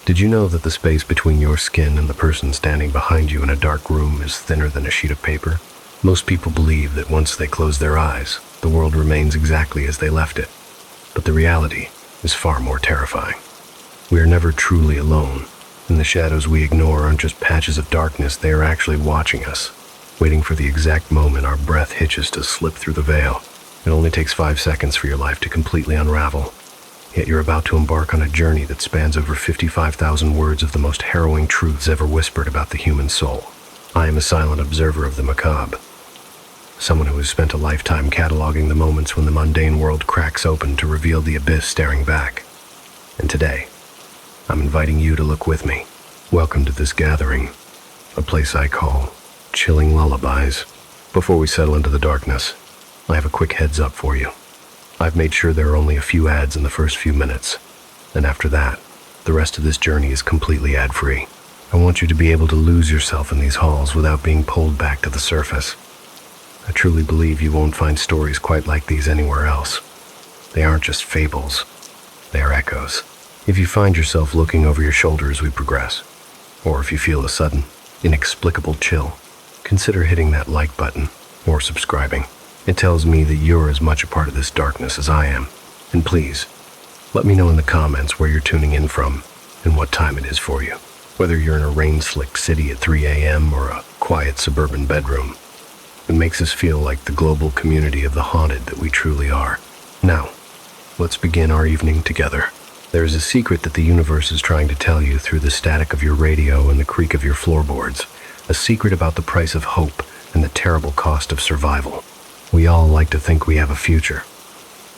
Did you know that the space between your skin and the person standing behind you in a dark room is thinner than a sheet of paper? Most people believe that once they close their eyes, the world remains exactly as they left it. But the reality is far more terrifying. We are never truly alone, and the shadows we ignore aren't just patches of darkness, they are actually watching us, waiting for the exact moment our breath hitches to slip through the veil. It only takes 5 seconds for your life to completely unravel. Yet you're about to embark on a journey that spans over 55,000 words of the most harrowing truths ever whispered about the human soul. I am a silent observer of the macabre, someone who has spent a lifetime cataloging the moments when the mundane world cracks open to reveal the abyss staring back. And today, I'm inviting you to look with me. Welcome to this gathering, a place I call Chilling Lullabies. Before we settle into the darkness, I have a quick heads up for you. I've made sure there are only a few ads in the first few minutes, and after that, the rest of this journey is completely ad-free. I want you to be able to lose yourself in these halls without being pulled back to the surface. I truly believe you won't find stories quite like these anywhere else. They aren't just fables, they are echoes. If you find yourself looking over your shoulder as we progress, or if you feel a sudden, inexplicable chill, consider hitting that like button or subscribing. It tells me that you're as much a part of this darkness as I am. And please, let me know in the comments where you're tuning in from and what time it is for you. Whether you're in a rain-slicked city at 3 a.m. or a quiet suburban bedroom, it makes us feel like the global community of the haunted that we truly are. Now, let's begin our evening together. There is a secret that the universe is trying to tell you through the static of your radio and the creak of your floorboards. A secret about the price of hope and the terrible cost of survival. We all like to think we have a future,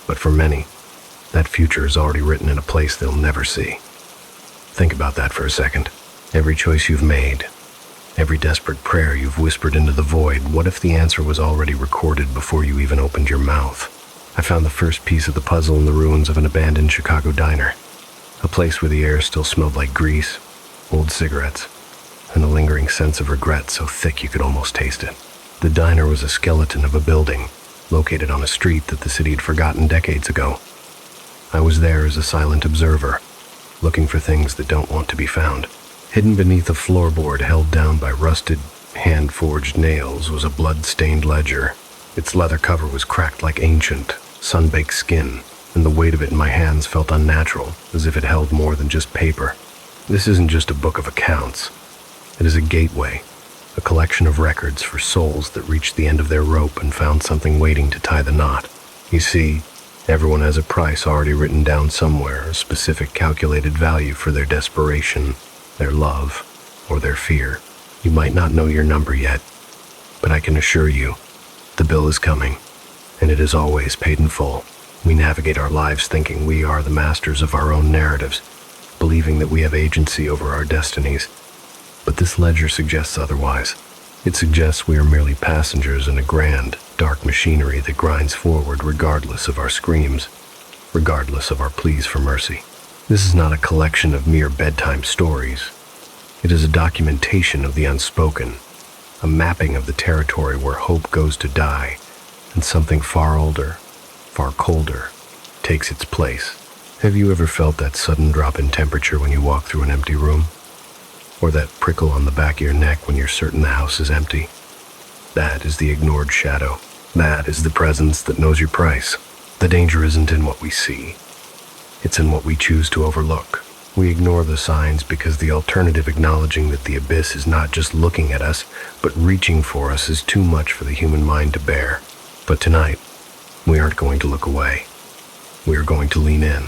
but for many, that future is already written in a place they'll never see. Think about that for a second. Every choice you've made, every desperate prayer you've whispered into the void, what if the answer was already recorded before you even opened your mouth? I found the first piece of the puzzle in the ruins of an abandoned Chicago diner, a place where the air still smelled like grease, old cigarettes, and a lingering sense of regret so thick you could almost taste it. The diner was a skeleton of a building, located on a street that the city had forgotten decades ago. I was there as a silent observer, looking for things that don't want to be found. Hidden beneath a floorboard held down by rusted, hand-forged nails was a blood-stained ledger. Its leather cover was cracked like ancient, sun-baked skin, and the weight of it in my hands felt unnatural, as if it held more than just paper. This isn't just a book of accounts. It is a gateway, a collection of records for souls that reached the end of their rope and found something waiting to tie the knot. You see, everyone has a price already written down somewhere, a specific calculated value for their desperation, their love, or their fear. You might not know your number yet, but I can assure you, the bill is coming, and it is always paid in full. We navigate our lives thinking we are the masters of our own narratives, believing that we have agency over our destinies. But this ledger suggests otherwise. It suggests we are merely passengers in a grand, dark machinery that grinds forward regardless of our screams, regardless of our pleas for mercy. This is not a collection of mere bedtime stories. It is a documentation of the unspoken, a mapping of the territory where hope goes to die, and something far older, far colder, takes its place. Have you ever felt that sudden drop in temperature when you walk through an empty room? Or that prickle on the back of your neck when you're certain the house is empty? That is the ignored shadow. That is the presence that knows your price. The danger isn't in what we see. It's in what we choose to overlook. We ignore the signs because the alternative, acknowledging that the abyss is not just looking at us, but reaching for us, is too much for the human mind to bear. But tonight, we aren't going to look away. We are going to lean in.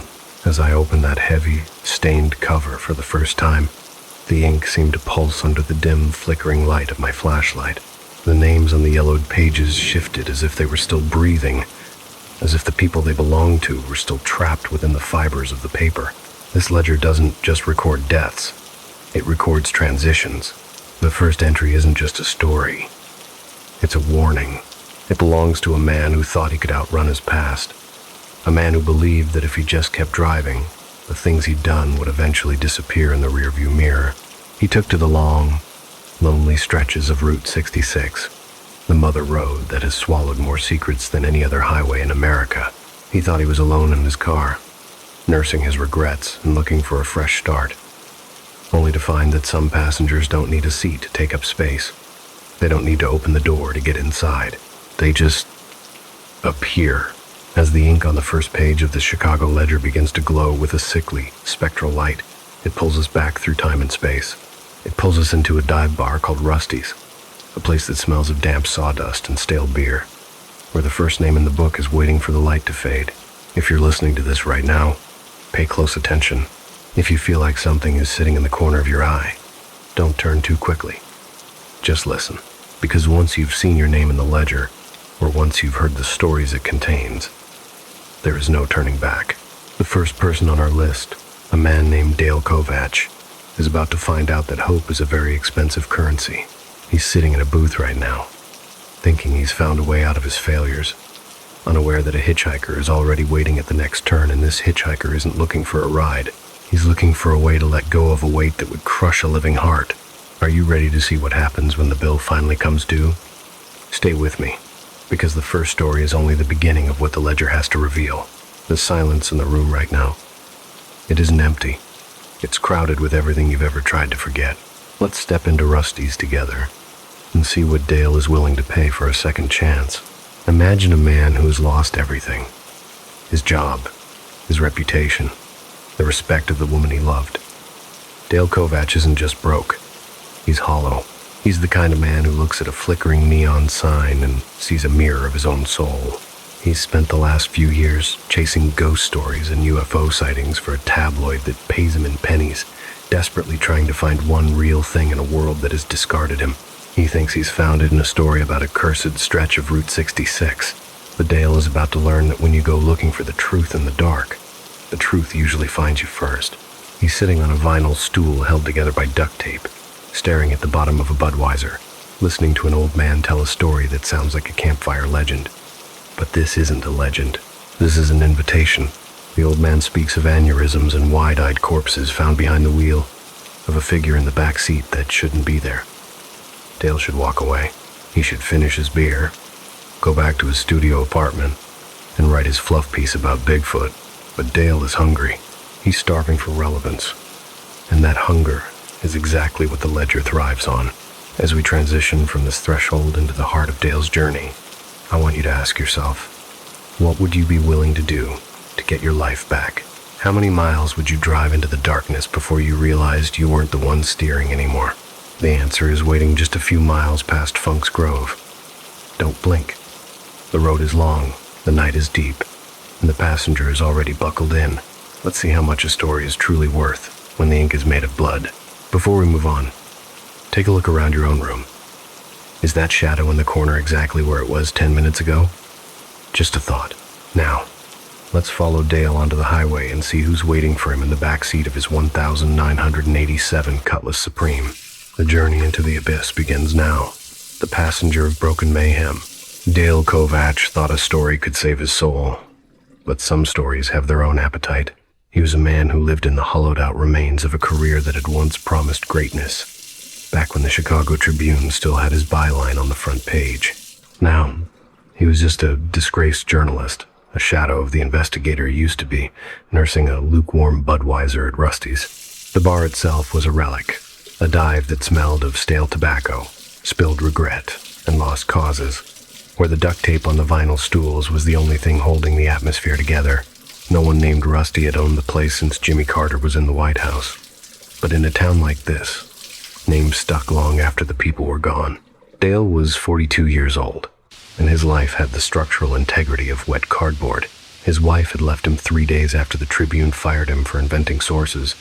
As I open that heavy, stained cover for the first time, the ink seemed to pulse under the dim, flickering light of my flashlight. The names on the yellowed pages shifted as if they were still breathing, as if the people they belonged to were still trapped within the fibers of the paper. This ledger doesn't just record deaths, it records transitions. The first entry isn't just a story, it's a warning. It belongs to a man who thought he could outrun his past, a man who believed that if he just kept driving, the things he'd done would eventually disappear in the rearview mirror. He took to the long, lonely stretches of Route 66, the mother road that has swallowed more secrets than any other highway in America. He thought he was alone in his car, nursing his regrets and looking for a fresh start. only to find that some passengers don't need a seat to take up space. They don't need to open the door to get inside. They just appear. As the ink on the first page of the Chicago Ledger begins to glow with a sickly, spectral light, it pulls us back through time and space. It pulls us into a dive bar called Rusty's, a place that smells of damp sawdust and stale beer, where the first name in the book is waiting for the light to fade. If you're listening to this right now, pay close attention. If you feel like something is sitting in the corner of your eye, don't turn too quickly. Just listen, because once you've seen your name in the ledger, or once you've heard the stories it contains, there is no turning back. The first person on our list, a man named Dale Kovach, is about to find out that hope is a very expensive currency. He's sitting in a booth right now, thinking he's found a way out of his failures, unaware that a hitchhiker is already waiting at the next turn, and this hitchhiker isn't looking for a ride. He's looking for a way to let go of a weight that would crush a living heart. Are you ready to see what happens when the bill finally comes due? Stay with me, because the first story is only the beginning of what the ledger has to reveal. The silence in the room right now. It isn't empty. It's crowded with everything you've ever tried to forget. Let's step into Rusty's together and see what Dale is willing to pay for a second chance. Imagine a man who's lost everything. His job, his reputation, the respect of the woman he loved. Dale Kovach isn't just broke. He's hollow. He's the kind of man who looks at a flickering neon sign and sees a mirror of his own soul. He's spent the last few years chasing ghost stories and UFO sightings for a tabloid that pays him in pennies, desperately trying to find one real thing in a world that has discarded him. He thinks he's found it in a story about a cursed stretch of Route 66. But Dale is about to learn that when you go looking for the truth in the dark, the truth usually finds you first. He's sitting on a vinyl stool held together by duct tape, staring at the bottom of a Budweiser, listening to an old man tell a story that sounds like a campfire legend. But this isn't a legend. This is an invitation. The old man speaks of aneurysms and wide-eyed corpses found behind the wheel, of a figure in the back seat that shouldn't be there. Dale should walk away. He should finish his beer, go back to his studio apartment, and write his fluff piece about Bigfoot. But Dale is hungry. He's starving for relevance. And that hunger is exactly what the ledger thrives on. As we transition from this threshold into the heart of Dale's journey, I want you to ask yourself, what would you be willing to do to get your life back? How many miles would you drive into the darkness before you realized you weren't the one steering anymore? The answer is waiting just a few miles past Funk's Grove. Don't blink. The road is long, the night is deep, and the passenger is already buckled in. Let's see how much a story is truly worth when the ink is made of blood. Before we move on, take a look around your own room. Is that shadow in the corner exactly where it was 10 minutes ago? Just a thought. Now, let's follow Dale onto the highway and see who's waiting for him in the back seat of his 1987 Cutlass Supreme. The journey into the abyss begins now. The passenger of broken mayhem. Dale Kovach thought a story could save his soul, but some stories have their own appetite. He was a man who lived in the hollowed-out remains of a career that had once promised greatness, back when the Chicago Tribune still had his byline on the front page. Now, he was just a disgraced journalist, a shadow of the investigator he used to be, nursing a lukewarm Budweiser at Rusty's. The bar itself was a relic, a dive that smelled of stale tobacco, spilled regret, and lost causes, where the duct tape on the vinyl stools was the only thing holding the atmosphere together. No one named Rusty had owned the place since Jimmy Carter was in the White House. But in a town like this, names stuck long after the people were gone. Dale was 42 years old, and his life had the structural integrity of wet cardboard. His wife had left him 3 days after the Tribune fired him for inventing sources,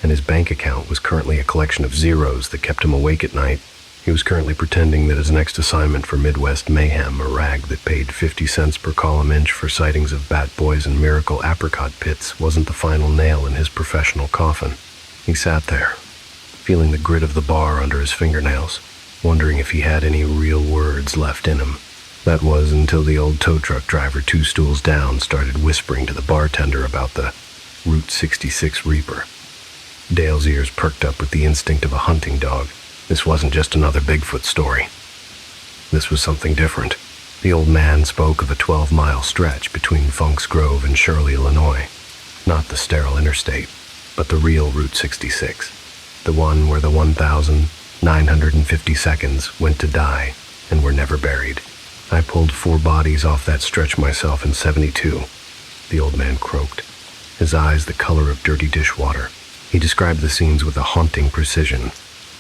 and his bank account was currently a collection of zeros that kept him awake at night. He was currently pretending that his next assignment for Midwest Mayhem, a rag that paid 50 cents per column inch for sightings of bat boys and miracle apricot pits, wasn't the final nail in his professional coffin. He sat there, feeling the grit of the bar under his fingernails, wondering if he had any real words left in him. That was until the old tow truck driver 2 stools down started whispering to the bartender about the Route 66 Reaper. Dale's ears perked up with the instinct of a hunting dog. This wasn't just another Bigfoot story. This was something different. The old man spoke of a 12-mile stretch between Funk's Grove and Shirley, Illinois. Not the sterile interstate, but the real Route 66. The one where the 1,950 seconds went to die and were never buried. I pulled 4 bodies off that stretch myself in 72, the old man croaked, his eyes the color of dirty dishwater. He described the scenes with a haunting precision.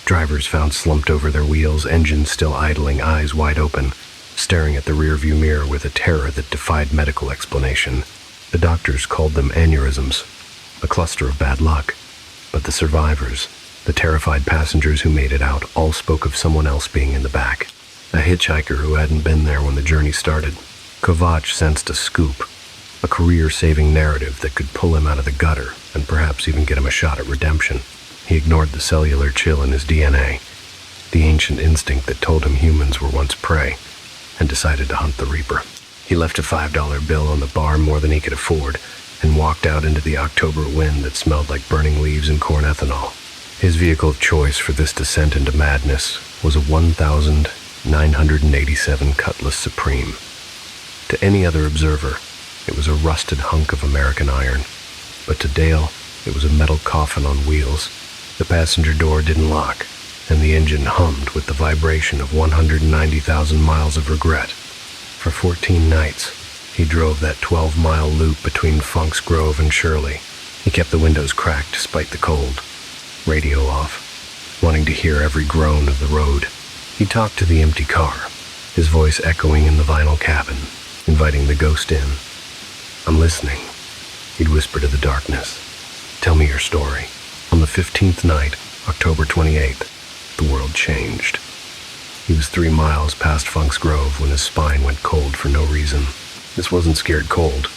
Drivers found slumped over their wheels, engines still idling, eyes wide open, staring at the rearview mirror with a terror that defied medical explanation. The doctors called them aneurysms, a cluster of bad luck. But the survivors, the terrified passengers who made it out, all spoke of someone else being in the back. A hitchhiker who hadn't been there when the journey started. Kovac sensed a scoop, a career-saving narrative that could pull him out of the gutter and perhaps even get him a shot at redemption. He ignored the cellular chill in his DNA, the ancient instinct that told him humans were once prey, and decided to hunt the Reaper. He left a $5 bill on the bar, more than he could afford, and walked out into the October wind that smelled like burning leaves and corn ethanol. His vehicle of choice for this descent into madness was a 1,987 Cutlass Supreme. To any other observer, it was a rusted hunk of American iron, but to Dale, it was a metal coffin on wheels. The passenger door didn't lock, and the engine hummed with the vibration of 190,000 miles of regret. For 14 nights, he drove that 12-mile loop between Funk's Grove and Shirley. He kept the windows cracked despite the cold, radio off, wanting to hear every groan of the road. He talked to the empty car, his voice echoing in the vinyl cabin, inviting the ghost in. "I'm listening," he'd whisper to the darkness. "Tell me your story." On the 15th night, October 28th, the world changed. He was 3 miles past Funk's Grove when his spine went cold for no reason. This wasn't scared cold.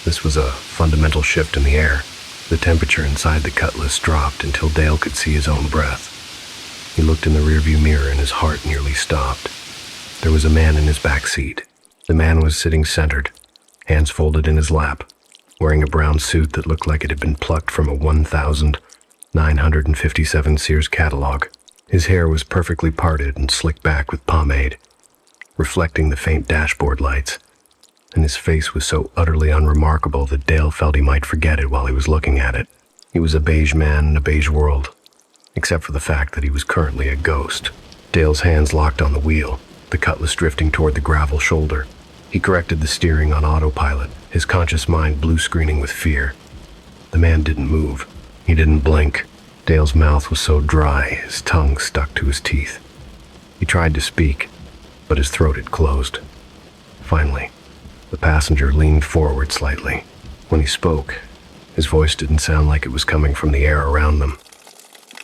This was a fundamental shift in the air. The temperature inside the Cutlass dropped until Dale could see his own breath. He looked in the rearview mirror and his heart nearly stopped. There was a man in his back seat. The man was sitting centered, hands folded in his lap, wearing a brown suit that looked like it had been plucked from a 1,957 Sears catalog. His hair was perfectly parted and slicked back with pomade, reflecting the faint dashboard lights, and his face was so utterly unremarkable that Dale felt he might forget it while he was looking at it. He was a beige man in a beige world, except for the fact that he was currently a ghost. Dale's hands locked on the wheel, the Cutlass drifting toward the gravel shoulder. He corrected the steering on autopilot, his conscious mind blue-screening with fear. The man didn't move. He didn't blink. Dale's mouth was so dry, his tongue stuck to his teeth. He tried to speak, but his throat had closed. Finally, the passenger leaned forward slightly. When he spoke, his voice didn't sound like it was coming from the air around them.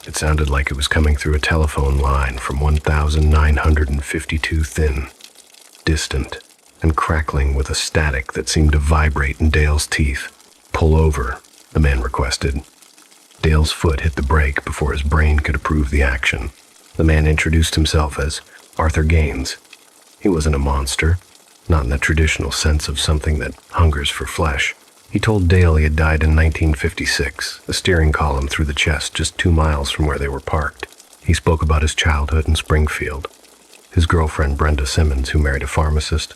It sounded like it was coming through a telephone line from 1,952 thin, distant, and crackling with a static that seemed to vibrate in Dale's teeth. "Pull over," the man requested. Dale's foot hit the brake before his brain could approve the action. The man introduced himself as Arthur Gaines. He wasn't a monster, not in the traditional sense of something that hungers for flesh. He told Dale he had died in 1956, a steering column through the chest just 2 miles from where they were parked. He spoke about his childhood in Springfield, his girlfriend Brenda Simmons, who married a pharmacist,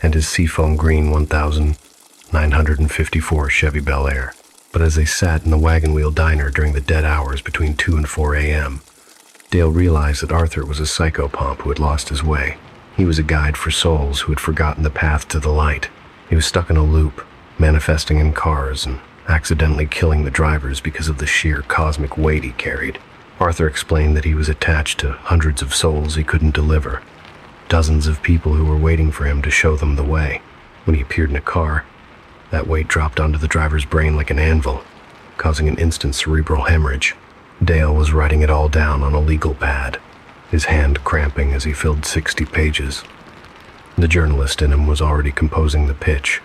and his seafoam green 1,954 Chevy Bel Air. But as they sat in the wagon wheel diner during the dead hours between 2 and 4 a.m., Dale realized that Arthur was a psychopomp who had lost his way. He was a guide for souls who had forgotten the path to the light. He was stuck in a loop, manifesting in cars and accidentally killing the drivers because of the sheer cosmic weight he carried. Arthur explained that he was attached to hundreds of souls he couldn't deliver, dozens of people who were waiting for him to show them the way. When he appeared in a car, that weight dropped onto the driver's brain like an anvil, causing an instant cerebral hemorrhage. Dale was writing it all down on a legal pad, his hand cramping as he filled 60 pages. The journalist in him was already composing the pitch,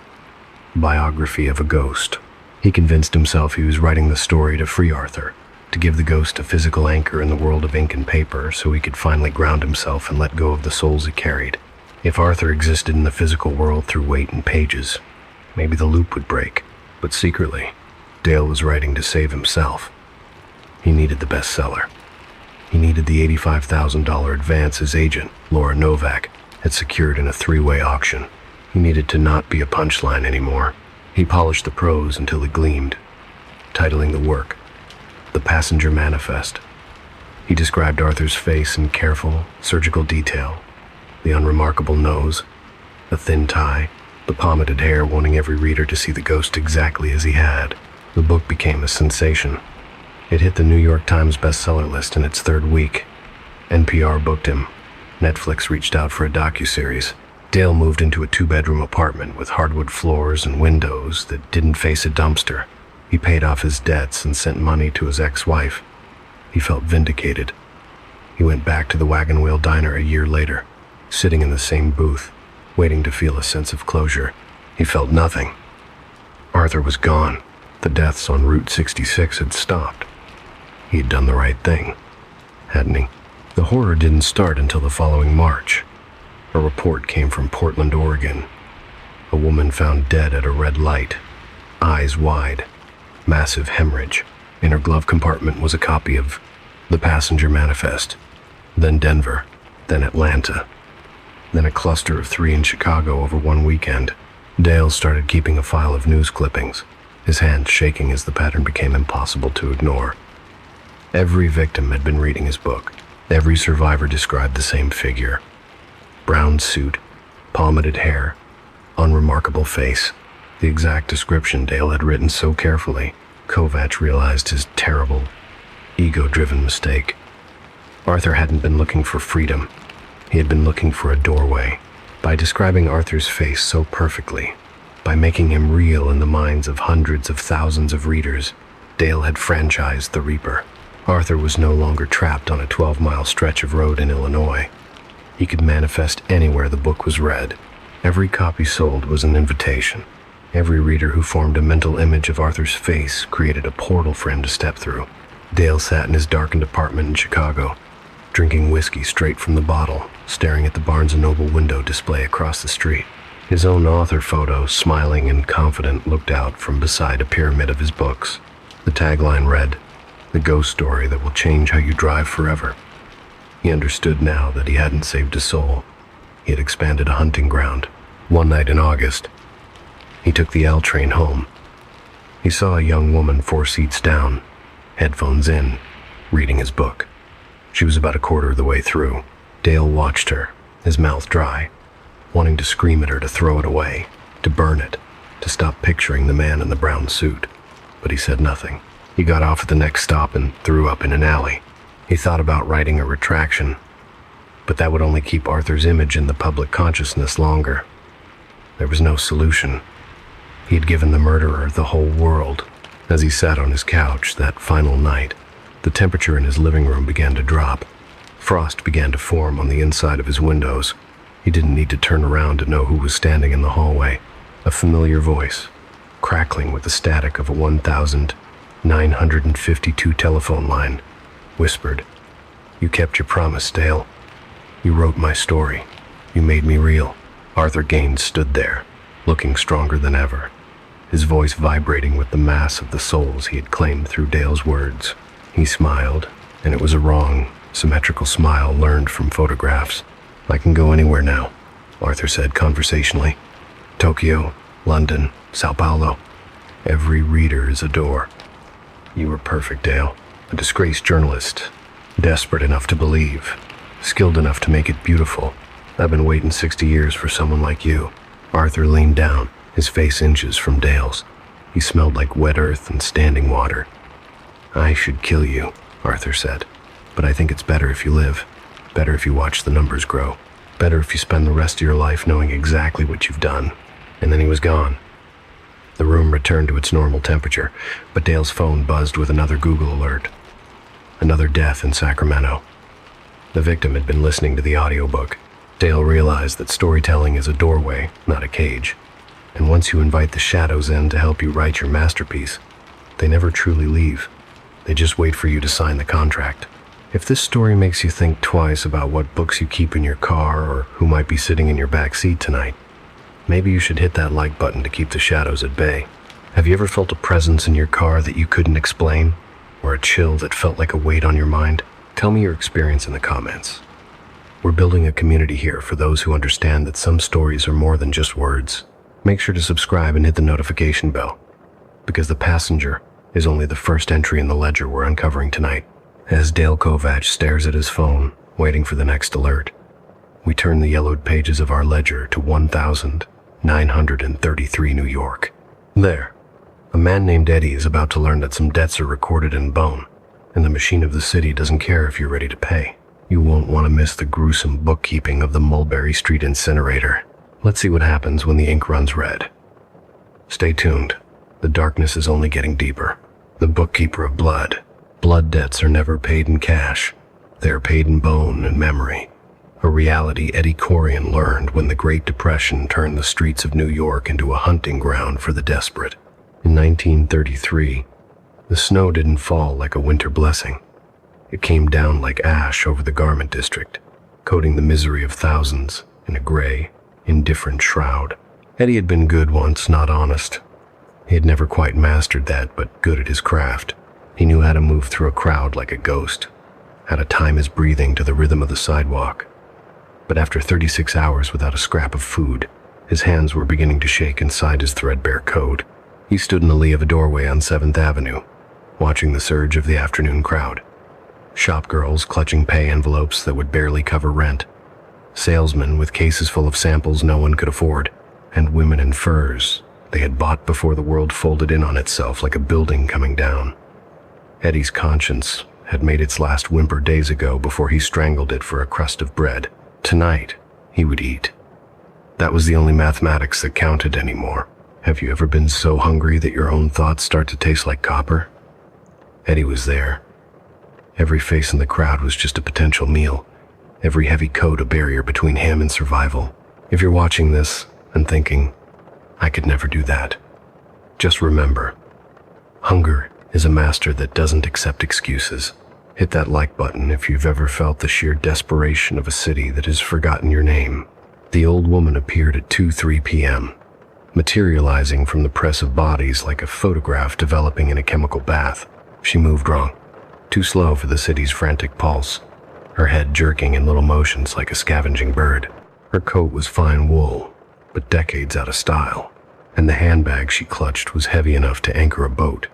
biography of a ghost. He convinced himself he was writing the story to free Arthur, to give the ghost a physical anchor in the world of ink and paper so he could finally ground himself and let go of the souls he carried. If Arthur existed in the physical world through weight and pages, maybe the loop would break. But secretly, Dale was writing to save himself. He needed the bestseller. He needed the $85,000 advance his agent, Laura Novak, had secured in a 3-way auction. He needed to not be a punchline anymore. He polished the prose until it gleamed, titling the work, "The Passenger Manifest." He described Arthur's face in careful, surgical detail. The unremarkable nose, the thin tie, the pomaded hair, wanting every reader to see the ghost exactly as he had. The book became a sensation. It hit the New York Times bestseller list in its third week. NPR booked him. Netflix reached out for a docuseries. Dale moved into a 2-bedroom apartment with hardwood floors and windows that didn't face a dumpster. He paid off his debts and sent money to his ex-wife. He felt vindicated. He went back to the Wagon Wheel Diner a year later, sitting in the same booth, waiting to feel a sense of closure. He felt nothing. Arthur was gone. The deaths on Route 66 had stopped. He had done the right thing, hadn't he? The horror didn't start until the following March. A report came from Portland, Oregon. A woman found dead at a red light, eyes wide, massive hemorrhage. In her glove compartment was a copy of The Passenger Manifest, then Denver, then Atlanta, then a cluster of 3 in Chicago over one weekend. Dale started keeping a file of news clippings, his hands shaking as the pattern became impossible to ignore. Every victim had been reading his book. Every survivor described the same figure. Brown suit, pomaded hair, unremarkable face. The exact description Dale had written so carefully. Kovacs realized his terrible, ego-driven mistake. Arthur hadn't been looking for freedom. He had been looking for a doorway. By describing Arthur's face so perfectly, by making him real in the minds of hundreds of thousands of readers, Dale had franchised the Reaper. Arthur was no longer trapped on a 12-mile stretch of road in Illinois. He could manifest anywhere the book was read. Every copy sold was an invitation. Every reader who formed a mental image of Arthur's face created a portal for him to step through. Dale sat in his darkened apartment in Chicago, drinking whiskey straight from the bottle, staring at the Barnes & Noble window display across the street. His own author photo, smiling and confident, looked out from beside a pyramid of his books. The tagline read, "The ghost story that will change how you drive forever." He understood now that he hadn't saved a soul. He had expanded a hunting ground. One night in August, he took the L train home. He saw a young woman 4 seats down, headphones in, reading his book. She was about a quarter of the way through. Dale watched her, his mouth dry, wanting to scream at her to throw it away, to burn it, to stop picturing the man in the brown suit. But he said nothing. He got off at the next stop and threw up in an alley. He thought about writing a retraction, but that would only keep Arthur's image in the public consciousness longer. There was no solution. He had given the murderer the whole world. As he sat on his couch that final night, the temperature in his living room began to drop. Frost began to form on the inside of his windows. He didn't need to turn around to know who was standing in the hallway. A familiar voice, crackling with the static of a 1,952 telephone line, whispered, "You kept your promise, Dale. You wrote my story. You made me real." Arthur Gaines stood there, looking stronger than ever, his voice vibrating with the mass of the souls he had claimed through Dale's words. He smiled, and it was a wrong, symmetrical smile learned from photographs. "I can go anywhere now," Arthur said conversationally. "Tokyo, London, Sao Paulo. Every reader is a door." "You were perfect, Dale. A disgraced journalist, desperate enough to believe, skilled enough to make it beautiful. I've been waiting 60 years for someone like you." Arthur leaned down, his face inches from Dale's. He smelled like wet earth and standing water. "I should kill you," Arthur said, "but I think it's better if you live. Better if you watch the numbers grow. Better if you spend the rest of your life knowing exactly what you've done." And then he was gone. The room returned to its normal temperature, but Dale's phone buzzed with another Google alert. Another death in Sacramento. The victim had been listening to the audiobook. Dale realized that storytelling is a doorway, not a cage. And once you invite the shadows in to help you write your masterpiece, they never truly leave. They just wait for you to sign the contract. If this story makes you think twice about what books you keep in your car or who might be sitting in your back seat tonight, maybe you should hit that like button to keep the shadows at bay. Have you ever felt a presence in your car that you couldn't explain? Or a chill that felt like a weight on your mind? Tell me your experience in the comments. We're building a community here for those who understand that some stories are more than just words. Make sure to subscribe and hit the notification bell, because The Passenger is only the first entry in the ledger we're uncovering tonight. As Dale Kovach stares at his phone, waiting for the next alert, we turn the yellowed pages of our ledger to 1933 New York. There, a man named Eddie is about to learn that some debts are recorded in bone, and the machine of the city doesn't care if you're ready to pay. You won't want to miss the gruesome bookkeeping of the Mulberry Street incinerator. Let's see what happens when the ink runs red. Stay tuned. The darkness is only getting deeper. The bookkeeper of blood. Blood debts are never paid in cash. They are paid in bone and memory. A reality Eddie Corian learned when the Great Depression turned the streets of New York into a hunting ground for the desperate. In 1933, the snow didn't fall like a winter blessing. It came down like ash over the garment district, coating the misery of thousands in a gray, indifferent shroud. Eddie had been good once, not honest. He had never quite mastered that, but good at his craft. He knew how to move through a crowd like a ghost, how to time his breathing to the rhythm of the sidewalk. But after 36 hours without a scrap of food, his hands were beginning to shake inside his threadbare coat. He stood in the lee of a doorway on 7th Avenue, watching the surge of the afternoon crowd. Shopgirls clutching pay envelopes that would barely cover rent. Salesmen with cases full of samples no one could afford, and women in furs they had bought before the world folded in on itself like a building coming down. Eddie's conscience had made its last whimper days ago before he strangled it for a crust of bread. Tonight, he would eat. That was the only mathematics that counted anymore. Have you ever been so hungry that your own thoughts start to taste like copper? Eddie was there. Every face in the crowd was just a potential meal. Every heavy coat a barrier between him and survival. If you're watching this and thinking, I could never do that, just remember, hunger is a master that doesn't accept excuses. Hit that like button if you've ever felt the sheer desperation of a city that has forgotten your name. The old woman appeared at 2:03 p.m., materializing from the press of bodies like a photograph developing in a chemical bath. She moved wrong, too slow for the city's frantic pulse, her head jerking in little motions like a scavenging bird. Her coat was fine wool, but decades out of style, and the handbag she clutched was heavy enough to anchor a boat.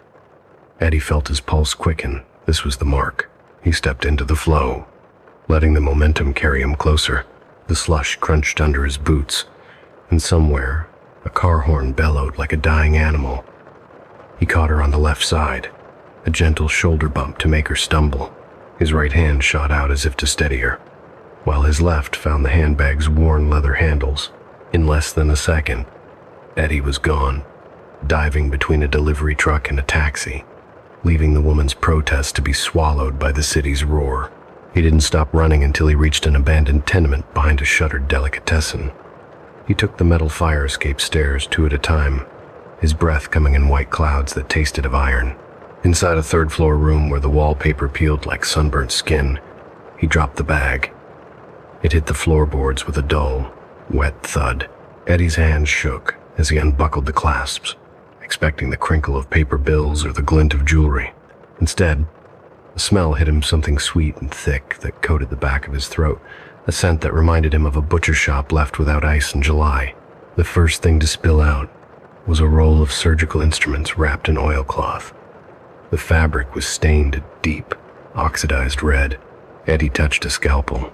Eddie felt his pulse quicken. This was the mark. He stepped into the flow, letting the momentum carry him closer. The slush crunched under his boots, and somewhere, a car horn bellowed like a dying animal. He caught her on the left side, a gentle shoulder bump to make her stumble. His right hand shot out as if to steady her, while his left found the handbag's worn leather handles. In less than a second, Eddie was gone, diving between a delivery truck and a taxi, leaving the woman's protest to be swallowed by the city's roar. He didn't stop running until he reached an abandoned tenement behind a shuttered delicatessen. He took the metal fire escape stairs 2 at a time, his breath coming in white clouds that tasted of iron. Inside a third-floor room where the wallpaper peeled like sunburnt skin, he dropped the bag. It hit the floorboards with a dull, wet thud. Eddie's hands shook as he unbuckled the clasps, expecting the crinkle of paper bills or the glint of jewelry. Instead, a smell hit him, something sweet and thick that coated the back of his throat, a scent that reminded him of a butcher shop left without ice in July. The first thing to spill out was a roll of surgical instruments wrapped in oilcloth. The fabric was stained a deep, oxidized red. Eddie touched a scalpel,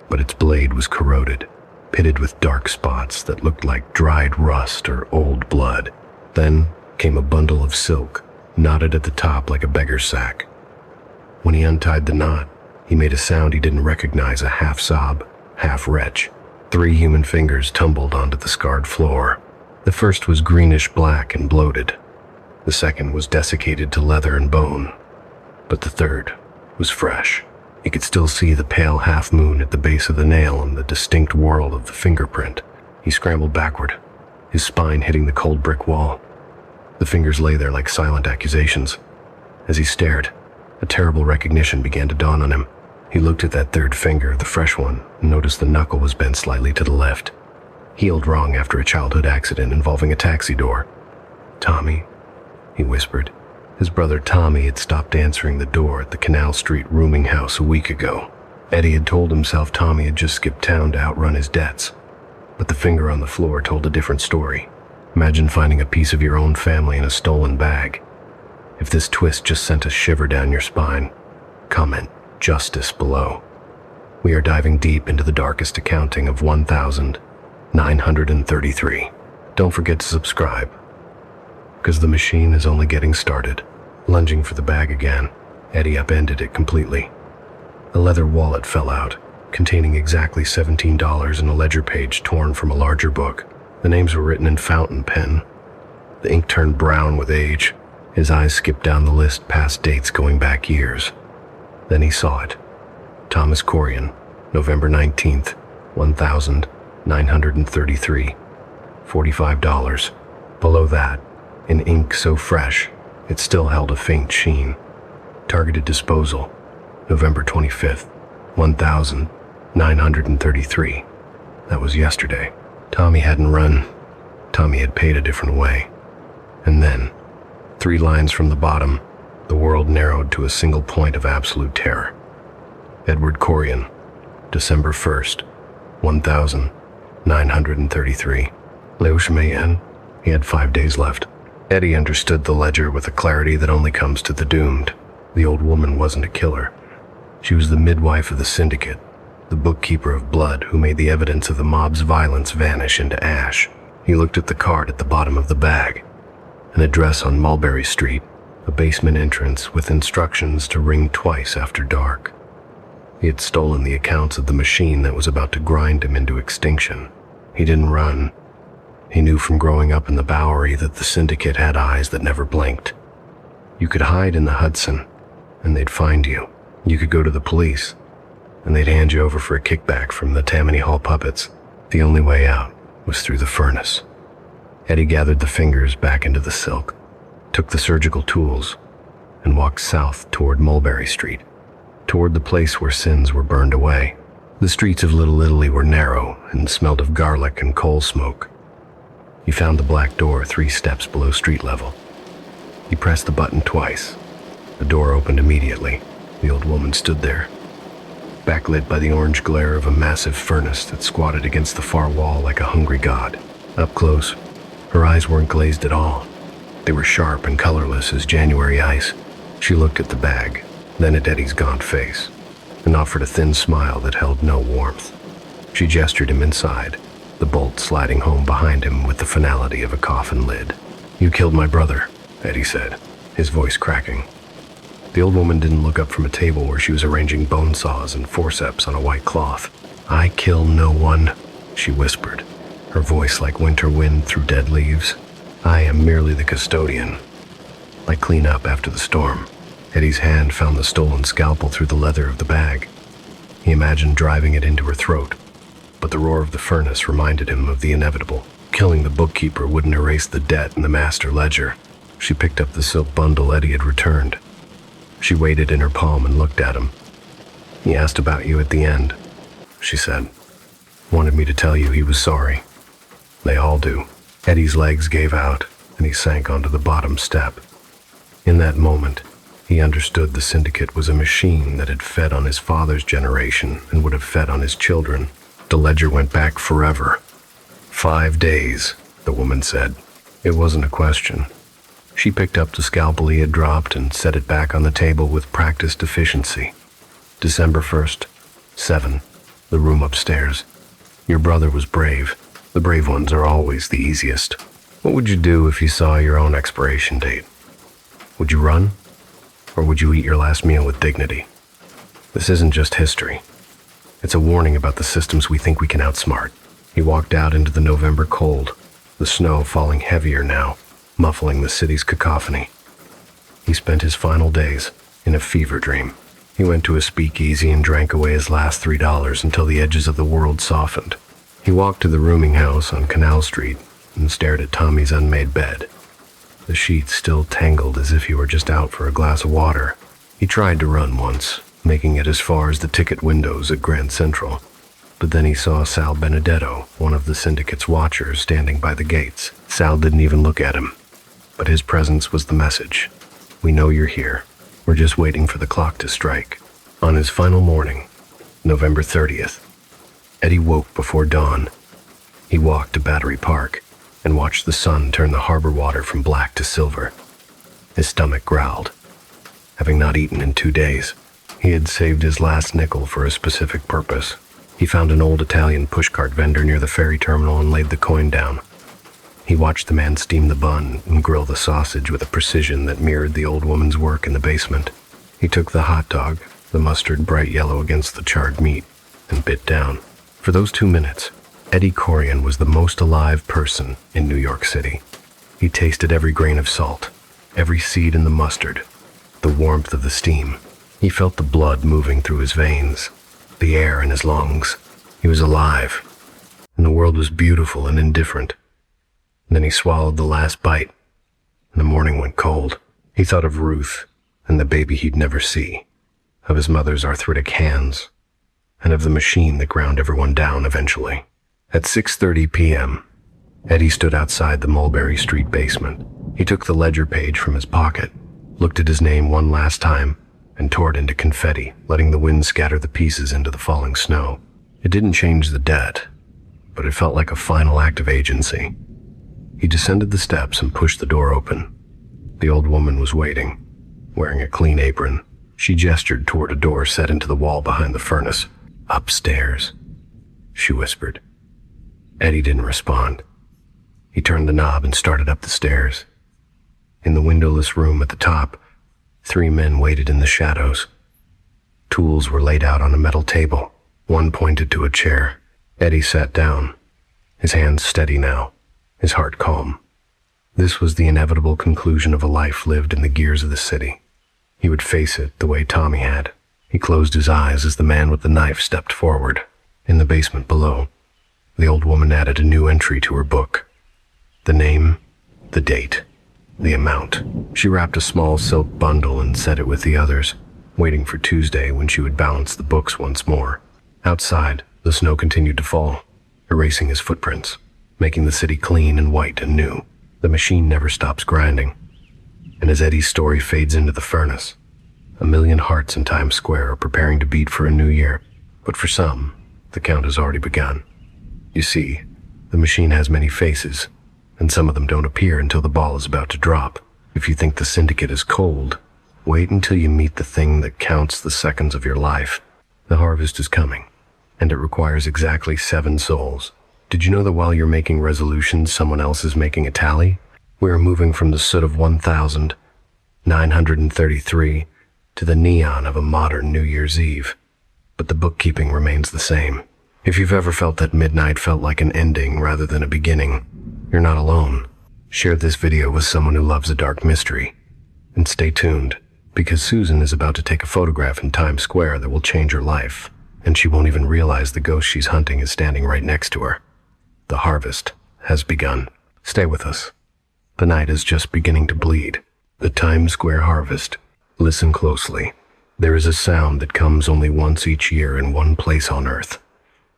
but its blade was corroded, pitted with dark spots that looked like dried rust or old blood. Then came a bundle of silk, knotted at the top like a beggar's sack. When he untied the knot, he made a sound he didn't recognize, a half sob, half retch. 3 human fingers tumbled onto the scarred floor. The first was greenish-black and bloated. The second was desiccated to leather and bone. But the third was fresh. He could still see the pale half-moon at the base of the nail and the distinct whorl of the fingerprint. He scrambled backward, his spine hitting the cold brick wall. The fingers lay there like silent accusations. As he stared, a terrible recognition began to dawn on him. He looked at that third finger, the fresh one, and noticed the knuckle was bent slightly to the left. Healed wrong after a childhood accident involving a taxi door. Tommy, he whispered. His brother Tommy had stopped answering the door at the Canal Street rooming house a week ago. Eddie had told himself Tommy had just skipped town to outrun his debts. But the finger on the floor told a different story. Imagine finding a piece of your own family in a stolen bag. If this twist just sent a shiver down your spine, Comment "Justice" below. We are diving deep into the darkest accounting of 1933. Don't forget to subscribe, because the machine is only getting started. Lunging for the bag again, Eddie upended it completely. A leather wallet fell out, containing exactly $17 and a ledger page torn from a larger book. The names were written in fountain pen. The ink turned brown with age. His eyes skipped down the list past dates going back years. Then he saw it. Thomas Corian, November 19th, 1933. $45. Below that, in ink so fresh, it still held a faint sheen. Targeted disposal, November 25th, 1933. That was yesterday. Tommy hadn't run. Tommy had paid a different way. And then, 3 lines from the bottom, the world narrowed to a single point of absolute terror. Edward Corian, December 1st, 1933. Leuchemayen. He had 5 days left. Eddie understood the ledger with a clarity that only comes to the doomed. The old woman wasn't a killer. She was the midwife of the syndicate, the bookkeeper of blood who made the evidence of the mob's violence vanish into ash. He looked at the card at the bottom of the bag. An address on Mulberry Street, a basement entrance with instructions to ring twice after dark. He had stolen the accounts of the machine that was about to grind him into extinction. He didn't run. He knew from growing up in the Bowery that the syndicate had eyes that never blinked. You could hide in the Hudson, and they'd find you. You could go to the police, and they'd hand you over for a kickback from the Tammany Hall puppets. The only way out was through the furnace. Eddie gathered the fingers back into the silk, took the surgical tools, and walked south toward Mulberry Street, toward the place where sins were burned away. The streets of Little Italy were narrow and smelled of garlic and coal smoke. He found the black door 3 steps below street level. He pressed the button twice. The door opened immediately. The old woman stood there, backlit by the orange glare of a massive furnace that squatted against the far wall like a hungry god. Up close, her eyes weren't glazed at all. They were sharp and colorless as January ice. She looked at the bag, then at Eddie's gaunt face, and offered a thin smile that held no warmth. She gestured him inside, the bolt sliding home behind him with the finality of a coffin lid. "You killed my brother," Eddie said, his voice cracking. The old woman didn't look up from a table where she was arranging bone saws and forceps on a white cloth. "I kill no one," she whispered, her voice like winter wind through dead leaves. "I am merely the custodian. I clean up after the storm." Eddie's hand found the stolen scalpel through the leather of the bag. He imagined driving it into her throat, but the roar of the furnace reminded him of the inevitable. Killing the bookkeeper wouldn't erase the debt in the master ledger. She picked up the silk bundle Eddie had returned. She weighed it in her palm and looked at him. "He asked about you at the end," she said. "Wanted me to tell you he was sorry. They all do." Eddie's legs gave out, and he sank onto the bottom step. In that moment, he understood the syndicate was a machine that had fed on his father's generation and would have fed on his children. The ledger went back forever. 5 days, the woman said. It wasn't a question. She picked up the scalpel he had dropped and set it back on the table with practiced efficiency. December 1st, 7, the room upstairs. "Your brother was brave. The brave ones are always the easiest. What would you do if you saw your own expiration date? Would you run? Or would you eat your last meal with dignity? This isn't just history. It's a warning about the systems we think we can outsmart." He walked out into the November cold, the snow falling heavier now, muffling the city's cacophony. He spent his final days in a fever dream. He went to a speakeasy and drank away his last $3 until the edges of the world softened. He walked to the rooming house on Canal Street and stared at Tommy's unmade bed. The sheets still tangled as if he were just out for a glass of water. He tried to run once, making it as far as the ticket windows at Grand Central. But then he saw Sal Benedetto, one of the syndicate's watchers, standing by the gates. Sal didn't even look at him, but his presence was the message. "We know you're here. We're just waiting for the clock to strike." On his final morning, November 30th, Eddie woke before dawn. He walked to Battery Park and watched the sun turn the harbor water from black to silver. His stomach growled. Having not eaten in 2 days, He had saved his last nickel for a specific purpose. He found an old Italian pushcart vendor near the ferry terminal and laid the coin down. He watched the man steam the bun and grill the sausage with a precision that mirrored the old woman's work in the basement. He took the hot dog, the mustard bright yellow against the charred meat, and bit down. For those 2 minutes, Eddie Corian was the most alive person in New York City. He tasted every grain of salt, every seed in the mustard, the warmth of the steam. He felt the blood moving through his veins, the air in his lungs. He was alive, and the world was beautiful and indifferent. Then he swallowed the last bite, and the morning went cold. He thought of Ruth and the baby he'd never see, of his mother's arthritic hands, and of the machine that ground everyone down eventually. At 6:30 p.m., Eddie stood outside the Mulberry Street basement. He took the ledger page from his pocket, looked at his name one last time, and tore it into confetti, letting the wind scatter the pieces into the falling snow. It didn't change the debt, but it felt like a final act of agency. He descended the steps and pushed the door open. The old woman was waiting, wearing a clean apron. She gestured toward a door set into the wall behind the furnace. "Upstairs," she whispered. Eddie didn't respond. He turned the knob and started up the stairs. In the windowless room at the top, 3 men waited in the shadows. Tools were laid out on a metal table. One pointed to a chair. Eddie sat down, his hands steady now, his heart calm. This was the inevitable conclusion of a life lived in the gears of the city. He would face it the way Tommy had. He closed his eyes as the man with the knife stepped forward. In the basement below, the old woman added a new entry to her book. The name, the date, the amount. She wrapped a small silk bundle and set it with the others, waiting for Tuesday when she would balance the books once more. Outside, the snow continued to fall, erasing his footprints, making the city clean and white and new. The machine never stops grinding. And as Eddie's story fades into the furnace, 1,000,000 hearts in Times Square are preparing to beat for a new year. But for some, the count has already begun. You see, the machine has many faces, and some of them don't appear until the ball is about to drop. If you think the syndicate is cold, wait until you meet the thing that counts the seconds of your life. The harvest is coming, and it requires exactly 7 souls. Did you know that while you're making resolutions, someone else is making a tally? We are moving from the soot of 1,933 to the neon of a modern New Year's Eve. But the bookkeeping remains the same. If you've ever felt that midnight felt like an ending rather than a beginning, you're not alone. Share this video with someone who loves a dark mystery. And stay tuned, because Susan is about to take a photograph in Times Square that will change her life, and she won't even realize the ghost she's hunting is standing right next to her. The harvest has begun. Stay with us. The night is just beginning to bleed. The Times Square harvest. Listen closely. There is a sound that comes only once each year in one place on Earth,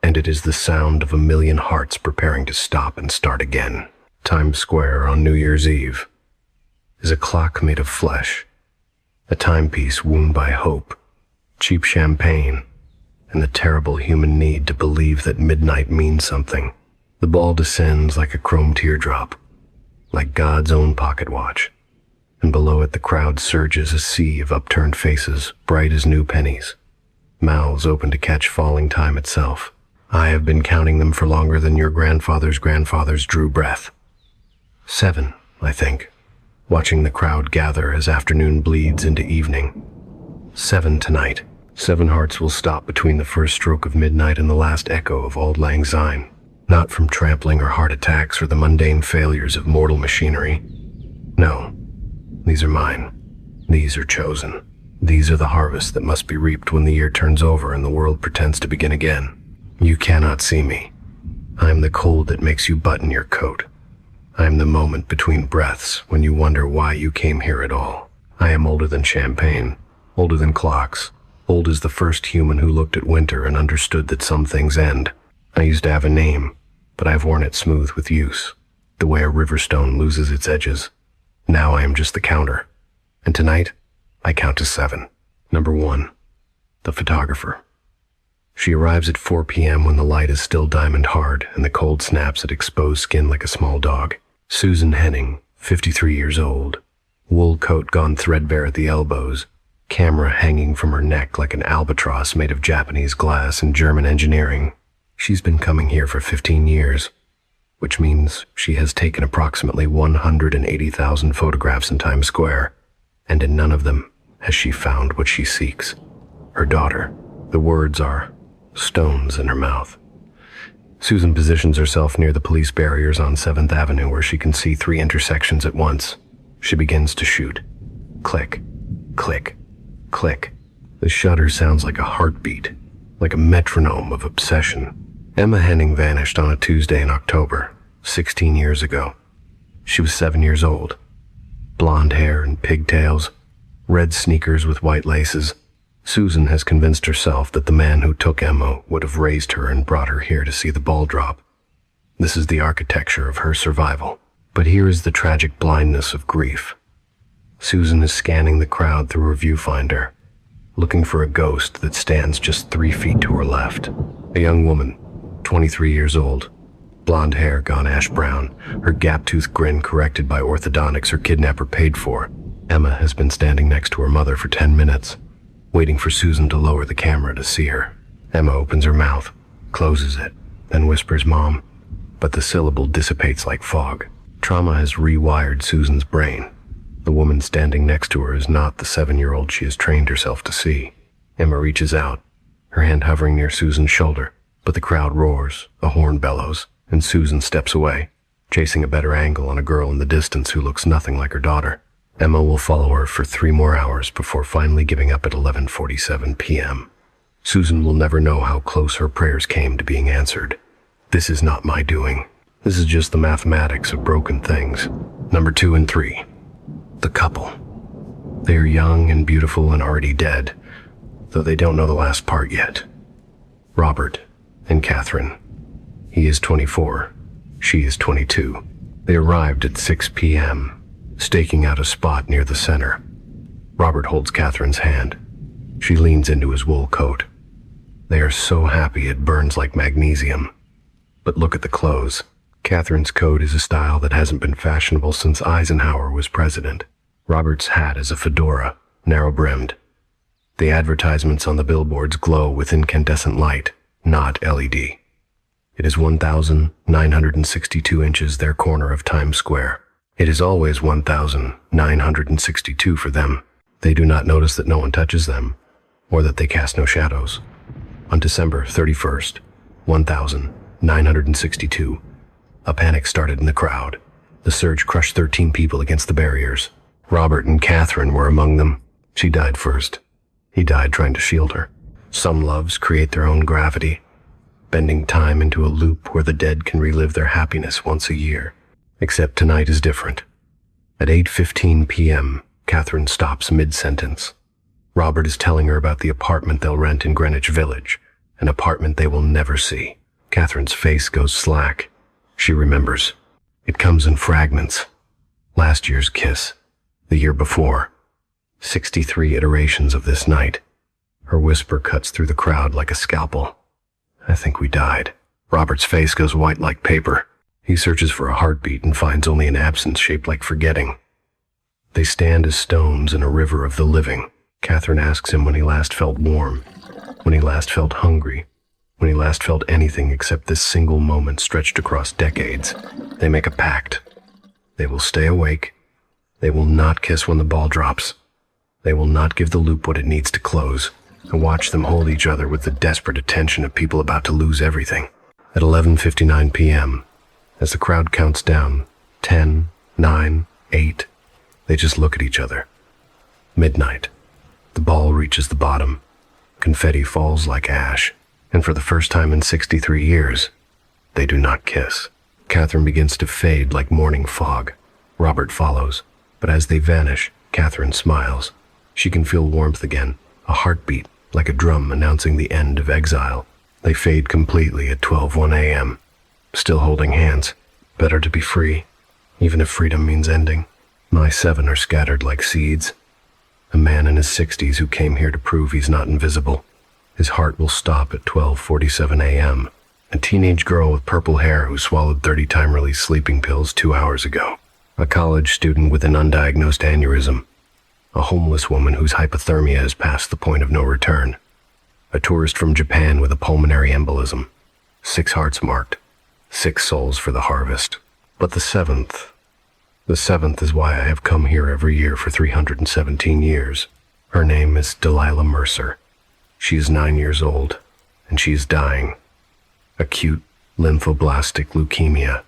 and it is the sound of 1,000,000 hearts preparing to stop and start again. Times Square on New Year's Eve is a clock made of flesh, a timepiece wound by hope, cheap champagne, and the terrible human need to believe that midnight means something. The ball descends like a chrome teardrop, like God's own pocket watch, and below it the crowd surges a sea of upturned faces, bright as new pennies, mouths open to catch falling time itself. I have been counting them for longer than your grandfather's grandfathers drew breath. 7, I think, watching the crowd gather as afternoon bleeds into evening. 7 tonight. 7 hearts will stop between the first stroke of midnight and the last echo of Auld Lang Syne. Not from trampling or heart attacks or the mundane failures of mortal machinery. No, these are mine. These are chosen. These are the harvests that must be reaped when the year turns over and the world pretends to begin again. You cannot see me. I am the cold that makes you button your coat. I am the moment between breaths when you wonder why you came here at all. I am older than champagne, older than clocks, old as the first human who looked at winter and understood that some things end. I used to have a name, but I've worn it smooth with use, the way a river stone loses its edges. Now I am just the counter, and tonight I count to 7. Number 1, the photographer. She arrives at 4 p.m. when the light is still diamond hard and the cold snaps at exposed skin like a small dog. Susan Henning, 53 years old, wool coat gone threadbare at the elbows, camera hanging from her neck like an albatross made of Japanese glass and German engineering. She's been coming here for 15 years, which means she has taken approximately 180,000 photographs in Times Square, and in none of them has she found what she seeks. Her daughter. The words are stones in her mouth. Susan positions herself near the police barriers on 7th Avenue where she can see 3 intersections at once. She begins to shoot. Click, click, click. The shutter sounds like a heartbeat, like a metronome of obsession. Emma Henning vanished on a Tuesday in October, 16 years ago. She was 7 years old. Blonde hair and pigtails, red sneakers with white laces. Susan has convinced herself that the man who took Emma would have raised her and brought her here to see the ball drop. This is the architecture of her survival. But here is the tragic blindness of grief. Susan is scanning the crowd through her viewfinder, looking for a ghost that stands just 3 feet to her left. A young woman, 23 years old, blonde hair gone ash brown, her gap-toothed grin corrected by orthodontics her kidnapper paid for. Emma has been standing next to her mother for 10 minutes, waiting for Susan to lower the camera to see her. Emma opens her mouth, closes it, then whispers "Mom," but the syllable dissipates like fog. Trauma has rewired Susan's brain. The woman standing next to her is not the 7-year-old she has trained herself to see. Emma reaches out, her hand hovering near Susan's shoulder, but the crowd roars, a horn bellows, and Susan steps away, chasing a better angle on a girl in the distance who looks nothing like her daughter. Emma will follow her for 3 more hours before finally giving up at 11:47 p.m. Susan will never know how close her prayers came to being answered. This is not my doing. This is just the mathematics of broken things. Number 2 and 3. The couple. They are young and beautiful and already dead, though they don't know the last part yet. Robert and Catherine. He is 24. She is 22. They arrived at 6 p.m., staking out a spot near the center. Robert holds Catherine's hand. She leans into his wool coat. They are so happy it burns like magnesium. But look at the clothes. Catherine's coat is a style that hasn't been fashionable since Eisenhower was president. Robert's hat is a fedora, narrow-brimmed. The advertisements on the billboards glow with incandescent light, not LED. It is 1,962 inches their corner of Times Square. It is always 1,962 for them. They do not notice that no one touches them, or that they cast no shadows. On December 31st, 1,962, a panic started in the crowd. The surge crushed 13 people against the barriers. Robert and Catherine were among them. She died first. He died trying to shield her. Some loves create their own gravity, bending time into a loop where the dead can relive their happiness once a year. Except tonight is different. At 8:15 p.m., Catherine stops mid-sentence. Robert is telling her about the apartment they'll rent in Greenwich Village, an apartment they will never see. Catherine's face goes slack. She remembers. It comes in fragments. Last year's kiss. The year before. 63 iterations of this night. Her whisper cuts through the crowd like a scalpel. I think we died. Robert's face goes white like paper. He searches for a heartbeat and finds only an absence shaped like forgetting. They stand as stones in a river of the living. Catherine asks him when he last felt warm, when he last felt hungry, when he last felt anything except this single moment stretched across decades. They make a pact. They will stay awake. They will not kiss when the ball drops. They will not give the loop what it needs to close, and watch them hold each other with the desperate attention of people about to lose everything. At 11:59 p.m., as the crowd counts down, 10, 9, 8, they just look at each other. Midnight. The ball reaches the bottom. Confetti falls like ash, and for the first time in 63 years, they do not kiss. Catherine begins to fade like morning fog. Robert follows, but as they vanish, Catherine smiles. She can feel warmth again, a heartbeat, like a drum announcing the end of exile. They fade completely at 12:01 a.m., still holding hands. Better to be free, even if freedom means ending. My 7 are scattered like seeds. A man in his 60s who came here to prove he's not invisible. His heart will stop at 12:47 a.m. A teenage girl with purple hair who swallowed 30 time-release sleeping pills 2 hours ago. A college student with an undiagnosed aneurysm. a homeless woman whose hypothermia has passed the point of no return, a tourist from Japan with a pulmonary embolism, 6 hearts marked, 6 souls for the harvest. But the seventh is why I have come here every year for 317 years. Her name is Delilah Mercer. She is 9 years old, and she is dying. Acute lymphoblastic leukemia,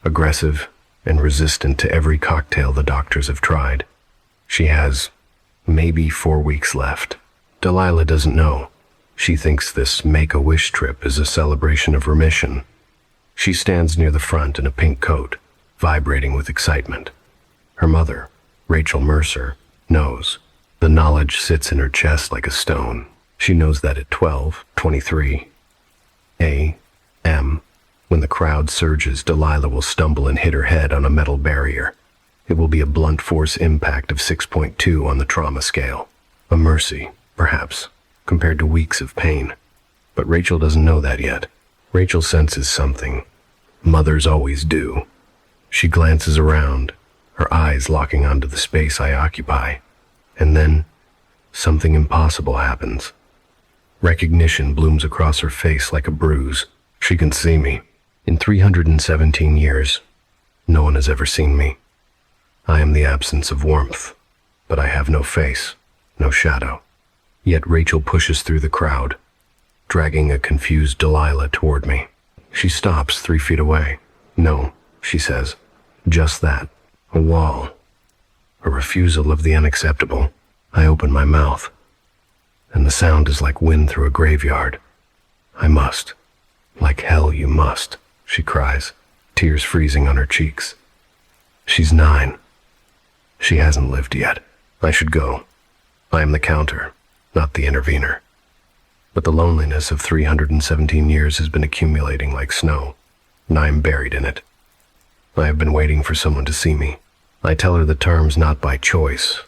aggressive and resistant to every cocktail the doctors have tried. She has maybe 4 weeks left. Delilah doesn't know. She thinks this Make-A-Wish trip is a celebration of remission. She stands near the front in a pink coat, vibrating with excitement. Her mother, Rachel Mercer, knows. The knowledge sits in her chest like a stone. She knows that at 12:23 a.m., when the crowd surges, Delilah will stumble and hit her head on a metal barrier. It will be a blunt force impact of 6.2 on the trauma scale. A mercy, perhaps, compared to weeks of pain. But Rachel doesn't know that yet. Rachel senses something. Mothers always do. She glances around, her eyes locking onto the space I occupy. And then, something impossible happens. Recognition blooms across her face like a bruise. She can see me. In 317 years, no one has ever seen me. I am the absence of warmth, but I have no face, no shadow. Yet Rachel pushes through the crowd, dragging a confused Delilah toward me. She stops 3 feet away. No, she says, just that, a wall. A refusal of the unacceptable. I open my mouth, and the sound is like wind through a graveyard. I must. Like hell you must, she cries, tears freezing on her cheeks. She's 9. She hasn't lived yet. I should go. I am the counter, not the intervener. But the loneliness of 317 years has been accumulating like snow, and I am buried in it. I have been waiting for someone to see me. I tell her the terms not by choice,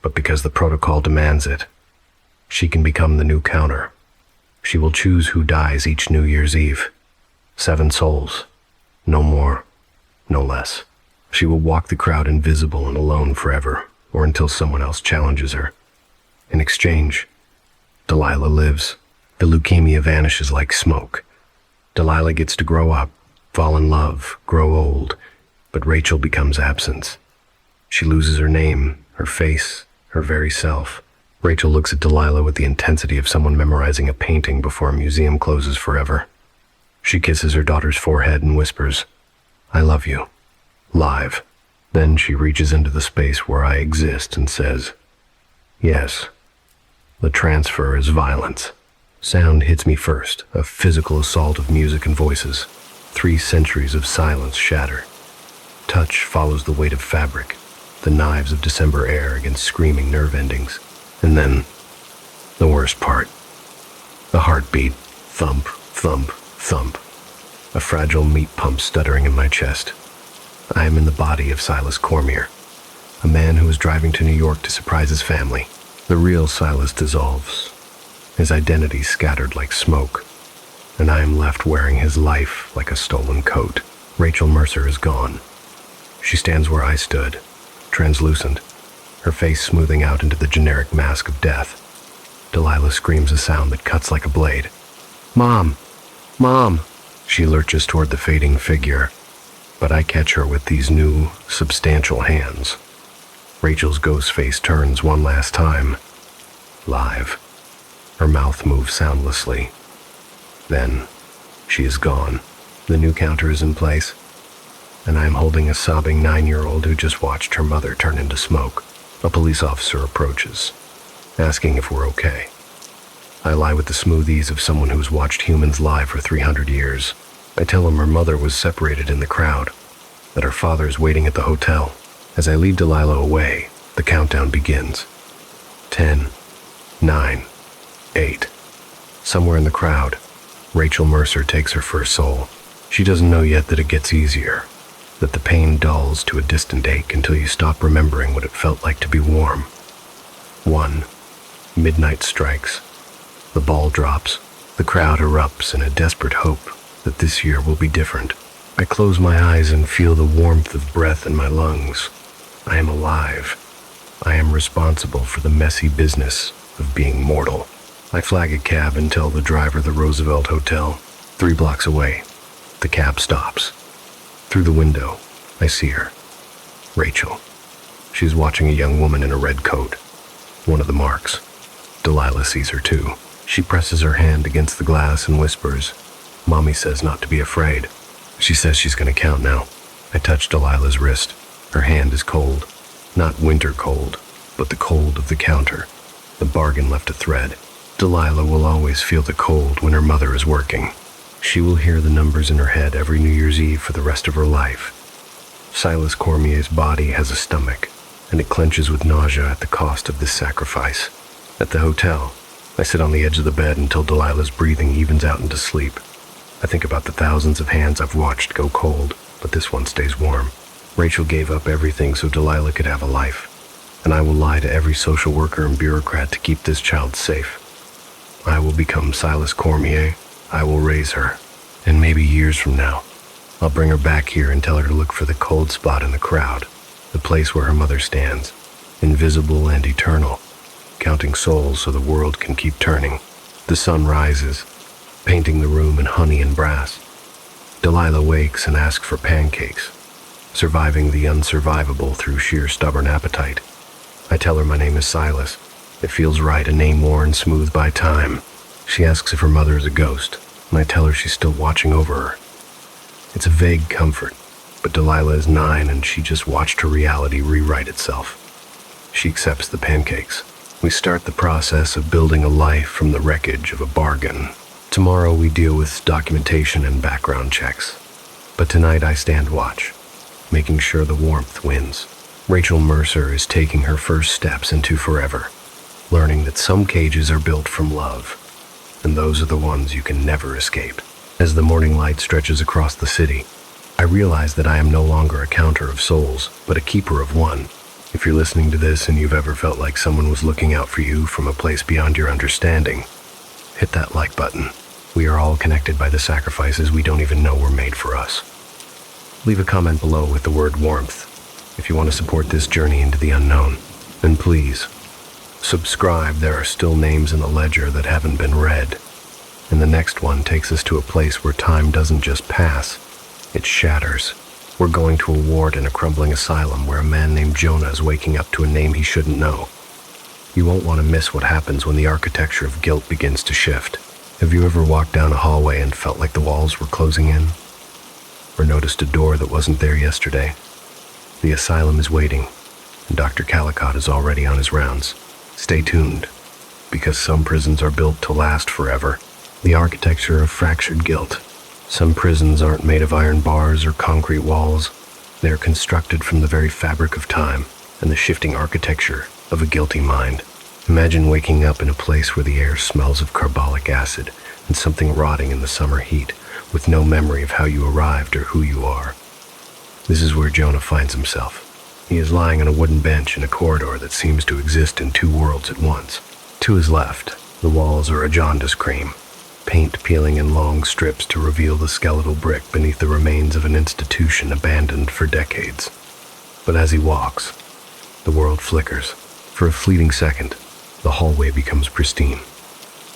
but because the protocol demands it. She can become the new counter. She will choose who dies each New Year's Eve. 7 souls. No more, no less. She will walk the crowd invisible and alone forever, or until someone else challenges her. In exchange, Delilah lives. The leukemia vanishes like smoke. Delilah gets to grow up, fall in love, grow old, but Rachel becomes absence. She loses her name, her face, her very self. Rachel looks at Delilah with the intensity of someone memorizing a painting before a museum closes forever. She kisses her daughter's forehead and whispers, "I love you." Live. Then she reaches into the space where I exist and says, "Yes." The transfer is violence. Sound hits me first, a physical assault of music and voices. 3 centuries of silence shatter. Touch follows the weight of fabric, the knives of December air against screaming nerve endings. And then, the worst part. The heartbeat. Thump, thump, thump. A fragile meat pump stuttering in my chest. I am in the body of Silas Cormier, a man who is driving to New York to surprise his family. The real Silas dissolves, his identity scattered like smoke, and I am left wearing his life like a stolen coat. Rachel Mercer is gone. She stands where I stood, translucent, her face smoothing out into the generic mask of death. Delilah screams a sound that cuts like a blade. "Mom! Mom!" She lurches toward the fading figure, but I catch her with these new, substantial hands. Rachel's ghost face turns one last time. Live. Her mouth moves soundlessly. Then, she is gone. The new counter is in place, and I am holding a sobbing 9-year-old who just watched her mother turn into smoke. A police officer approaches, asking if we're okay. I lie with the smooth ease of someone who's watched humans live for 300 years. I tell him her mother was separated in the crowd, that her father is waiting at the hotel. As I lead Delilah away, the countdown begins. 10, 9, 8. Somewhere in the crowd, Rachel Mercer takes her first soul. She doesn't know yet that it gets easier, that the pain dulls to a distant ache until you stop remembering what it felt like to be warm. 1. Midnight strikes. The ball drops. The crowd erupts in a desperate hope that this year will be different. I close my eyes and feel the warmth of breath in my lungs. I am alive. I am responsible for the messy business of being mortal. I flag a cab and tell the driver the Roosevelt Hotel, 3 blocks away. The cab stops. Through the window, I see her. Rachel. She's watching a young woman in a red coat. One of the marks. Delilah sees her too. She presses her hand against the glass and whispers, "Mommy says not to be afraid." She says she's gonna count now. I touch Delilah's wrist. Her hand is cold. Not winter cold, but the cold of the counter. The bargain left a thread. Delilah will always feel the cold when her mother is working. She will hear the numbers in her head every New Year's Eve for the rest of her life. Silas Cormier's body has a stomach, and it clenches with nausea at the cost of this sacrifice. At the hotel, I sit on the edge of the bed until Delilah's breathing evens out into sleep. I think about the thousands of hands I've watched go cold, but this one stays warm. Rachel gave up everything so Delilah could have a life, and I will lie to every social worker and bureaucrat to keep this child safe. I will become Silas Cormier. I will raise her, and maybe years from now, I'll bring her back here and tell her to look for the cold spot in the crowd, the place where her mother stands, invisible and eternal, counting souls so the world can keep turning. The sun rises, painting the room in honey and brass. Delilah wakes and asks for pancakes, surviving the unsurvivable through sheer stubborn appetite. I tell her my name is Silas. It feels right, a name worn smooth by time. She asks if her mother is a ghost, and I tell her she's still watching over her. It's a vague comfort, but Delilah is 9 and she just watched her reality rewrite itself. She accepts the pancakes. We start the process of building a life from the wreckage of a bargain. Tomorrow we deal with documentation and background checks. But tonight I stand watch, making sure the warmth wins. Rachel Mercer is taking her first steps into forever, learning that some cages are built from love, and those are the ones you can never escape. As the morning light stretches across the city, I realize that I am no longer a counter of souls, but a keeper of one. If you're listening to this and you've ever felt like someone was looking out for you from a place beyond your understanding, hit that like button. We are all connected by the sacrifices we don't even know were made for us. Leave a comment below with the word warmth if you want to support this journey into the unknown. And please, subscribe. There are still names in the ledger that haven't been read. And the next one takes us to a place where time doesn't just pass, it shatters. We're going to a ward in a crumbling asylum where a man named Jonah is waking up to a name he shouldn't know. You won't want to miss what happens when the architecture of guilt begins to shift. Have you ever walked down a hallway and felt like the walls were closing in? Or noticed a door that wasn't there yesterday? The asylum is waiting, and Dr. Calicott is already on his rounds. Stay tuned, because some prisons are built to last forever. The architecture of fractured guilt. Some prisons aren't made of iron bars or concrete walls. They're constructed from the very fabric of time and the shifting architecture of a guilty mind. Imagine waking up in a place where the air smells of carbolic acid and something rotting in the summer heat, with no memory of how you arrived or who you are. This is where Jonah finds himself. He is lying on a wooden bench in a corridor that seems to exist in 2 worlds at once. To his left, the walls are a jaundice cream, paint peeling in long strips to reveal the skeletal brick beneath the remains of an institution abandoned for decades. But as he walks, the world flickers. For a fleeting second, the hallway becomes pristine.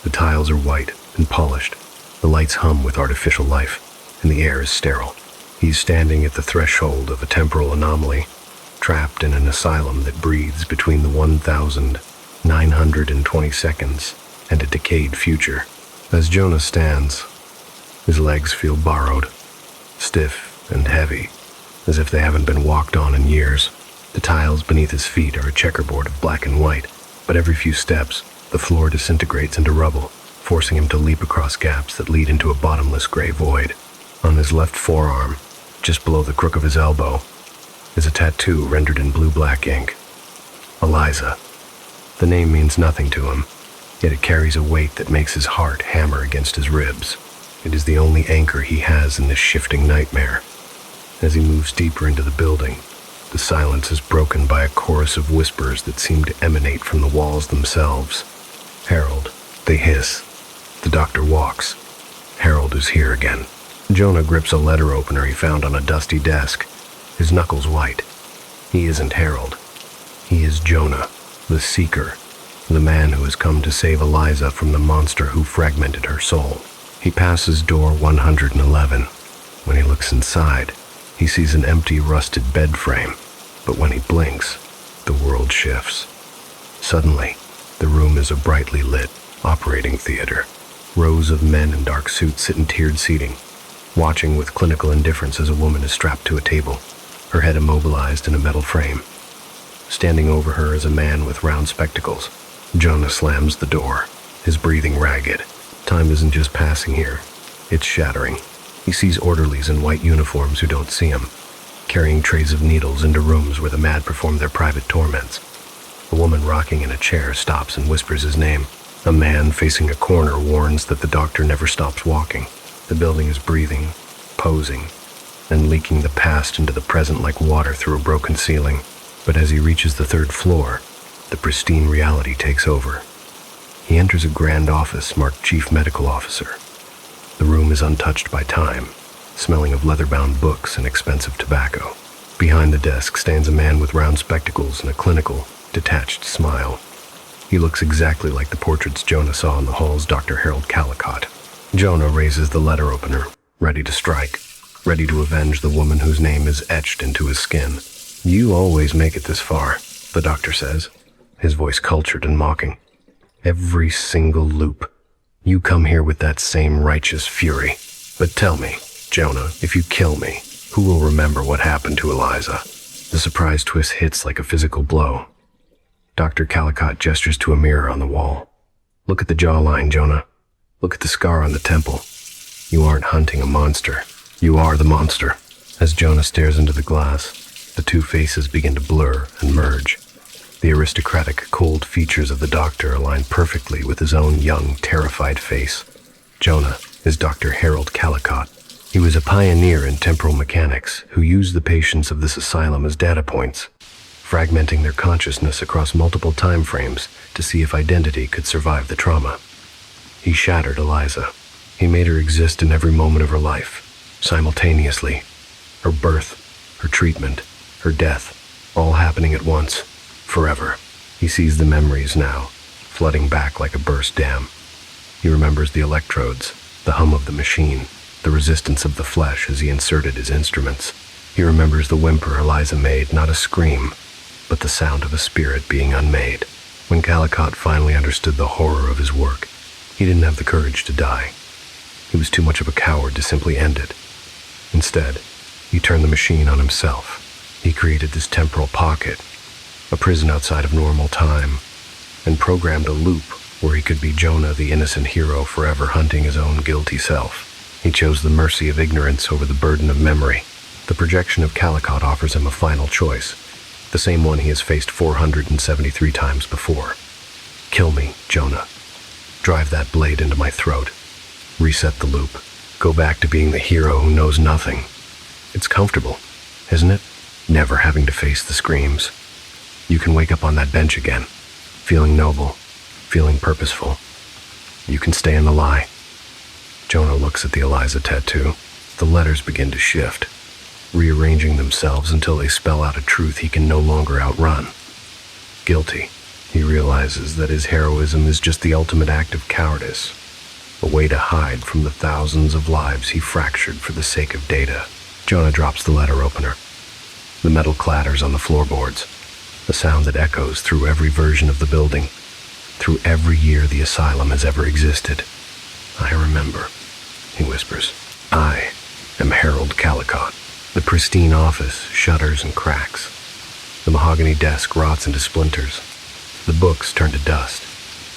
The tiles are white and polished. The lights hum with artificial life, and the air is sterile. He's standing at the threshold of a temporal anomaly, trapped in an asylum that breathes between the 1,920 seconds and a decayed future. As Jonah stands, his legs feel borrowed, stiff and heavy, as if they haven't been walked on in years. The tiles beneath his feet are a checkerboard of black and white, but every few steps, the floor disintegrates into rubble, forcing him to leap across gaps that lead into a bottomless gray void. On his left forearm, just below the crook of his elbow, is a tattoo rendered in blue-black ink. Eliza. The name means nothing to him, yet it carries a weight that makes his heart hammer against his ribs. It is the only anchor he has in this shifting nightmare. As he moves deeper into the building, the silence is broken by a chorus of whispers that seem to emanate from the walls themselves. Harold, they hiss. The doctor walks. Harold is here again. Jonah grips a letter opener he found on a dusty desk, his knuckles white. He isn't Harold. He is Jonah, the Seeker, the man who has come to save Eliza from the monster who fragmented her soul. He passes door 111. When he looks inside, he sees an empty, rusted bed frame, but when he blinks, the world shifts. Suddenly, the room is a brightly lit operating theater. Rows of men in dark suits sit in tiered seating, watching with clinical indifference as a woman is strapped to a table, her head immobilized in a metal frame. Standing over her is a man with round spectacles. Jonah slams the door, his breathing ragged. Time isn't just passing here, it's shattering. He sees orderlies in white uniforms who don't see him, carrying trays of needles into rooms where the mad perform their private torments. A woman rocking in a chair stops and whispers his name. A man facing a corner warns that the doctor never stops walking. The building is breathing, posing, and leaking the past into the present like water through a broken ceiling. But as he reaches the third floor, the pristine reality takes over. He enters a grand office marked Chief Medical Officer. The room is untouched by time, smelling of leather-bound books and expensive tobacco. Behind the desk stands a man with round spectacles and a clinical, detached smile. He looks exactly like the portraits Jonah saw in the hall's Dr. Harold Callicott. Jonah raises the letter opener, ready to strike, ready to avenge the woman whose name is etched into his skin. "You always make it this far," the doctor says, his voice cultured and mocking. "Every single loop. You come here with that same righteous fury. But tell me, Jonah, if you kill me, who will remember what happened to Eliza?" The surprise twist hits like a physical blow. Dr. Callicott gestures to a mirror on the wall. "Look at the jawline, Jonah. Look at the scar on the temple. You aren't hunting a monster. You are the monster." As Jonah stares into the glass, the two faces begin to blur and merge. The aristocratic, cold features of the doctor align perfectly with his own young, terrified face. Jonah is Dr. Harold Callicott. He was a pioneer in temporal mechanics who used the patients of this asylum as data points, fragmenting their consciousness across multiple time frames to see if identity could survive the trauma. He shattered Eliza. He made her exist in every moment of her life, simultaneously. Her birth, her treatment, her death, all happening at once, forever. He sees the memories now, flooding back like a burst dam. He remembers the electrodes, the hum of the machine, the resistance of the flesh as he inserted his instruments. He remembers the whimper Eliza made, not a scream, but the sound of a spirit being unmade. When Callicott finally understood the horror of his work, he didn't have the courage to die. He was too much of a coward to simply end it. Instead, he turned the machine on himself. He created this temporal pocket, a prison outside of normal time, and programmed a loop where he could be Jonah, the innocent hero, forever hunting his own guilty self. He chose the mercy of ignorance over the burden of memory. The projection of Callicott offers him a final choice, the same one he has faced 473 times before. Kill me, Jonah. Drive that blade into my throat. Reset the loop. Go back to being the hero who knows nothing. It's comfortable, isn't it? Never having to face the screams. You can wake up on that bench again, feeling noble, feeling purposeful. You can stay in the lie. Jonah looks at the Eliza tattoo. The letters begin to shift, rearranging themselves until they spell out a truth he can no longer outrun. Guilty. He realizes that his heroism is just the ultimate act of cowardice, a way to hide from the thousands of lives he fractured for the sake of data. Jonah drops the letter opener. The metal clatters on the floorboards, a sound that echoes through every version of the building, through every year the asylum has ever existed. "I remember," he whispers. "I am Harold Callicott." The pristine office shudders and cracks. The mahogany desk rots into splinters. The books turn to dust.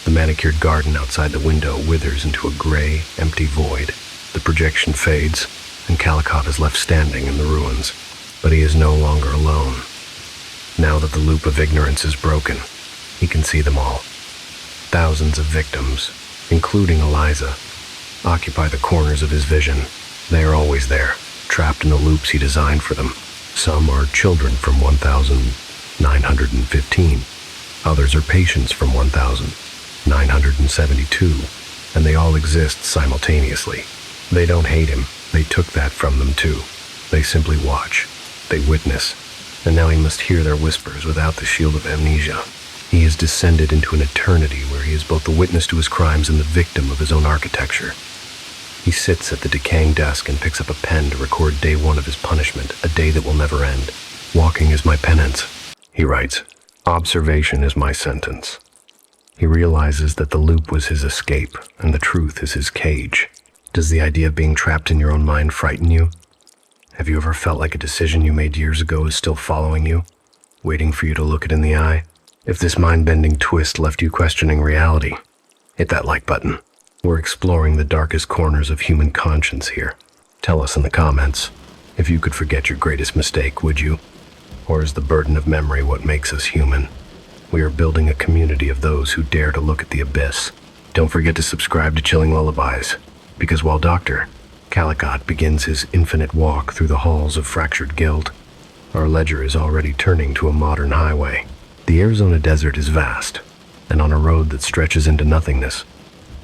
The manicured garden outside the window withers into a gray, empty void. The projection fades, and Callicott is left standing in the ruins. But he is no longer alone. Now that the loop of ignorance is broken, he can see them all. Thousands of victims, including Eliza, occupy the corners of his vision. They are always there, trapped in the loops he designed for them. Some are children from 1915. Others are patients from 1972, and they all exist simultaneously. They don't hate him. They took that from them too. They simply watch. They witness. and now he must hear their whispers without the shield of amnesia. He has descended into an eternity where he is both the witness to his crimes and the victim of his own architecture. He sits at the decaying desk and picks up a pen to record day one of his punishment, a day that will never end. Walking is my penance, he writes. Observation is my sentence. He realizes that the loop was his escape, and the truth is his cage. Does the idea of being trapped in your own mind frighten you? Have you ever felt like a decision you made years ago is still following you, waiting for you to look it in the eye? If this mind-bending twist left you questioning reality, hit that like button. We're exploring the darkest corners of human conscience here. Tell us in the comments, if you could forget your greatest mistake, would you? Or is the burden of memory what makes us human? We are building a community of those who dare to look at the abyss. Don't forget to subscribe to Chilling Lullabies, because while Dr. Calicut begins his infinite walk through the halls of fractured guilt, our ledger is already turning to a modern highway. The Arizona desert is vast, and on a road that stretches into nothingness,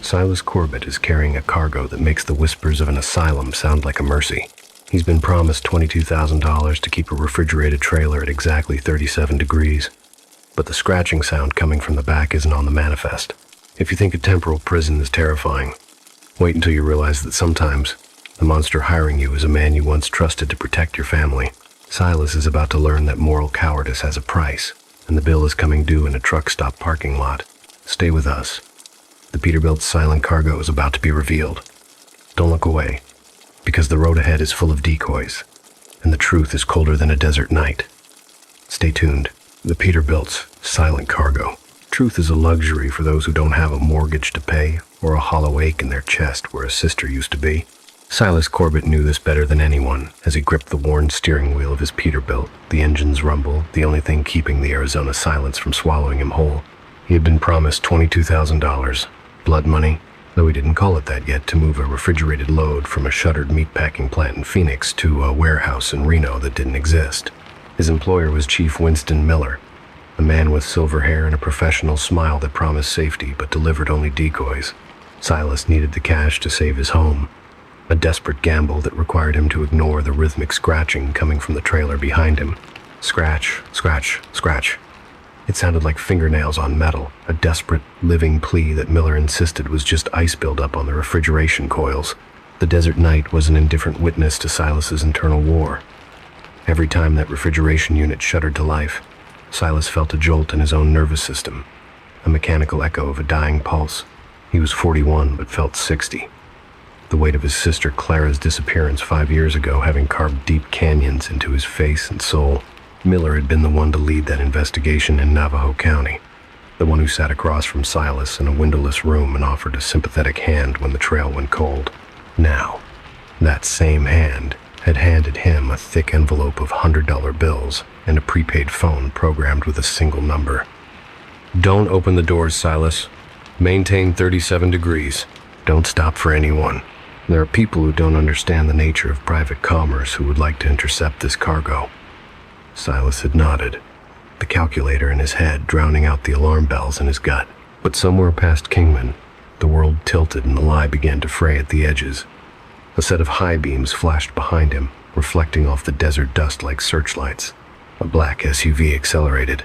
Silas Corbett is carrying a cargo that makes the whispers of an asylum sound like a mercy. He's been promised $22,000 to keep a refrigerated trailer at exactly 37 degrees, but the scratching sound coming from the back isn't on the manifest. If you think a temporal prison is terrifying, wait until you realize that sometimes the monster hiring you is a man you once trusted to protect your family. Silas is about to learn that moral cowardice has a price, and the bill is coming due in a truck stop parking lot. Stay with us. The Peterbilt's silent cargo is about to be revealed. Don't look away, because the road ahead is full of decoys, and the truth is colder than a desert night. Stay tuned. The Peterbilt's silent cargo. Truth is a luxury for those who don't have a mortgage to pay or a hollow ache in their chest where a sister used to be. Silas Corbett knew this better than anyone as he gripped the worn steering wheel of his Peterbilt, the engine's rumble, the only thing keeping the Arizona silence from swallowing him whole. He had been promised $22,000, blood money, though he didn't call it that yet, to move a refrigerated load from a shuttered meatpacking plant in Phoenix to a warehouse in Reno that didn't exist. His employer was Chief Winston Miller, a man with silver hair and a professional smile that promised safety but delivered only decoys. Silas needed the cash to save his home, a desperate gamble that required him to ignore the rhythmic scratching coming from the trailer behind him. Scratch, scratch, scratch. It sounded like fingernails on metal, a desperate, living plea that Miller insisted was just ice buildup on the refrigeration coils. The desert night was an indifferent witness to Silas's internal war. Every time that refrigeration unit shuddered to life, Silas felt a jolt in his own nervous system, a mechanical echo of a dying pulse. He was 41 but felt 60. The weight of his sister Clara's disappearance 5 years ago having carved deep canyons into his face and soul. Miller had been the one to lead that investigation in Navajo County, the one who sat across from Silas in a windowless room and offered a sympathetic hand when the trail went cold. Now, that same hand had handed him a thick envelope of $100 bills and a prepaid phone programmed with a single number. Don't open the doors, Silas. Maintain 37 degrees. Don't stop for anyone. There are people who don't understand the nature of private commerce who would like to intercept this cargo. Silas had nodded, the calculator in his head drowning out the alarm bells in his gut. But somewhere past Kingman, the world tilted and the lie began to fray at the edges. A set of high beams flashed behind him, reflecting off the desert dust like searchlights. A black SUV accelerated,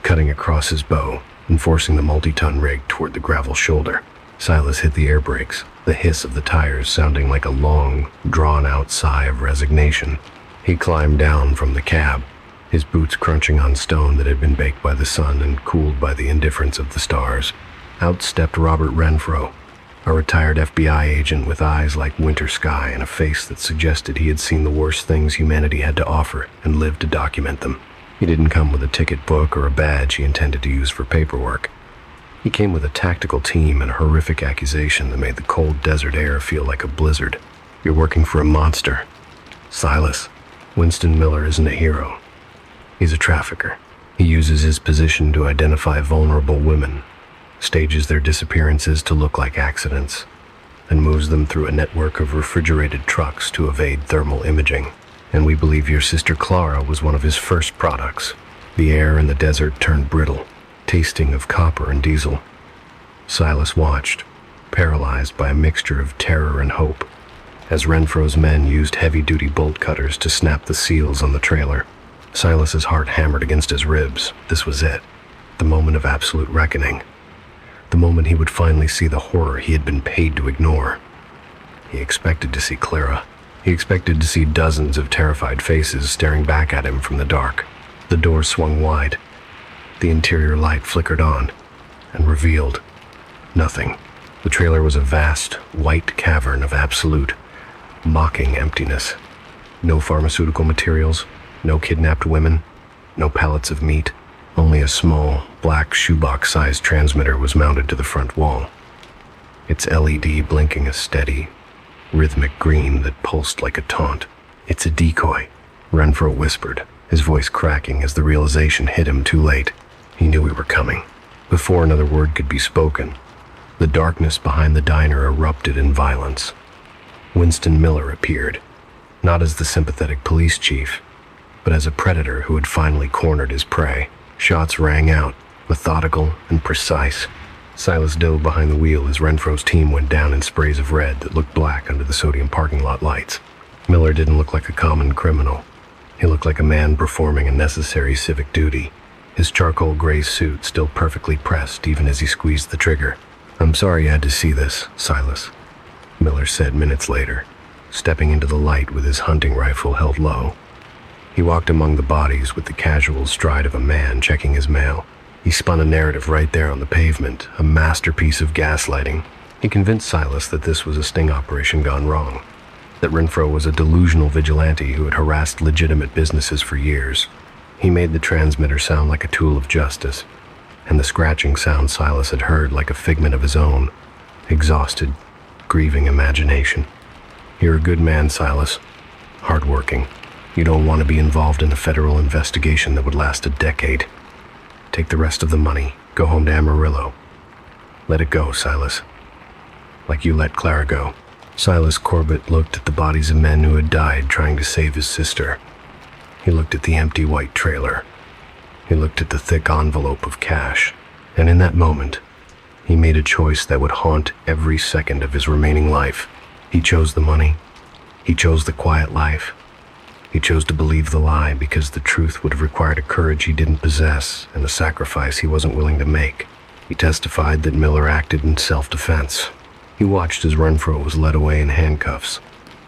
cutting across his bow and forcing the multi-ton rig toward the gravel shoulder. Silas hit the air brakes, the hiss of the tires sounding like a long, drawn-out sigh of resignation. He climbed down from the cab, his boots crunching on stone that had been baked by the sun and cooled by the indifference of the stars. Out stepped Robert Renfro, a retired FBI agent with eyes like winter sky and a face that suggested he had seen the worst things humanity had to offer and lived to document them. He didn't come with a ticket book or a badge he intended to use for paperwork. He came with a tactical team and a horrific accusation that made the cold desert air feel like a blizzard. You're working for a monster. Silas, Winston Miller isn't a hero. He's a trafficker. He uses his position to identify vulnerable women, stages their disappearances to look like accidents, and moves them through a network of refrigerated trucks to evade thermal imaging. And we believe your sister Clara was one of his first products. The air in the desert turned brittle, tasting of copper and diesel. Silas watched, paralyzed by a mixture of terror and hope, as Renfro's men used heavy-duty bolt cutters to snap the seals on the trailer. Silas's heart hammered against his ribs. This was it. The moment of absolute reckoning. The moment he would finally see the horror he had been paid to ignore. He expected to see Clara. He expected to see dozens of terrified faces staring back at him from the dark. The door swung wide. The interior light flickered on and revealed nothing. The trailer was a vast, white cavern of absolute, mocking emptiness. No pharmaceutical materials, no kidnapped women, no pallets of meat. Only a small, black shoebox-sized transmitter was mounted to the front wall. Its LED blinking a steady, rhythmic green that pulsed like a taunt. "It's a decoy," Renfro whispered, his voice cracking as the realization hit him too late. He knew we were coming. Before another word could be spoken, the darkness behind the diner erupted in violence. Winston Miller appeared, not as the sympathetic police chief, but as a predator who had finally cornered his prey. Shots rang out, methodical and precise. Silas dove behind the wheel as Renfro's team went down in sprays of red that looked black under the sodium parking lot lights. Miller didn't look like a common criminal. He looked like a man performing a necessary civic duty, his charcoal gray suit still perfectly pressed even as he squeezed the trigger. "I'm sorry you had to see this, Silas," Miller said minutes later, stepping into the light with his hunting rifle held low. He walked among the bodies with the casual stride of a man checking his mail. He spun a narrative right there on the pavement, a masterpiece of gaslighting. He convinced Silas that this was a sting operation gone wrong, that Renfro was a delusional vigilante who had harassed legitimate businesses for years. He made the transmitter sound like a tool of justice, and the scratching sound Silas had heard like a figment of his own, exhausted, grieving imagination. "You're a good man, Silas. Hardworking. You don't want to be involved in a federal investigation that would last a decade. Take the rest of the money, go home to Amarillo. Let it go, Silas. Like you let Clara go." Silas Corbett looked at the bodies of men who had died trying to save his sister. He looked at the empty white trailer. He looked at the thick envelope of cash. And in that moment, he made a choice that would haunt every second of his remaining life. He chose the money. He chose the quiet life. He chose to believe the lie because the truth would have required a courage he didn't possess and a sacrifice he wasn't willing to make. He testified that Miller acted in self-defense. He watched as Renfro was led away in handcuffs,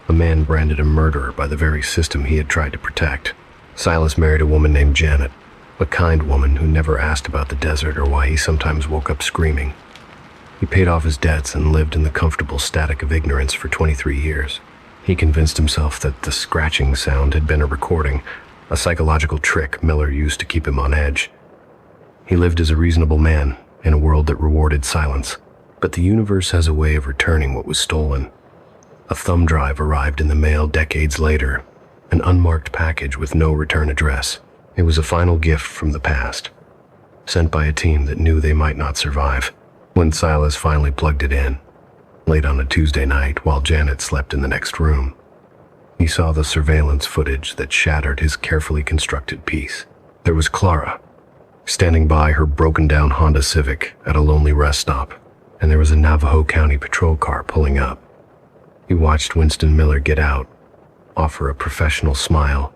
a man branded a murderer by the very system he had tried to protect. Silas married a woman named Janet, a kind woman who never asked about the desert or why he sometimes woke up screaming. He paid off his debts and lived in the comfortable static of ignorance for 23 years. He convinced himself that the scratching sound had been a recording, a psychological trick Miller used to keep him on edge. He lived as a reasonable man in a world that rewarded silence. But the universe has a way of returning what was stolen. A thumb drive arrived in the mail decades later, an unmarked package with no return address. It was a final gift from the past, sent by a team that knew they might not survive. When Silas finally plugged it in, late on a Tuesday night while Janet slept in the next room, he saw the surveillance footage that shattered his carefully constructed peace. There was Clara, standing by her broken-down Honda Civic at a lonely rest stop, and there was a Navajo County patrol car pulling up. He watched Winston Miller get out, offer a professional smile,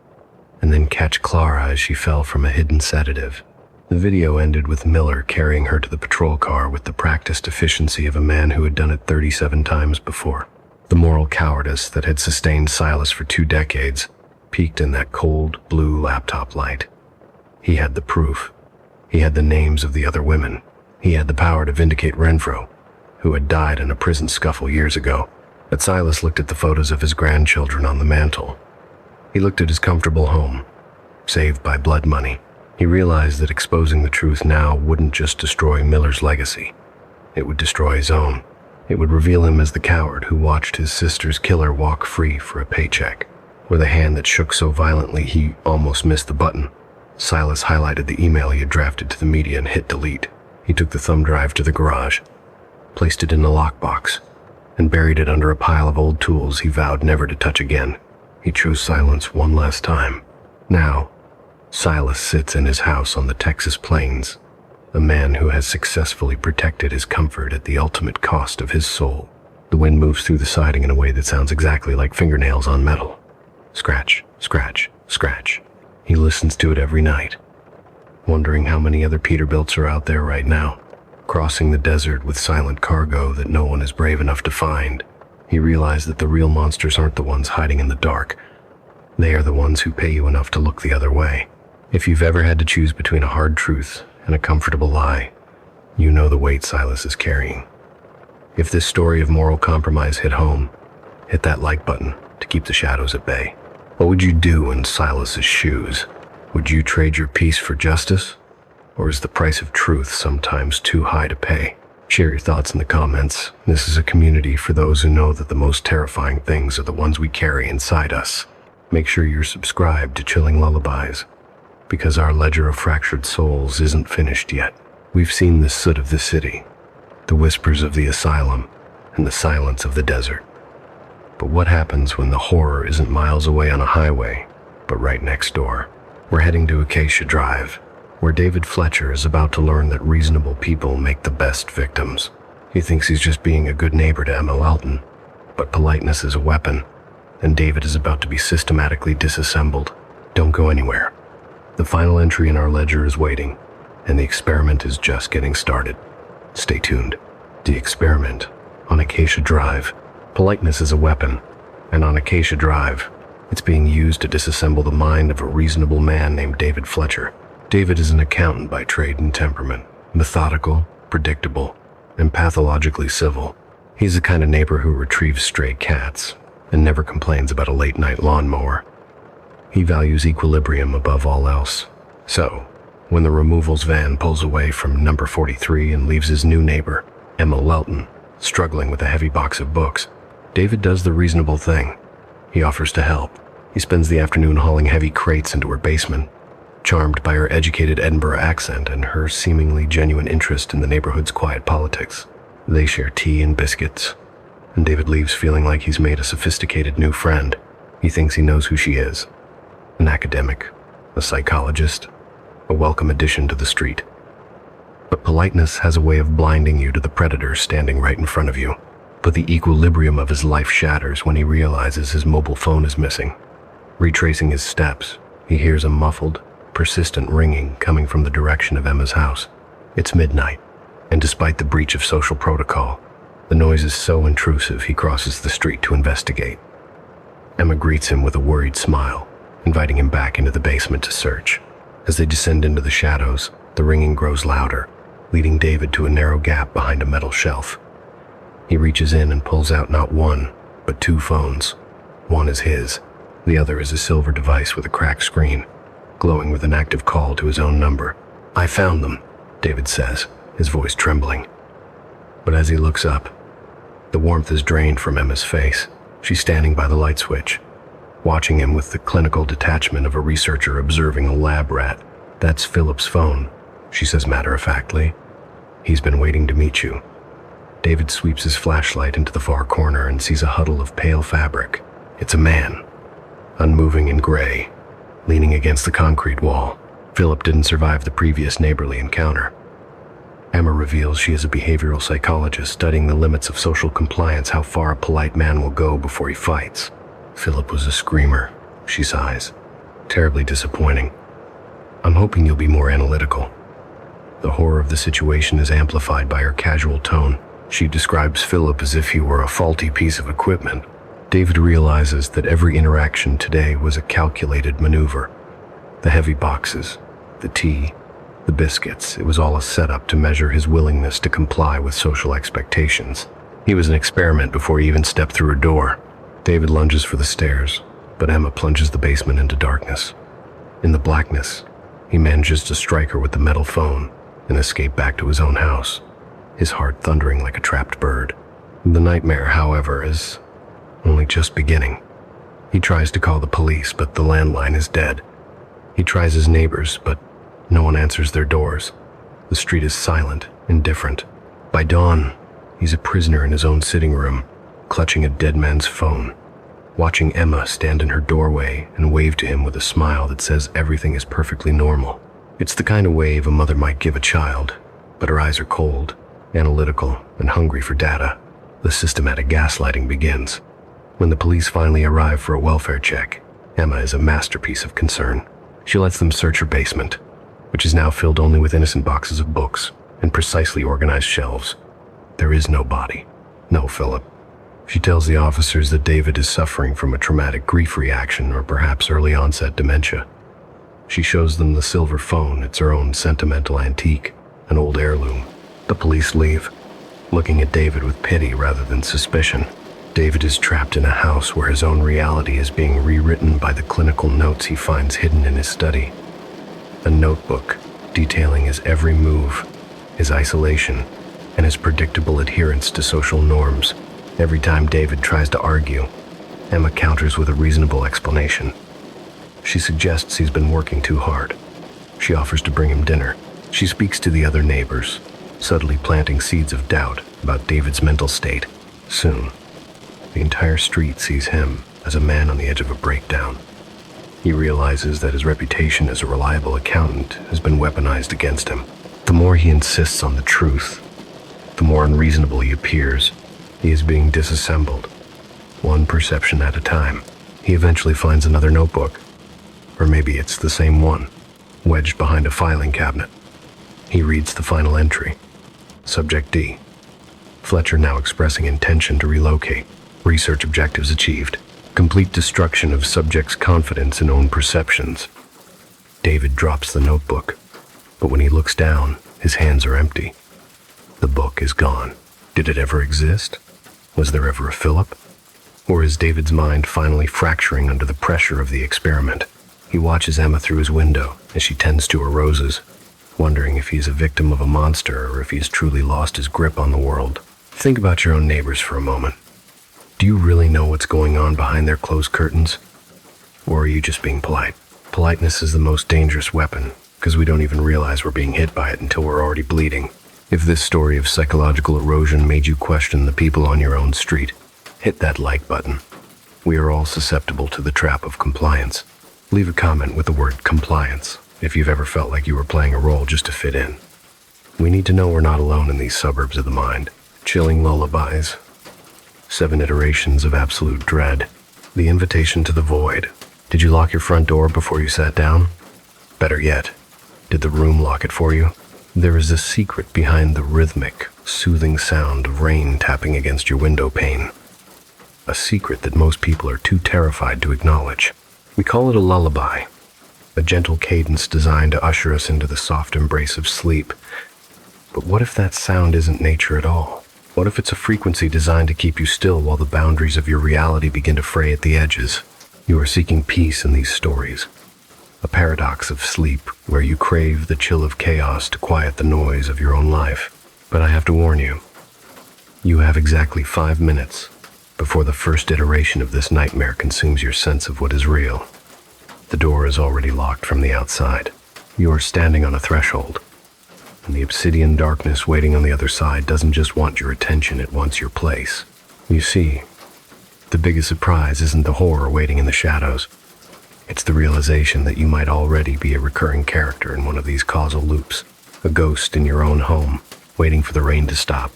and then catch Clara as she fell from a hidden sedative. The video ended with Miller carrying her to the patrol car with the practiced efficiency of a man who had done it 37 times before. The moral cowardice that had sustained Silas for 2 decades peaked in that cold, blue laptop light. He had the proof. He had the names of the other women. He had the power to vindicate Renfro, who had died in a prison scuffle years ago. But Silas looked at the photos of his grandchildren on the mantle. He looked at his comfortable home, saved by blood money. He realized that exposing the truth now wouldn't just destroy Miller's legacy. It would destroy his own. It would reveal him as the coward who watched his sister's killer walk free for a paycheck. With a hand that shook so violently he almost missed the button, Silas highlighted the email he had drafted to the media and hit delete. He took the thumb drive to the garage, placed it in a lockbox, and buried it under a pile of old tools he vowed never to touch again. He chose silence one last time. Now, Silas sits in his house on the Texas plains, a man who has successfully protected his comfort at the ultimate cost of his soul. The wind moves through the siding in a way that sounds exactly like fingernails on metal. Scratch, scratch, scratch. He listens to it every night, wondering how many other Peterbilts are out there right now, crossing the desert with silent cargo that no one is brave enough to find. He realized that the real monsters aren't the ones hiding in the dark. They are the ones who pay you enough to look the other way. If you've ever had to choose between a hard truth and a comfortable lie, you know the weight Silas is carrying. If this story of moral compromise hit home, hit that like button to keep the shadows at bay. What would you do in Silas's shoes? Would you trade your peace for justice? Or is the price of truth sometimes too high to pay? Share your thoughts in the comments. This is a community for those who know that the most terrifying things are the ones we carry inside us. Make sure you're subscribed to Chilling Lullabies, because our ledger of fractured souls isn't finished yet. We've seen the soot of the city, the whispers of the asylum, and the silence of the desert. But what happens when the horror isn't miles away on a highway, but right next door? We're heading to Acacia Drive, where David Fletcher is about to learn that reasonable people make the best victims. He thinks he's just being a good neighbor to Emma Welton, but politeness is a weapon, and David is about to be systematically disassembled. Don't go anywhere. The final entry in our ledger is waiting, and the experiment is just getting started. Stay tuned. The experiment on Acacia Drive. Politeness is a weapon, and on Acacia Drive, it's being used to disassemble the mind of a reasonable man named David Fletcher. David is an accountant by trade and temperament, methodical, predictable, and pathologically civil. He's the kind of neighbor who retrieves stray cats and never complains about a late-night lawnmower. He values equilibrium above all else. So, when the removals van pulls away from number 43 and leaves his new neighbor, Emma Welton, struggling with a heavy box of books, David does the reasonable thing. He offers to help. He spends the afternoon hauling heavy crates into her basement, charmed by her educated Edinburgh accent and her seemingly genuine interest in the neighborhood's quiet politics. They share tea and biscuits, and David leaves feeling like he's made a sophisticated new friend. He thinks he knows who she is. An academic, a psychologist, a welcome addition to the street. But politeness has a way of blinding you to the predator standing right in front of you. But the equilibrium of his life shatters when he realizes his mobile phone is missing. Retracing his steps, he hears a muffled, persistent ringing coming from the direction of Emma's house. It's midnight, and despite the breach of social protocol, the noise is so intrusive he crosses the street to investigate. Emma greets him with a worried smile, inviting him back into the basement to search. As they descend into the shadows, the ringing grows louder, leading David to a narrow gap behind a metal shelf. He reaches in and pulls out not one, but two phones. One is his. The other is a silver device with a cracked screen, glowing with an active call to his own number. "I found them," David says, his voice trembling. But as he looks up, the warmth is drained from Emma's face. She's standing by the light switch, watching him with the clinical detachment of a researcher observing a lab rat. "That's Philip's phone," she says matter-of-factly. "He's been waiting to meet you." David sweeps his flashlight into the far corner and sees a huddle of pale fabric. It's a man, unmoving in gray, leaning against the concrete wall. Philip didn't survive the previous neighborly encounter. Emma reveals she is a behavioral psychologist studying the limits of social compliance, how far a polite man will go before he fights. "Philip was a screamer," she sighs. "Terribly disappointing. I'm hoping you'll be more analytical." The horror of the situation is amplified by her casual tone. She describes Philip as if he were a faulty piece of equipment. David realizes that every interaction today was a calculated maneuver. The heavy boxes, the tea, the biscuits, it was all a setup to measure his willingness to comply with social expectations. He was an experiment before he even stepped through her door. David lunges for the stairs, but Emma plunges the basement into darkness. In the blackness, he manages to strike her with the metal phone and escape back to his own house, his heart thundering like a trapped bird. The nightmare, however, is only just beginning. He tries to call the police, but the landline is dead. He tries his neighbors, but no one answers their doors. The street is silent, indifferent. By dawn, he's a prisoner in his own sitting room, clutching a dead man's phone, watching Emma stand in her doorway and wave to him with a smile that says everything is perfectly normal. It's the kind of wave a mother might give a child, but her eyes are cold, analytical, and hungry for data. The systematic gaslighting begins. When the police finally arrive for a welfare check, Emma is a masterpiece of concern. She lets them search her basement, which is now filled only with innocent boxes of books and precisely organized shelves. There is no body, no Philip. She tells the officers that David is suffering from a traumatic grief reaction or perhaps early onset dementia. She shows them the silver phone, it's her own sentimental antique, an old heirloom. The police leave, looking at David with pity rather than suspicion. David is trapped in a house where his own reality is being rewritten by the clinical notes he finds hidden in his study. A notebook detailing his every move, his isolation, and his predictable adherence to social norms. Every time David tries to argue, Emma counters with a reasonable explanation. She suggests he's been working too hard. She offers to bring him dinner. She speaks to the other neighbors, subtly planting seeds of doubt about David's mental state. Soon, the entire street sees him as a man on the edge of a breakdown. He realizes that his reputation as a reliable accountant has been weaponized against him. The more he insists on the truth, the more unreasonable he appears. He is being disassembled, one perception at a time. He eventually finds another notebook, or maybe it's the same one, wedged behind a filing cabinet. He reads the final entry. Subject D. Fletcher now expressing intention to relocate. Research objectives achieved. Complete destruction of subject's confidence in own perceptions. David drops the notebook, but when he looks down, his hands are empty. The book is gone. Did it ever exist? Was there ever a Philip? Or is David's mind finally fracturing under the pressure of the experiment? He watches Emma through his window as she tends to her roses, wondering if he is a victim of a monster or if he has truly lost his grip on the world. Think about your own neighbors for a moment. Do you really know what's going on behind their closed curtains? Or are you just being polite? Politeness is the most dangerous weapon, because we don't even realize we're being hit by it until we're already bleeding. If this story of psychological erosion made you question the people on your own street, hit that like button. We are all susceptible to the trap of compliance. Leave a comment with the word compliance if you've ever felt like you were playing a role just to fit in. We need to know we're not alone in these suburbs of the mind. Chilling lullabies. 7 iterations of absolute dread. The invitation to the void. Did you lock your front door before you sat down? Better yet, did the room lock it for you? There is a secret behind the rhythmic, soothing sound of rain tapping against your window pane. A secret that most people are too terrified to acknowledge. We call it a lullaby, a gentle cadence designed to usher us into the soft embrace of sleep. But what if that sound isn't nature at all? What if it's a frequency designed to keep you still while the boundaries of your reality begin to fray at the edges? You are seeking peace in these stories, a paradox of sleep where you crave the chill of chaos to quiet the noise of your own life. But I have to warn you, you have exactly 5 minutes before the first iteration of this nightmare consumes your sense of what is real. The door is already locked from the outside. You are standing on a threshold, and the obsidian darkness waiting on the other side doesn't just want your attention, it wants your place. You see, the biggest surprise isn't the horror waiting in the shadows. It's the realization that you might already be a recurring character in one of these causal loops, a ghost in your own home, waiting for the rain to stop.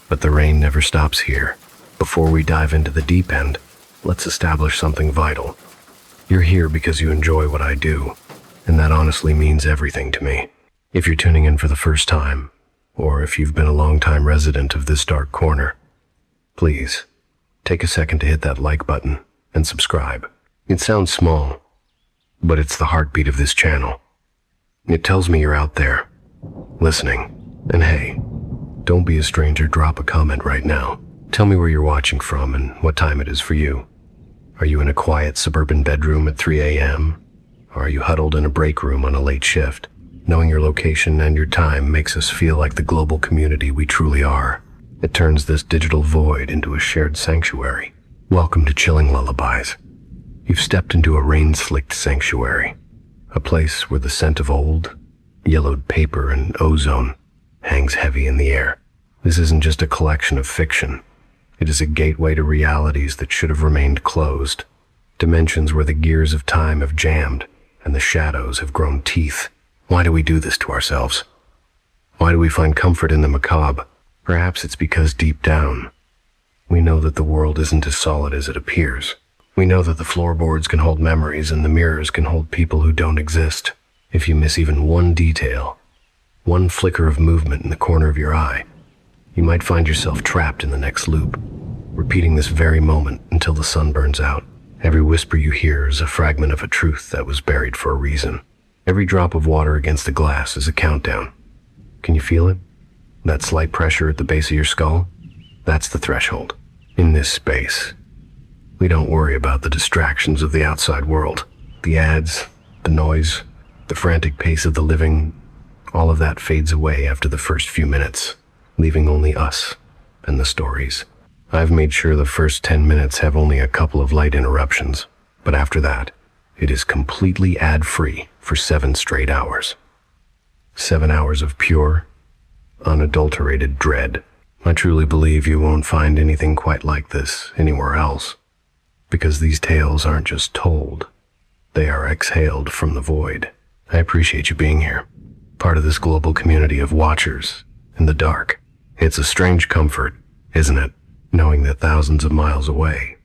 But the rain never stops here. Before we dive into the deep end, let's establish something vital. You're here because you enjoy what I do, and that honestly means everything to me. If you're tuning in for the first time, or if you've been a long-time resident of this dark corner, please take a second to hit that like button and subscribe. It sounds small, but it's the heartbeat of this channel. It tells me you're out there, listening. And hey, don't be a stranger, drop a comment right now. Tell me where you're watching from and what time it is for you. Are you in a quiet suburban bedroom at 3 a.m.? Or are you huddled in a break room on a late shift? Knowing your location and your time makes us feel like the global community we truly are. It turns this digital void into a shared sanctuary. Welcome to Chilling Lullabies. You've stepped into a rain-slicked sanctuary, a place where the scent of old, yellowed paper and ozone hangs heavy in the air. This isn't just a collection of fiction. It is a gateway to realities that should have remained closed, dimensions where the gears of time have jammed and the shadows have grown teeth. Why do we do this to ourselves? Why do we find comfort in the macabre? Perhaps it's because deep down, we know that the world isn't as solid as it appears. We know that the floorboards can hold memories and the mirrors can hold people who don't exist. If you miss even one detail, one flicker of movement in the corner of your eye, you might find yourself trapped in the next loop, repeating this very moment until the sun burns out. Every whisper you hear is a fragment of a truth that was buried for a reason. Every drop of water against the glass is a countdown. Can you feel it? That slight pressure at the base of your skull? That's the threshold. In this space, we don't worry about the distractions of the outside world. The ads, the noise, the frantic pace of the living, all of that fades away after the first few minutes, leaving only us and the stories. I've made sure the first 10 minutes have only a couple of light interruptions, but after that, it is completely ad-free for 7 straight hours. 7 hours of pure, unadulterated dread. I truly believe you won't find anything quite like this anywhere else, because these tales aren't just told, they are exhaled from the void. I appreciate you being here, part of this global community of watchers in the dark. It's a strange comfort, isn't it, knowing that thousands of miles away,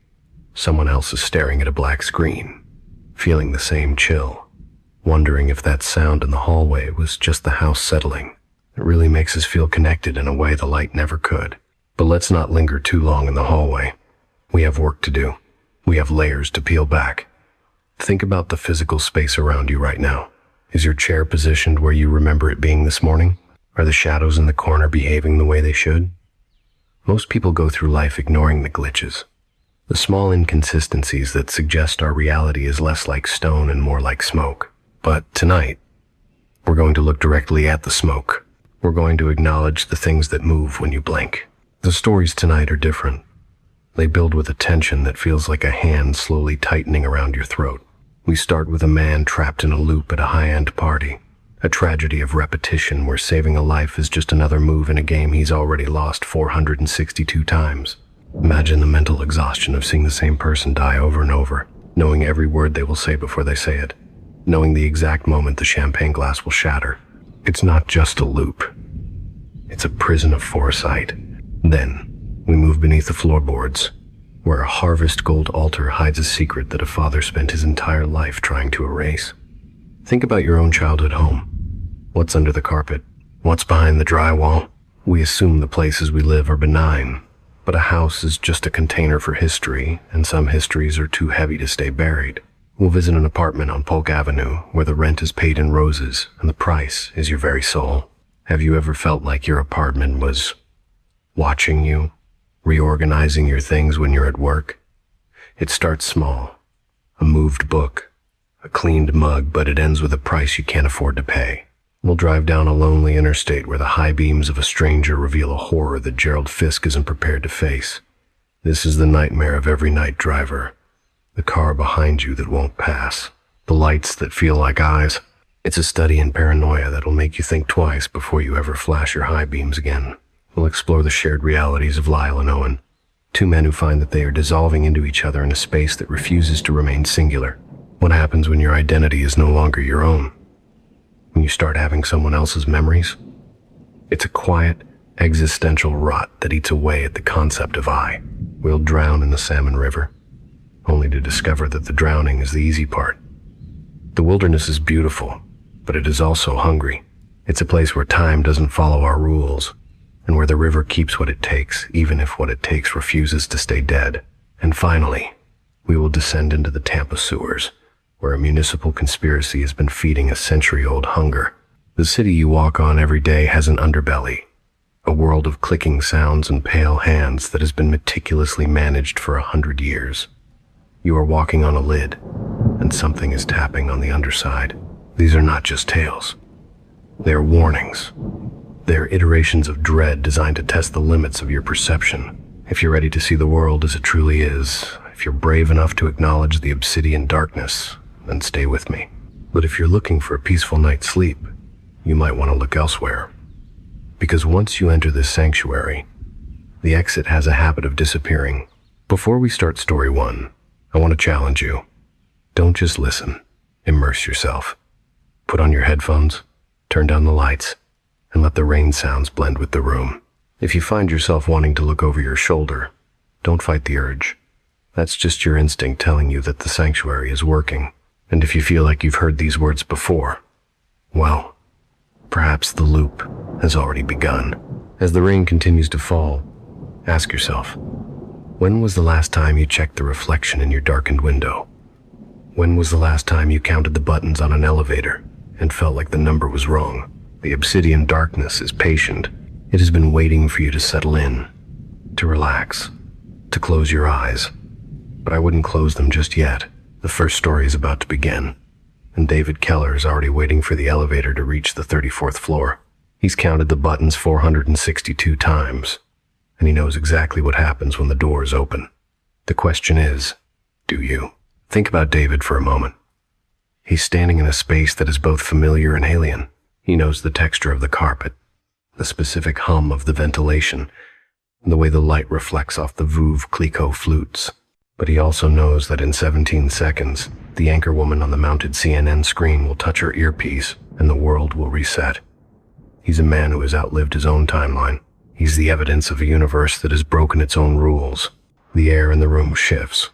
someone else is staring at a black screen, feeling the same chill, wondering if that sound in the hallway was just the house settling. It really makes us feel connected in a way the light never could. But let's not linger too long in the hallway. We have work to do. We have layers to peel back. Think about the physical space around you right now. Is your chair positioned where you remember it being this morning? Are the shadows in the corner behaving the way they should? Most people go through life ignoring the glitches, the small inconsistencies that suggest our reality is less like stone and more like smoke. But tonight, we're going to look directly at the smoke. We're going to acknowledge the things that move when you blink. The stories tonight are different. They build with a tension that feels like a hand slowly tightening around your throat. We start with a man trapped in a loop at a high-end party, a tragedy of repetition where saving a life is just another move in a game he's already lost 462 times. Imagine the mental exhaustion of seeing the same person die over and over, knowing every word they will say before they say it, knowing the exact moment the champagne glass will shatter. It's not just a loop. It's a prison of foresight. Then, we move beneath the floorboards, where a harvest gold altar hides a secret that a father spent his entire life trying to erase. Think about your own childhood home. What's under the carpet? What's behind the drywall? We assume the places we live are benign, but a house is just a container for history, and some histories are too heavy to stay buried. We'll visit an apartment on Polk Avenue where the rent is paid in roses and the price is your very soul. Have you ever felt like your apartment was watching you, reorganizing your things when you're at work? It starts small, a moved book, a cleaned mug, but it ends with a price you can't afford to pay. We'll drive down a lonely interstate where the high beams of a stranger reveal a horror that Gerald Fisk isn't prepared to face. This is the nightmare of every night driver. The car behind you that won't pass. The lights that feel like eyes. It's a study in paranoia that'll make you think twice before you ever flash your high beams again. We'll explore the shared realities of Lyle and Owen, 2 men who find that they are dissolving into each other in a space that refuses to remain singular. What happens when your identity is no longer your own? When you start having someone else's memories? It's a quiet, existential rot that eats away at the concept of I. We'll drown in the Salmon River, only to discover that the drowning is the easy part. The wilderness is beautiful, but it is also hungry. It's a place where time doesn't follow our rules, and where the river keeps what it takes, even if what it takes refuses to stay dead. And finally, we will descend into the Tampa sewers, where a municipal conspiracy has been feeding a century-old hunger. The city you walk on every day has an underbelly, a world of clicking sounds and pale hands that has been meticulously managed for 100 years. You are walking on a lid, and something is tapping on the underside. These are not just tales. They are warnings. They are iterations of dread designed to test the limits of your perception. If you're ready to see the world as it truly is, if you're brave enough to acknowledge the obsidian darkness, then stay with me. But if you're looking for a peaceful night's sleep, you might want to look elsewhere. Because once you enter this sanctuary, the exit has a habit of disappearing. Before we start story 1, I want to challenge you. Don't just listen. Immerse yourself. Put on your headphones, turn down the lights, and let the rain sounds blend with the room. If you find yourself wanting to look over your shoulder, don't fight the urge. That's just your instinct telling you that the sanctuary is working. And if you feel like you've heard these words before, well, perhaps the loop has already begun. As the rain continues to fall, ask yourself, when was the last time you checked the reflection in your darkened window? When was the last time you counted the buttons on an elevator and felt like the number was wrong? The obsidian darkness is patient. It has been waiting for you to settle in, to relax, to close your eyes. But I wouldn't close them just yet. The first story is about to begin, and David Keller is already waiting for the elevator to reach the 34th floor. He's counted the buttons 462 times, and he knows exactly what happens when the doors open. The question is, do you? Think about David for a moment. He's standing in a space that is both familiar and alien. He knows the texture of the carpet, the specific hum of the ventilation, and the way the light reflects off the Veuve Clicquot flutes. But he also knows that in 17 seconds, the anchor woman on the mounted CNN screen will touch her earpiece and the world will reset. He's a man who has outlived his own timeline. He's the evidence of a universe that has broken its own rules. The air in the room shifts,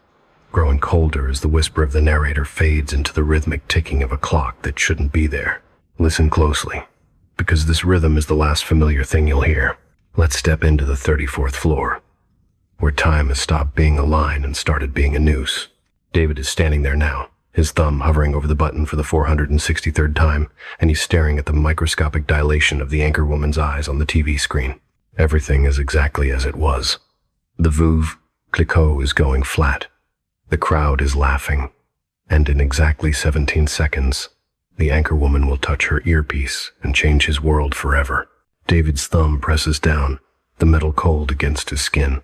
growing colder as the whisper of the narrator fades into the rhythmic ticking of a clock that shouldn't be there. Listen closely, because this rhythm is the last familiar thing you'll hear. Let's step into the 34th floor, where time has stopped being a line and started being a noose. David is standing there now, his thumb hovering over the button for the 463rd time, and he's staring at the microscopic dilation of the anchor woman's eyes on the TV screen. Everything is exactly as it was. The Veuve Clicquot is going flat. The crowd is laughing, and in exactly 17 seconds, the anchor woman will touch her earpiece and change his world forever. David's thumb presses down, the metal cold against his skin,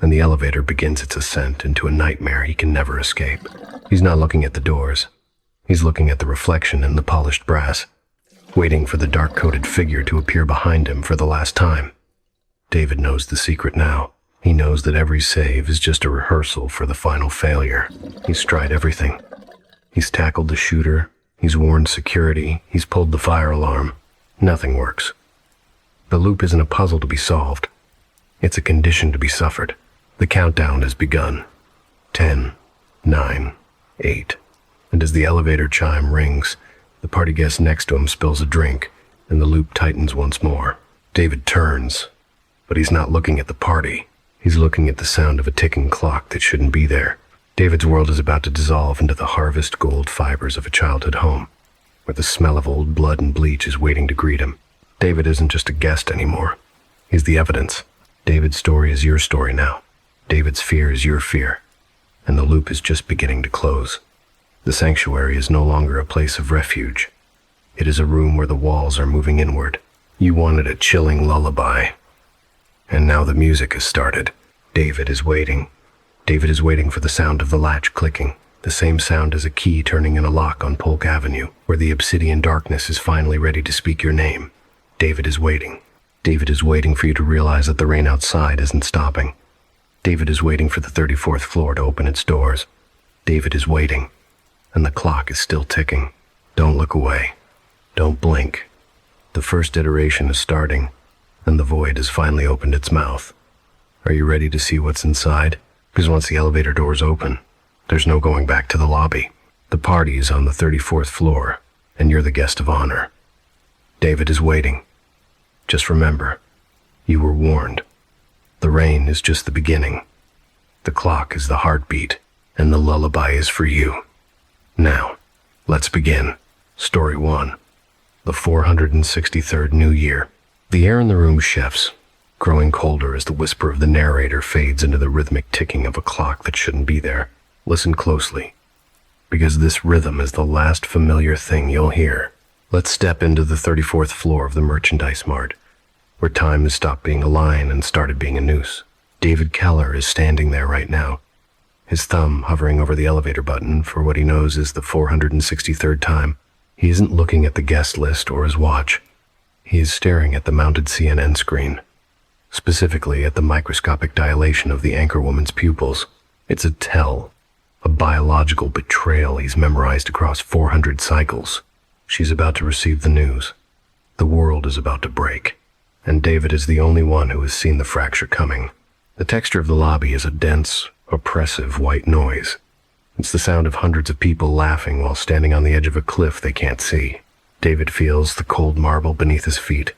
and the elevator begins its ascent into a nightmare he can never escape. He's not looking at the doors. He's looking at the reflection in the polished brass, waiting for the dark-coated figure to appear behind him for the last time. David knows the secret now. He knows that every save is just a rehearsal for the final failure. He's tried everything. He's tackled the shooter. He's warned security. He's pulled the fire alarm. Nothing works. The loop isn't a puzzle to be solved. It's a condition to be suffered. The countdown has begun. 10, 9, 8. And as the elevator chime rings, the party guest next to him spills a drink, and the loop tightens once more. David turns, but he's not looking at the party. He's looking at the sound of a ticking clock that shouldn't be there. David's world is about to dissolve into the harvest gold fibers of a childhood home, where the smell of old blood and bleach is waiting to greet him. David isn't just a guest anymore. He's the evidence. David's story is your story now. David's fear is your fear. And the loop is just beginning to close. The sanctuary is no longer a place of refuge. It is a room where the walls are moving inward. You wanted a chilling lullaby. And now the music has started. David is waiting. David is waiting for the sound of the latch clicking, the same sound as a key turning in a lock on Polk Avenue, where the obsidian darkness is finally ready to speak your name. David is waiting. David is waiting for you to realize that the rain outside isn't stopping. David is waiting for the 34th floor to open its doors. David is waiting, and the clock is still ticking. Don't look away. Don't blink. The first iteration is starting, and the void has finally opened its mouth. Are you ready to see what's inside? Because once the elevator doors open, there's no going back to the lobby. The party is on the 34th floor, and you're the guest of honor. David is waiting. Just remember, you were warned. The rain is just the beginning. The clock is the heartbeat, and the lullaby is for you. Now, let's begin. Story 1. The 463rd New Year. The air in the room shifts, growing colder as the whisper of the narrator fades into the rhythmic ticking of a clock that shouldn't be there. Listen closely, because this rhythm is the last familiar thing you'll hear. Let's step into the 34th floor of the Merchandise Mart, where time has stopped being a line and started being a noose. David Keller is standing there right now, his thumb hovering over the elevator button for what he knows is the 463rd time. He isn't looking at the guest list or his watch. He is staring at the mounted CNN screen, specifically at the microscopic dilation of the anchor woman's pupils. It's a tell, a biological betrayal he's memorized across 400 cycles. She's about to receive the news. The world is about to break, and David is the only one who has seen the fracture coming. The texture of the lobby is a dense, oppressive white noise. It's the sound of hundreds of people laughing while standing on the edge of a cliff they can't see. David feels the cold marble beneath his feet,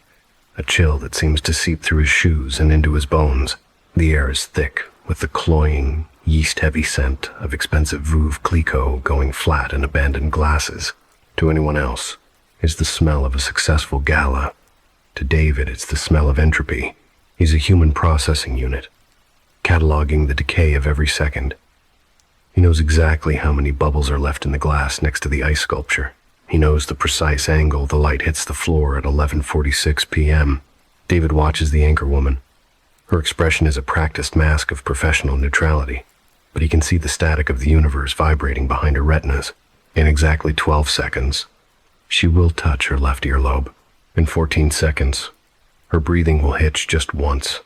a chill that seems to seep through his shoes and into his bones. The air is thick, with the cloying, yeast-heavy scent of expensive Veuve Clicquot going flat in abandoned glasses. To anyone else, it's the smell of a successful gala. To David, it's the smell of entropy. He's a human processing unit, cataloging the decay of every second. He knows exactly how many bubbles are left in the glass next to the ice sculpture. He knows the precise angle the light hits the floor at 11:46 p.m. David watches the anchor woman. Her expression is a practiced mask of professional neutrality, but he can see the static of the universe vibrating behind her retinas. In exactly 12 seconds, she will touch her left earlobe. In 14 seconds, her breathing will hitch just once.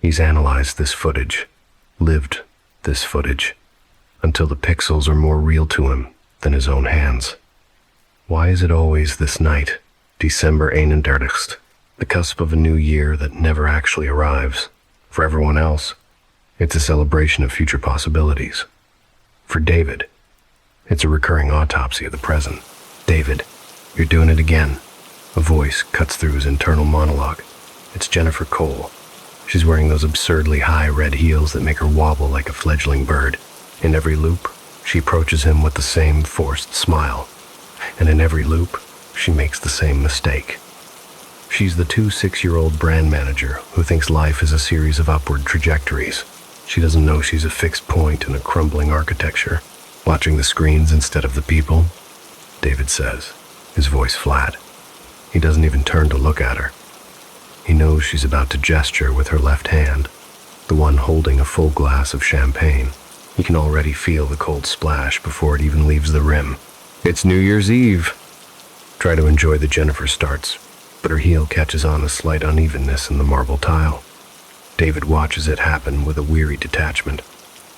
He's analyzed this footage, lived this footage, until the pixels are more real to him than his own hands. Why is it always this night, December 31st, the cusp of a new year that never actually arrives? For everyone else, it's a celebration of future possibilities. For David, it's a recurring autopsy of the present. David, you're doing it again. A voice cuts through his internal monologue. It's Jennifer Cole. She's wearing those absurdly high red heels that make her wobble like a fledgling bird. In every loop, she approaches him with the same forced smile. And in every loop, she makes the same mistake. She's the 6-year-old brand manager who thinks life is a series of upward trajectories. She doesn't know she's a fixed point in a crumbling architecture, watching the screens instead of the people. David says, his voice flat. He doesn't even turn to look at her. He knows she's about to gesture with her left hand, the one holding a full glass of champagne. He can already feel the cold splash before it even leaves the rim. It's New Year's Eve. Try to enjoy the Jennifer starts, but her heel catches on a slight unevenness in the marble tile. David watches it happen with a weary detachment.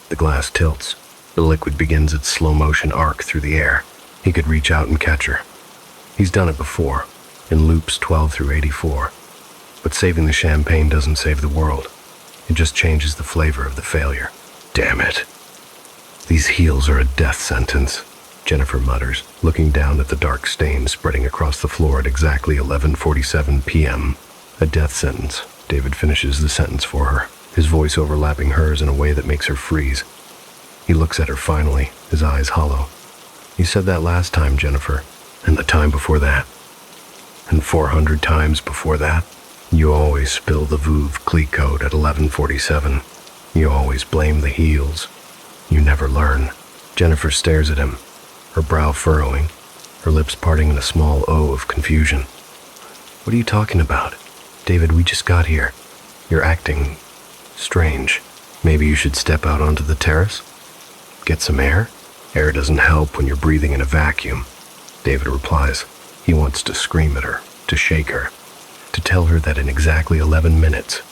The glass tilts. The liquid begins its slow-motion arc through the air. He could reach out and catch her. He's done it before, in loops 12 through 84. But saving the champagne doesn't save the world. It just changes the flavor of the failure. Damn it. These heels are a death sentence, Jennifer mutters, looking down at the dark stain spreading across the floor at exactly 11:47 p.m. A death sentence. David finishes the sentence for her, his voice overlapping hers in a way that makes her freeze. He looks at her finally, his eyes hollow. You said that last time, Jennifer, and the time before that, and 400 times before that. You always spill the Veuve Clicquot at 11:47. You always blame the heels. You never learn. Jennifer stares at him, her brow furrowing, her lips parting in a small O of confusion. What are you talking about? David, we just got here. You're acting strange. Maybe you should step out onto the terrace? Get some air? Air doesn't help when you're breathing in a vacuum. David replies. He wants to scream at her, to shake her, to tell her that in exactly 11 minutes,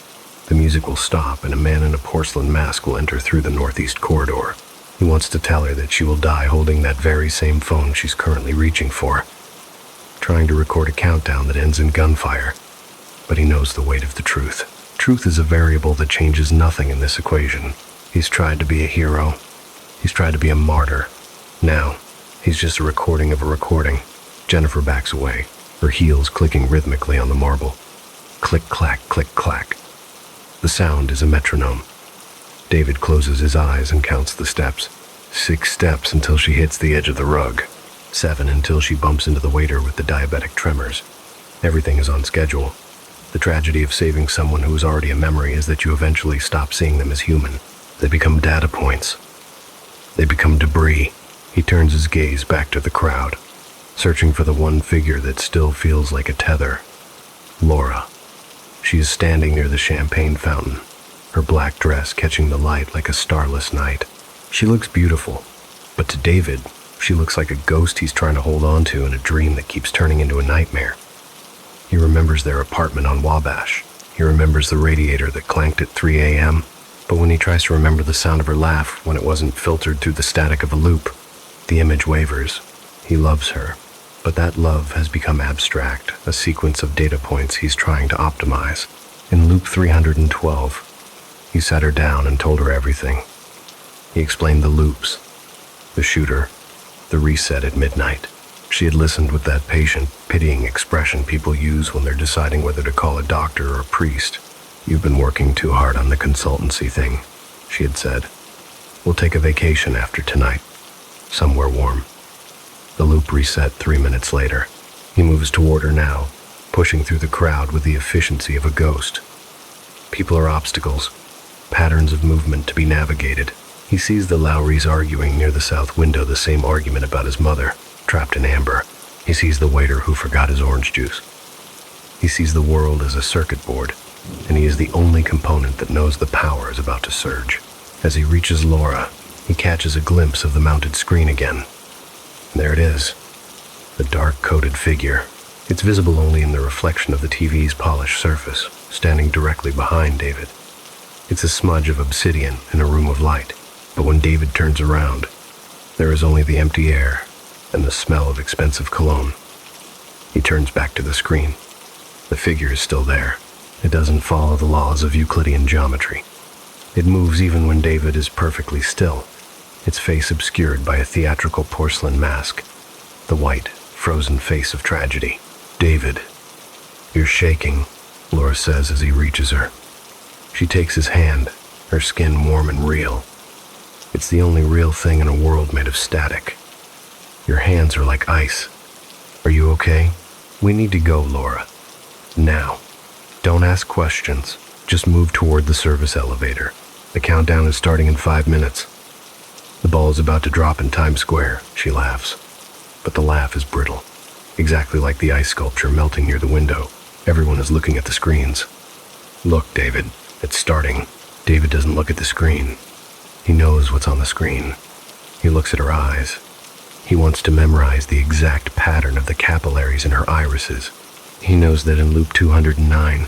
the music will stop and a man in a porcelain mask will enter through the northeast corridor. He wants to tell her that she will die holding that very same phone she's currently reaching for, trying to record a countdown that ends in gunfire. But he knows the weight of the truth. Truth is a variable that changes nothing in this equation. He's tried to be a hero. He's tried to be a martyr. Now, he's just a recording of a recording. Jennifer backs away, her heels clicking rhythmically on the marble. Click-clack, click-clack. The sound is a metronome. David closes his eyes and counts the steps. 6 steps until she hits the edge of the rug. 7 until she bumps into the waiter with the diabetic tremors. Everything is on schedule. The tragedy of saving someone who is already a memory is that you eventually stop seeing them as human. They become data points. They become debris. He turns his gaze back to the crowd, searching for the one figure that still feels like a tether. Laura. She is standing near the champagne fountain, her black dress catching the light like a starless night. She looks beautiful, but to David, she looks like a ghost he's trying to hold on to in a dream that keeps turning into a nightmare. He remembers their apartment on Wabash. He remembers the radiator that clanked at 3 a.m., but when he tries to remember the sound of her laugh when it wasn't filtered through the static of a loop, the image wavers. He loves her, but that love has become abstract, a sequence of data points he's trying to optimize. In loop 312, he sat her down and told her everything. He explained the loops, the shooter, the reset at midnight. She had listened with that patient, pitying expression people use when they're deciding whether to call a doctor or a priest. "You've been working too hard on the consultancy thing," she had said. "We'll take a vacation after tonight, somewhere warm." The loop reset 3 minutes later. He moves toward her now, pushing through the crowd with the efficiency of a ghost. People are obstacles, patterns of movement to be navigated. He sees the Lowrys arguing near the south window the same argument about his mother, trapped in amber. He sees the waiter who forgot his orange juice. He sees the world as a circuit board, and he is the only component that knows the power is about to surge. As he reaches Laura, he catches a glimpse of the mounted screen again. There it is, the dark-coated figure. It's visible only in the reflection of the TV's polished surface, standing directly behind David. It's a smudge of obsidian in a room of light, but when David turns around, there is only the empty air and the smell of expensive cologne. He turns back to the screen. The figure is still there. It doesn't follow the laws of Euclidean geometry. It moves even when David is perfectly still, its face obscured by a theatrical porcelain mask, the white, frozen face of tragedy. "David, you're shaking," Laura says as he reaches her. She takes his hand, her skin warm and real. It's the only real thing in a world made of static. "Your hands are like ice. Are you okay? We need to go, Laura. Now. Don't ask questions. Just move toward the service elevator. The countdown is starting in 5 minutes. The ball is about to drop in Times Square," she laughs. But the laugh is brittle, exactly like the ice sculpture melting near the window. Everyone is looking at the screens. "Look, David, it's starting." David doesn't look at the screen. He knows what's on the screen. He looks at her eyes. He wants to memorize the exact pattern of the capillaries in her irises. He knows that in loop 209,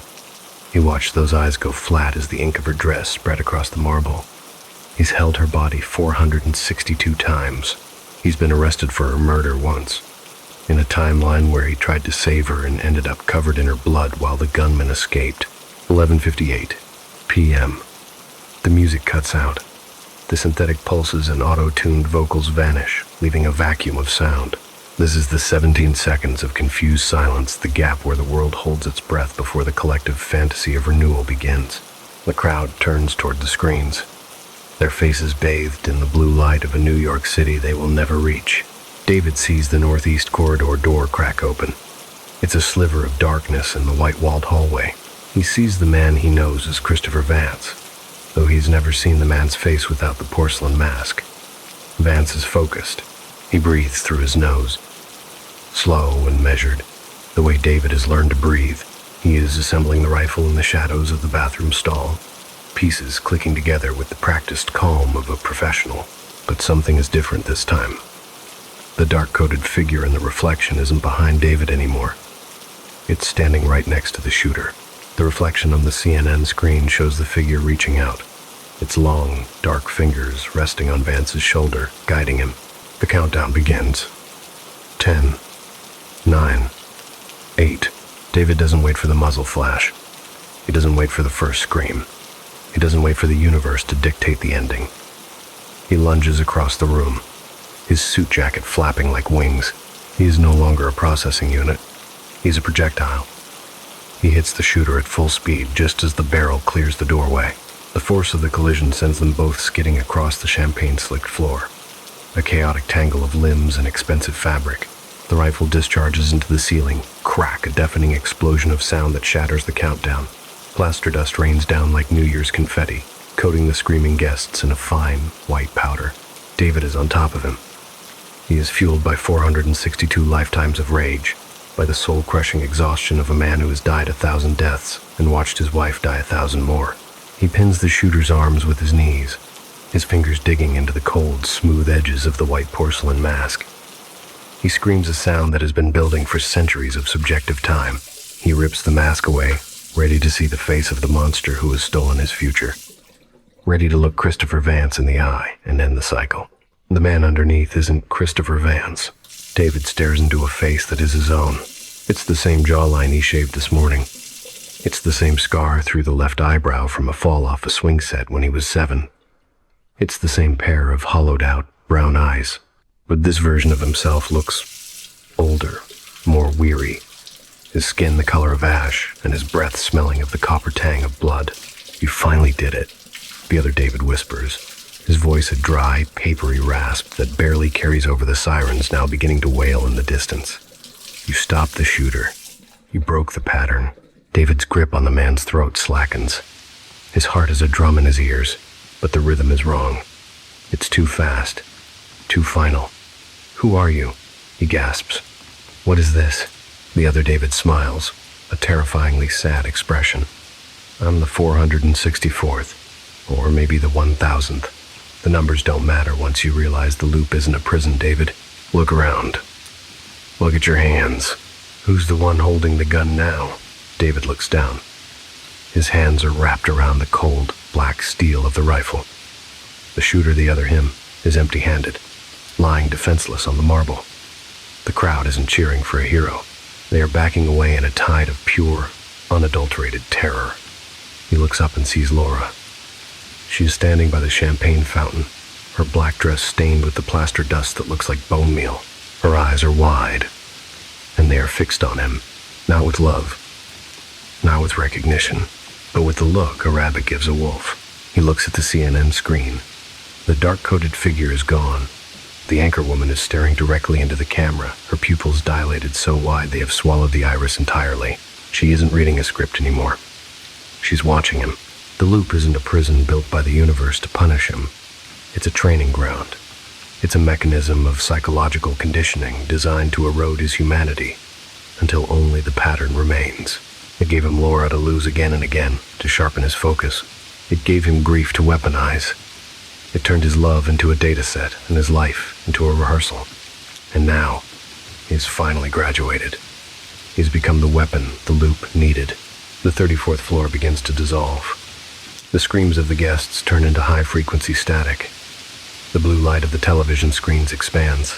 he watched those eyes go flat as the ink of her dress spread across the marble. He's held her body 462 times. He's been arrested for her murder once, in a timeline where he tried to save her and ended up covered in her blood while the gunman escaped. 11:58 p.m. The music cuts out. The synthetic pulses and auto-tuned vocals vanish, leaving a vacuum of sound. This is the 17 seconds of confused silence, the gap where the world holds its breath before the collective fantasy of renewal begins. The crowd turns toward the screens, their faces bathed in the blue light of a New York City they will never reach. David sees the northeast corridor door crack open. It's a sliver of darkness in the white-walled hallway. He sees the man he knows as Christopher Vance, though he's never seen the man's face without the porcelain mask. Vance is focused. He breathes through his nose, slow and measured, the way David has learned to breathe. He is assembling the rifle in the shadows of the bathroom stall, pieces clicking together with the practiced calm of a professional. But something is different this time. The dark-coated figure in the reflection isn't behind David anymore. It's standing right next to the shooter. The reflection on the CNN screen shows the figure reaching out, its long, dark fingers resting on Vance's shoulder, guiding him. The countdown begins. 10, 9, 8. David doesn't wait for the muzzle flash. He doesn't wait for the first scream. He doesn't wait for the universe to dictate the ending. He lunges across the room, his suit jacket flapping like wings. He is no longer a processing unit. He's a projectile. He hits the shooter at full speed just as the barrel clears the doorway. The force of the collision sends them both skidding across the champagne-slicked floor, a chaotic tangle of limbs and expensive fabric. The rifle discharges into the ceiling. Crack, a deafening explosion of sound that shatters the countdown. Plaster dust rains down like New Year's confetti, coating the screaming guests in a fine, white powder. David is on top of him. He is fueled by 462 lifetimes of rage, by the soul-crushing exhaustion of a man who has died 1,000 deaths and watched his wife die 1,000 more. He pins the shooter's arms with his knees, his fingers digging into the cold, smooth edges of the white porcelain mask. He screams a sound that has been building for centuries of subjective time. He rips the mask away, ready to see the face of the monster who has stolen his future, ready to look Christopher Vance in the eye and end the cycle. The man underneath isn't Christopher Vance. David stares into a face that is his own. It's the same jawline he shaved this morning. It's the same scar through the left eyebrow from a fall off a swing set when he was 7. It's the same pair of hollowed-out brown eyes, but this version of himself looks older, more weary, his skin the color of ash, and his breath smelling of the copper tang of blood. "You finally did it," the other David whispers, his voice a dry, papery rasp that barely carries over the sirens now beginning to wail in the distance. "You stopped the shooter. You broke the pattern." David's grip on the man's throat slackens. His heart is a drum in his ears, but the rhythm is wrong. It's too fast, too final. "Who are you?" he gasps. "What is this?" The other David smiles, a terrifyingly sad expression. "I'm the 464th, or maybe the 1000th. The numbers don't matter once you realize the loop isn't a prison, David. Look around. Look at your hands. Who's the one holding the gun now?" David looks down. His hands are wrapped around the cold, black steel of the rifle. The shooter, the other him, is empty-handed, lying defenseless on the marble. The crowd isn't cheering for a hero. They are backing away in a tide of pure, unadulterated terror. He looks up and sees Laura. She is standing by the champagne fountain, her black dress stained with the plaster dust that looks like bone meal. Her eyes are wide, and they are fixed on him, not with love, not with recognition, but with the look a rabbit gives a wolf. He looks at the CNN screen. The dark-coated figure is gone. The anchor woman is staring directly into the camera, her pupils dilated so wide they have swallowed the iris entirely. She isn't reading a script anymore. She's watching him. The loop isn't a prison built by the universe to punish him. It's a training ground. It's a mechanism of psychological conditioning designed to erode his humanity until only the pattern remains. It gave him Laura to lose again and again, to sharpen his focus. It gave him grief to weaponize. It turned his love into a data set and his life into a rehearsal. And now, he's finally graduated. He's become the weapon the loop needed. The 34th floor begins to dissolve. The screams of the guests turn into high-frequency static. The blue light of the television screens expands,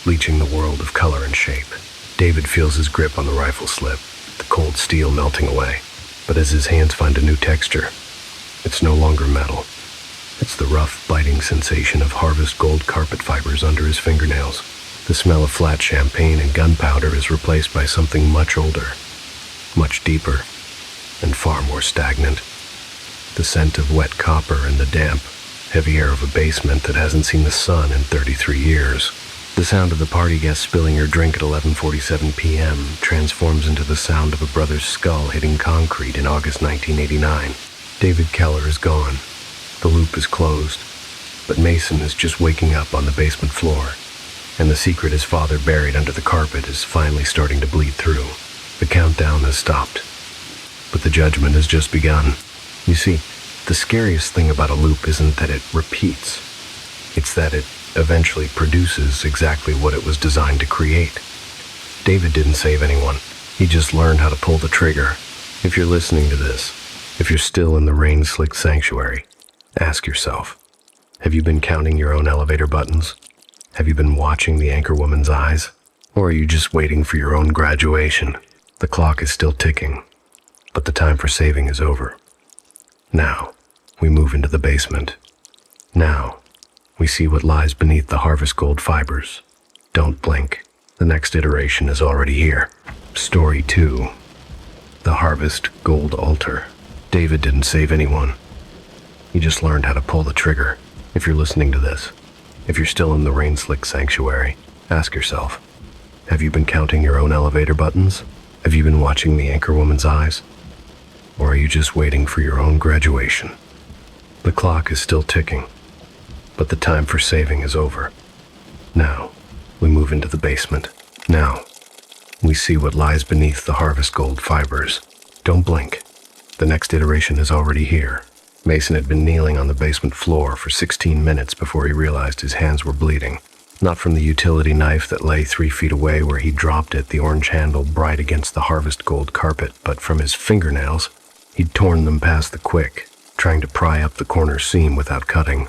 bleaching the world of color and shape. David feels his grip on the rifle slip, the cold steel melting away. But as his hands find a new texture, it's no longer metal. It's the rough, biting sensation of harvest gold carpet fibers under his fingernails. The smell of flat champagne and gunpowder is replaced by something much older, much deeper, and far more stagnant. The scent of wet copper and the damp, heavy air of a basement that hasn't seen the sun in 33 years. The sound of the party guests spilling your drink at 11:47 p.m. transforms into the sound of a brother's skull hitting concrete in August 1989. David Keller is gone. The loop is closed, but Mason is just waking up on the basement floor, and the secret his father buried under the carpet is finally starting to bleed through. The countdown has stopped, but the judgment has just begun. You see, the scariest thing about a loop isn't that it repeats. It's that it eventually produces exactly what it was designed to create. David didn't save anyone. He just learned how to pull the trigger. If you're listening to this, if you're still in the rain-slicked sanctuary, ask yourself, have you been counting your own elevator buttons? Have you been watching the anchor woman's eyes? Or are you just waiting for your own graduation? The clock is still ticking, but the time for saving is over. Now, we move into the basement. Now, we see what lies beneath the harvest gold fibers. Don't blink. The next iteration is already here. Story 2. The Harvest Gold Altar. David didn't save anyone. He just learned how to pull the trigger. If you're listening to this, if you're still in the rain-slick sanctuary, ask yourself, have you been counting your own elevator buttons? Have you been watching the anchor woman's eyes? Or are you just waiting for your own graduation? The clock is still ticking, but the time for saving is over. Now, we move into the basement. Now, we see what lies beneath the harvest gold fibers. Don't blink. The next iteration is already here. Mason had been kneeling on the basement floor for 16 minutes before he realized his hands were bleeding. Not from the utility knife that lay 3 feet away where he dropped it, the orange handle bright against the harvest gold carpet, but from his fingernails. He'd torn them past the quick, trying to pry up the corner seam without cutting.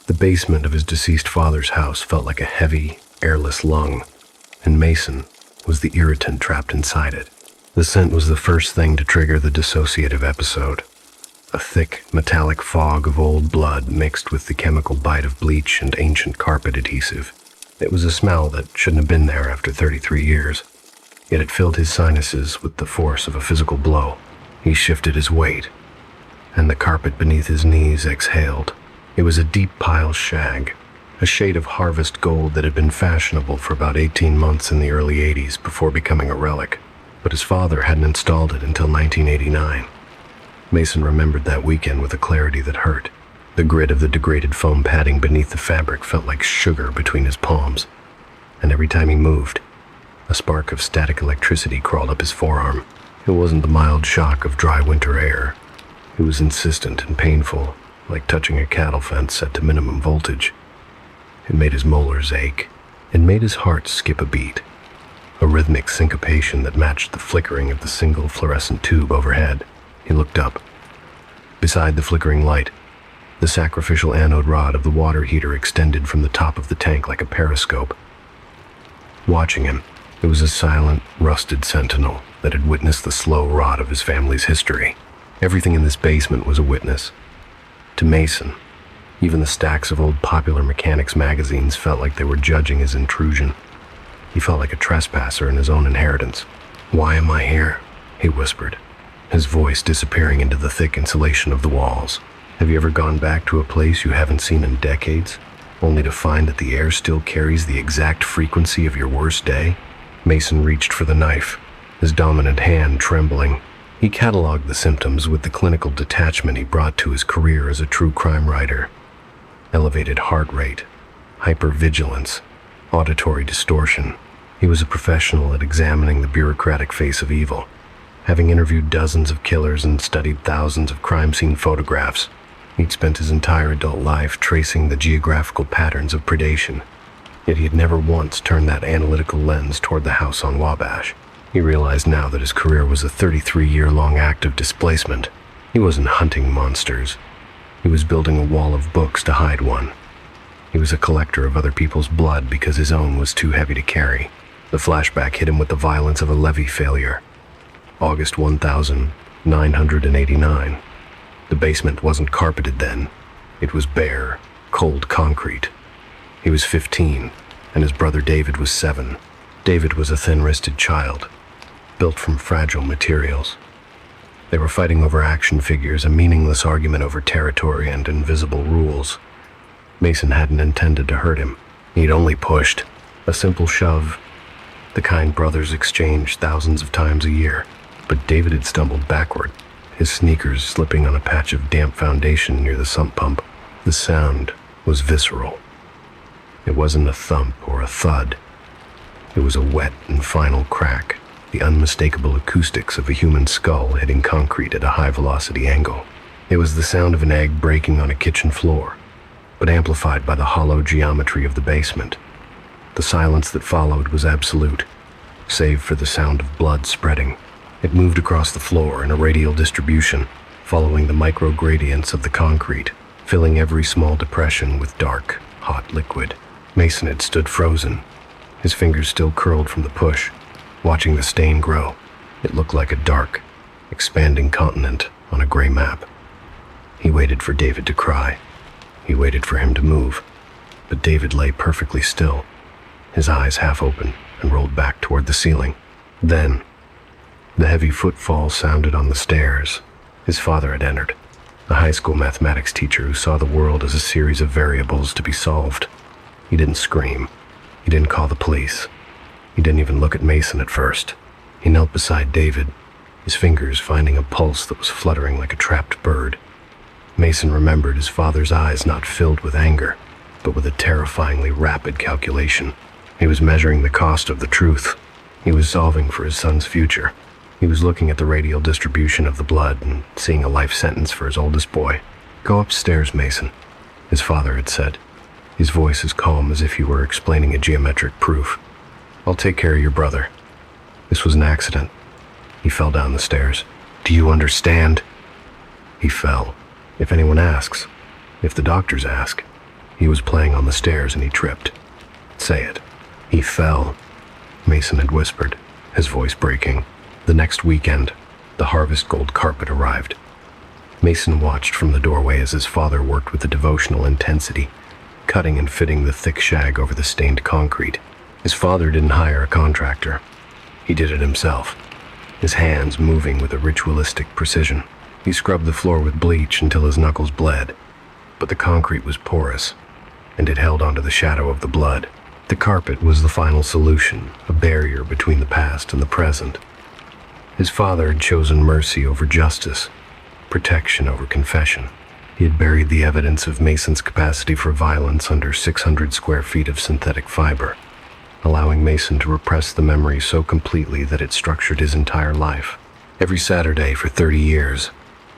The basement of his deceased father's house felt like a heavy, airless lung, and Mason was the irritant trapped inside it. The scent was the first thing to trigger the dissociative episode. a thick, metallic fog of old blood mixed with the chemical bite of bleach and ancient carpet adhesive. It was a smell that shouldn't have been there after 33 years, yet it filled his sinuses with the force of a physical blow. He shifted his weight, and the carpet beneath his knees exhaled. It was a deep pile shag, a shade of harvest gold that had been fashionable for about 18 months in the early 80s before becoming a relic, but his father hadn't installed it until 1989. Mason remembered that weekend with a clarity that hurt. The grit of the degraded foam padding beneath the fabric felt like sugar between his palms, and every time he moved, a spark of static electricity crawled up his forearm. It wasn't the mild shock of dry winter air. It was insistent and painful, like touching a cattle fence set to minimum voltage. It made his molars ache. It made his heart skip a beat, a rhythmic syncopation that matched the flickering of the single fluorescent tube overhead. He looked up. Beside the flickering light, the sacrificial anode rod of the water heater extended from the top of the tank like a periscope. Watching him, it was a silent, rusted sentinel that had witnessed the slow rot of his family's history. Everything in this basement was a witness. To Mason, even the stacks of old Popular Mechanics magazines felt like they were judging his intrusion. He felt like a trespasser in his own inheritance. "Why am I here?" he whispered, his voice disappearing into the thick insulation of the walls. "Have you ever gone back to a place you haven't seen in decades, only to find that the air still carries the exact frequency of your worst day?" Mason reached for the knife, his dominant hand trembling. He cataloged the symptoms with the clinical detachment he brought to his career as a true crime writer. Elevated heart rate, hypervigilance, auditory distortion. He was a professional at examining the bureaucratic face of evil. Having interviewed dozens of killers and studied thousands of crime scene photographs, he'd spent his entire adult life tracing the geographical patterns of predation. Yet he had never once turned that analytical lens toward the house on Wabash. He realized now that his career was a 33-year-long act of displacement. He wasn't hunting monsters. He was building a wall of books to hide one. He was a collector of other people's blood because his own was too heavy to carry. The flashback hit him with the violence of a levee failure. August 1989. The basement wasn't carpeted then. It was bare, cold concrete. He was 15, and his brother David was 7. David was a thin-wristed child, built from fragile materials. They were fighting over action figures, a meaningless argument over territory and invisible rules. Mason hadn't intended to hurt him. He'd only pushed. A simple shove, the kind brothers exchanged thousands of times a year. But David had stumbled backward, his sneakers slipping on a patch of damp foundation near the sump pump. The sound was visceral. It wasn't a thump or a thud. It was a wet and final crack, the unmistakable acoustics of a human skull hitting concrete at a high-velocity angle. It was the sound of an egg breaking on a kitchen floor, but amplified by the hollow geometry of the basement. The silence that followed was absolute, save for the sound of blood spreading. It moved across the floor in a radial distribution, following the micro-gradients of the concrete, filling every small depression with dark, hot liquid. Mason had stood frozen, his fingers still curled from the push, watching the stain grow. It looked like a dark, expanding continent on a gray map. He waited for David to cry. He waited for him to move. But David lay perfectly still, his eyes half open and rolled back toward the ceiling. Then, the heavy footfall sounded on the stairs. His father had entered, a high school mathematics teacher who saw the world as a series of variables to be solved. He didn't scream. He didn't call the police. He didn't even look at Mason at first. He knelt beside David, his fingers finding a pulse that was fluttering like a trapped bird. Mason remembered his father's eyes not filled with anger, but with a terrifyingly rapid calculation. He was measuring the cost of the truth. He was solving for his son's future. He was looking at the radial distribution of the blood and seeing a life sentence for his oldest boy. "Go upstairs, Mason," his father had said, his voice as calm as if he were explaining a geometric proof. "I'll take care of your brother. This was an accident." He fell down the stairs. "Do you understand?" He fell. If anyone asks, if the doctors ask, he was playing on the stairs and he tripped. "Say it." "He fell," Mason had whispered, his voice breaking. The next weekend, the harvest gold carpet arrived. Mason watched from the doorway as his father worked with a devotional intensity, cutting and fitting the thick shag over the stained concrete. His father didn't hire a contractor. He did it himself, his hands moving with a ritualistic precision. He scrubbed the floor with bleach until his knuckles bled, but the concrete was porous, and it held onto the shadow of the blood. The carpet was the final solution, a barrier between the past and the present. His father had chosen mercy over justice, protection over confession. He had buried the evidence of Mason's capacity for violence under 600 square feet of synthetic fiber, allowing Mason to repress the memory so completely that it structured his entire life. Every Saturday for 30 years,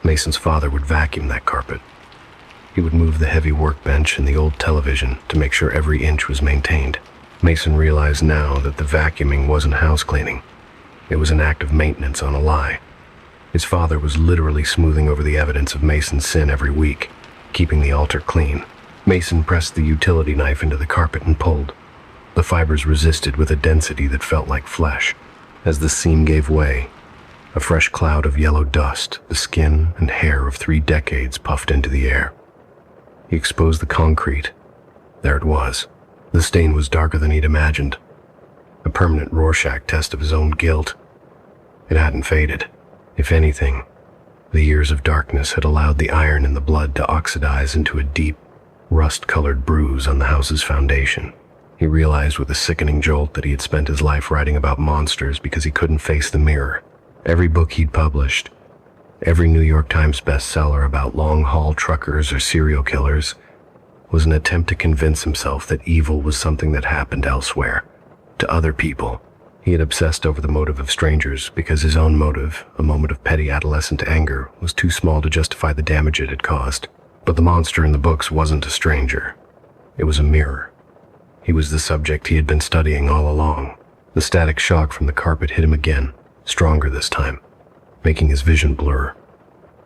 Mason's father would vacuum that carpet. He would move the heavy workbench and the old television to make sure every inch was maintained. Mason realized now that the vacuuming wasn't house cleaning. It was an act of maintenance on a lie. His father was literally smoothing over the evidence of Mason's sin every week, keeping the altar clean. Mason pressed the utility knife into the carpet and pulled. The fibers resisted with a density that felt like flesh. As the seam gave way, a fresh cloud of yellow dust, the skin and hair of 3 decades, puffed into the air. He exposed the concrete. There it was. The stain was darker than he'd imagined. A permanent Rorschach test of his own guilt. It hadn't faded. If anything, the years of darkness had allowed the iron in the blood to oxidize into a deep, rust-colored bruise on the house's foundation. He realized with a sickening jolt that he had spent his life writing about monsters because he couldn't face the mirror. Every book he'd published, every New York Times bestseller about long-haul truckers or serial killers, was an attempt to convince himself that evil was something that happened elsewhere, to other people. He had obsessed over the motive of strangers because his own motive, a moment of petty adolescent anger, was too small to justify the damage it had caused. But the monster in the books wasn't a stranger. It was a mirror. He was the subject he had been studying all along. The static shock from the carpet hit him again, stronger this time, making his vision blur.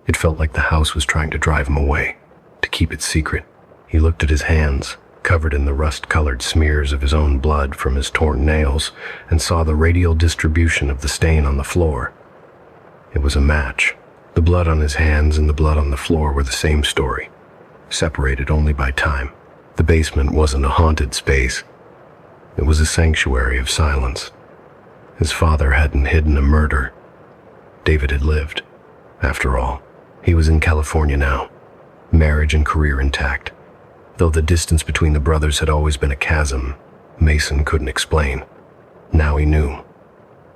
It felt like the house was trying to drive him away, to keep it secret. He looked at his hands, covered in the rust-colored smears of his own blood from his torn nails, and saw the radial distribution of the stain on the floor. It was a match. The blood on his hands and the blood on the floor were the same story, separated only by time. The basement wasn't a haunted space. It was a sanctuary of silence. His father hadn't hidden a murder. David had lived. After all, he was in California now, marriage and career intact. Though the distance between the brothers had always been a chasm, Mason couldn't explain. Now he knew.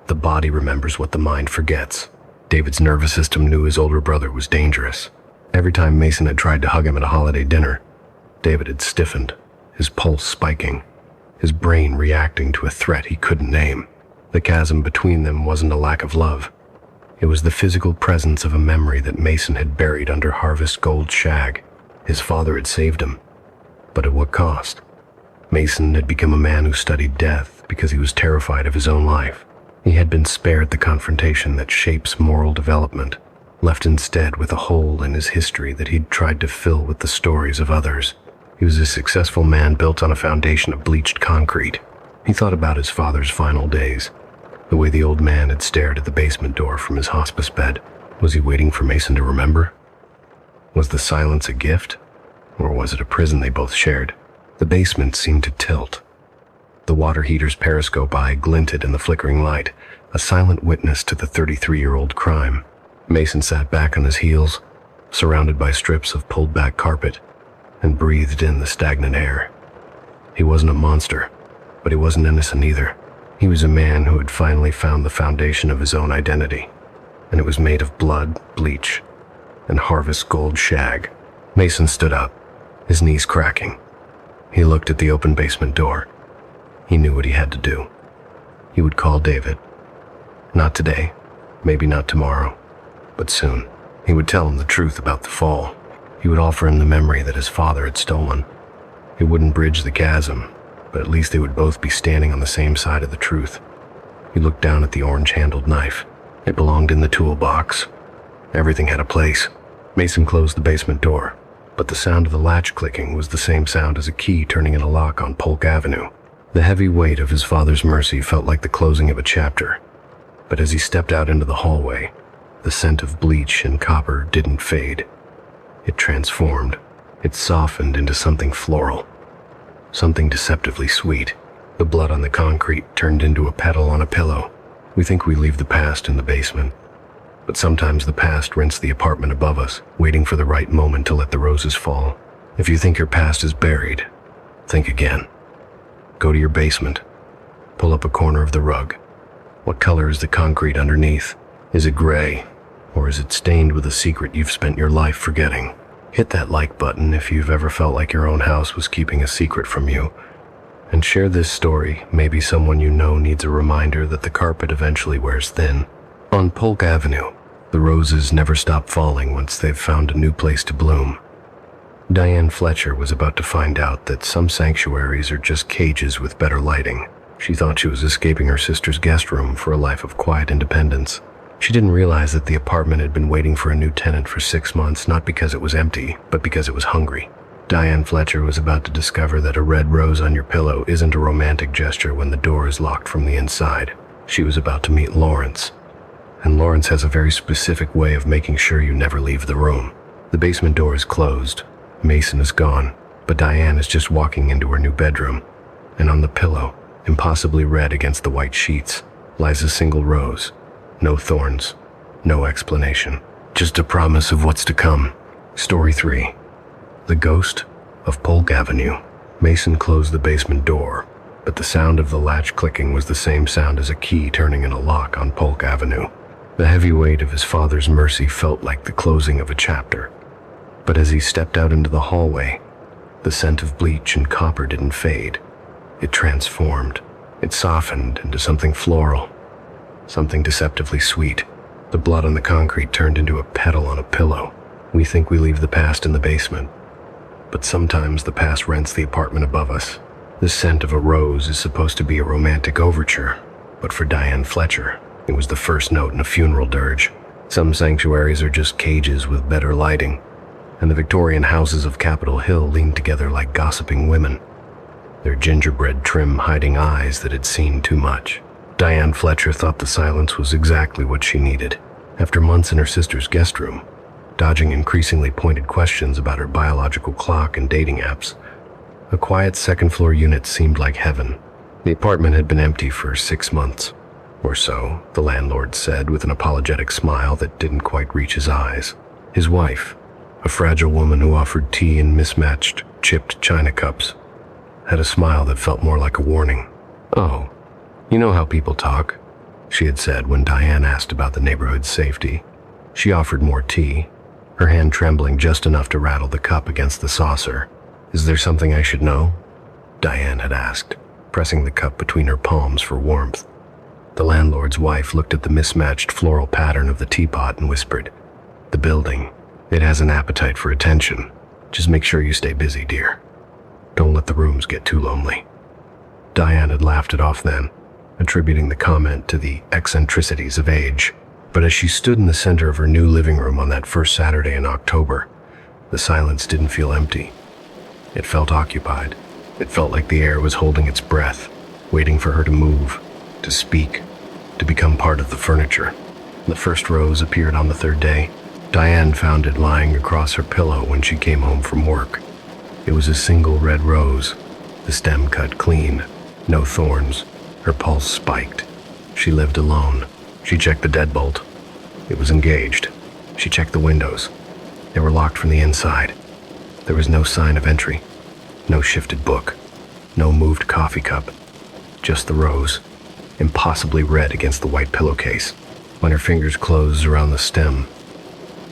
The body remembers what the mind forgets. David's nervous system knew his older brother was dangerous. Every time Mason had tried to hug him at a holiday dinner, David had stiffened, his pulse spiking, his brain reacting to a threat he couldn't name. The chasm between them wasn't a lack of love. It was the physical presence of a memory that Mason had buried under harvest gold shag. His father had saved him, but at what cost? Mason had become a man who studied death because he was terrified of his own life. He had been spared the confrontation that shapes moral development, left instead with a hole in his history that he'd tried to fill with the stories of others. He was a successful man built on a foundation of bleached concrete. He thought about his father's final days, the way the old man had stared at the basement door from his hospice bed. Was he waiting for Mason to remember? Was the silence a gift? Or was it a prison they both shared? The basement seemed to tilt. The water heater's periscope eye glinted in the flickering light, a silent witness to the 33-year-old crime. Mason sat back on his heels, surrounded by strips of pulled-back carpet, and breathed in the stagnant air. He wasn't a monster, but he wasn't innocent either. He was a man who had finally found the foundation of his own identity, and it was made of blood, bleach, and harvest gold shag. Mason stood up, his knees cracking. He looked at the open basement door. He knew what he had to do. He would call David. Not today, maybe not tomorrow, but soon. He would tell him the truth about the fall. He would offer him the memory that his father had stolen. It wouldn't bridge the chasm, but at least they would both be standing on the same side of the truth. He looked down at the orange-handled knife. It belonged in the toolbox. Everything had a place. Mason closed the basement door, but the sound of the latch clicking was the same sound as a key turning in a lock on Polk Avenue. The heavy weight of his father's mercy felt like the closing of a chapter, but as he stepped out into the hallway, the scent of bleach and copper didn't fade. It transformed. It softened into something floral, something deceptively sweet. The blood on the concrete turned into a petal on a pillow. We think we leave the past in the basement, but sometimes the past rents the apartment above us, waiting for the right moment to let the roses fall. If you think your past is buried, think again. Go to your basement. Pull up a corner of the rug. What color is the concrete underneath? Is it gray, or is it stained with a secret you've spent your life forgetting? Hit that like button if you've ever felt like your own house was keeping a secret from you. And share this story. Maybe someone you know needs a reminder that the carpet eventually wears thin. On Polk Avenue, the roses never stop falling once they've found a new place to bloom. Diane Fletcher was about to find out that some sanctuaries are just cages with better lighting. She thought she was escaping her sister's guest room for a life of quiet independence. She didn't realize that the apartment had been waiting for a new tenant for 6 months, not because it was empty, but because it was hungry. Diane Fletcher was about to discover that a red rose on your pillow isn't a romantic gesture when the door is locked from the inside. She was about to meet Lawrence. And Lawrence has a very specific way of making sure you never leave the room. The basement door is closed. Mason is gone, but Diane is just walking into her new bedroom. And on the pillow, impossibly red against the white sheets, lies a single rose. No thorns, no explanation, just a promise of what's to come. Story 3. The Ghost of Polk Avenue. Mason closed the basement door, but the sound of the latch clicking was the same sound as a key turning in a lock on Polk Avenue. The heavy weight of his father's mercy felt like the closing of a chapter. But as he stepped out into the hallway, the scent of bleach and copper didn't fade. It transformed. It softened into something floral, something deceptively sweet. The blood on the concrete turned into a petal on a pillow. We think we leave the past in the basement, but sometimes the past rents the apartment above us. The scent of a rose is supposed to be a romantic overture, but for Diane Fletcher, it was the first note in a funeral dirge. Some sanctuaries are just cages with better lighting, and the Victorian houses of Capitol Hill leaned together like gossiping women, their gingerbread trim hiding eyes that had seen too much. Diane Fletcher thought the silence was exactly what she needed. After months in her sister's guest room, dodging increasingly pointed questions about her biological clock and dating apps, a quiet second-floor unit seemed like heaven. The apartment had been empty for 6 months, or so, the landlord said with an apologetic smile that didn't quite reach his eyes. His wife, a fragile woman who offered tea in mismatched, chipped china cups, had a smile that felt more like a warning. "Oh, you know how people talk," she had said when Diane asked about the neighborhood's safety. She offered more tea, her hand trembling just enough to rattle the cup against the saucer. "Is there something I should know?" Diane had asked, pressing the cup between her palms for warmth. The landlord's wife looked at the mismatched floral pattern of the teapot and whispered, "The building, it has an appetite for attention. Just make sure you stay busy, dear. Don't let the rooms get too lonely." Diane had laughed it off then, attributing the comment to the eccentricities of age. But as she stood in the center of her new living room on that first Saturday in October, the silence didn't feel empty. It felt occupied. It felt like the air was holding its breath, waiting for her to move, to speak, to become part of the furniture. The first rose appeared on the 3rd day. Diane found it lying across her pillow when she came home from work. It was a single red rose, the stem cut clean, no thorns. Her pulse spiked. She lived alone. She checked the deadbolt. It was engaged. She checked the windows. They were locked from the inside. There was no sign of entry, no shifted book, no moved coffee cup, just the rose, impossibly red against the white pillowcase. When her fingers closed around the stem,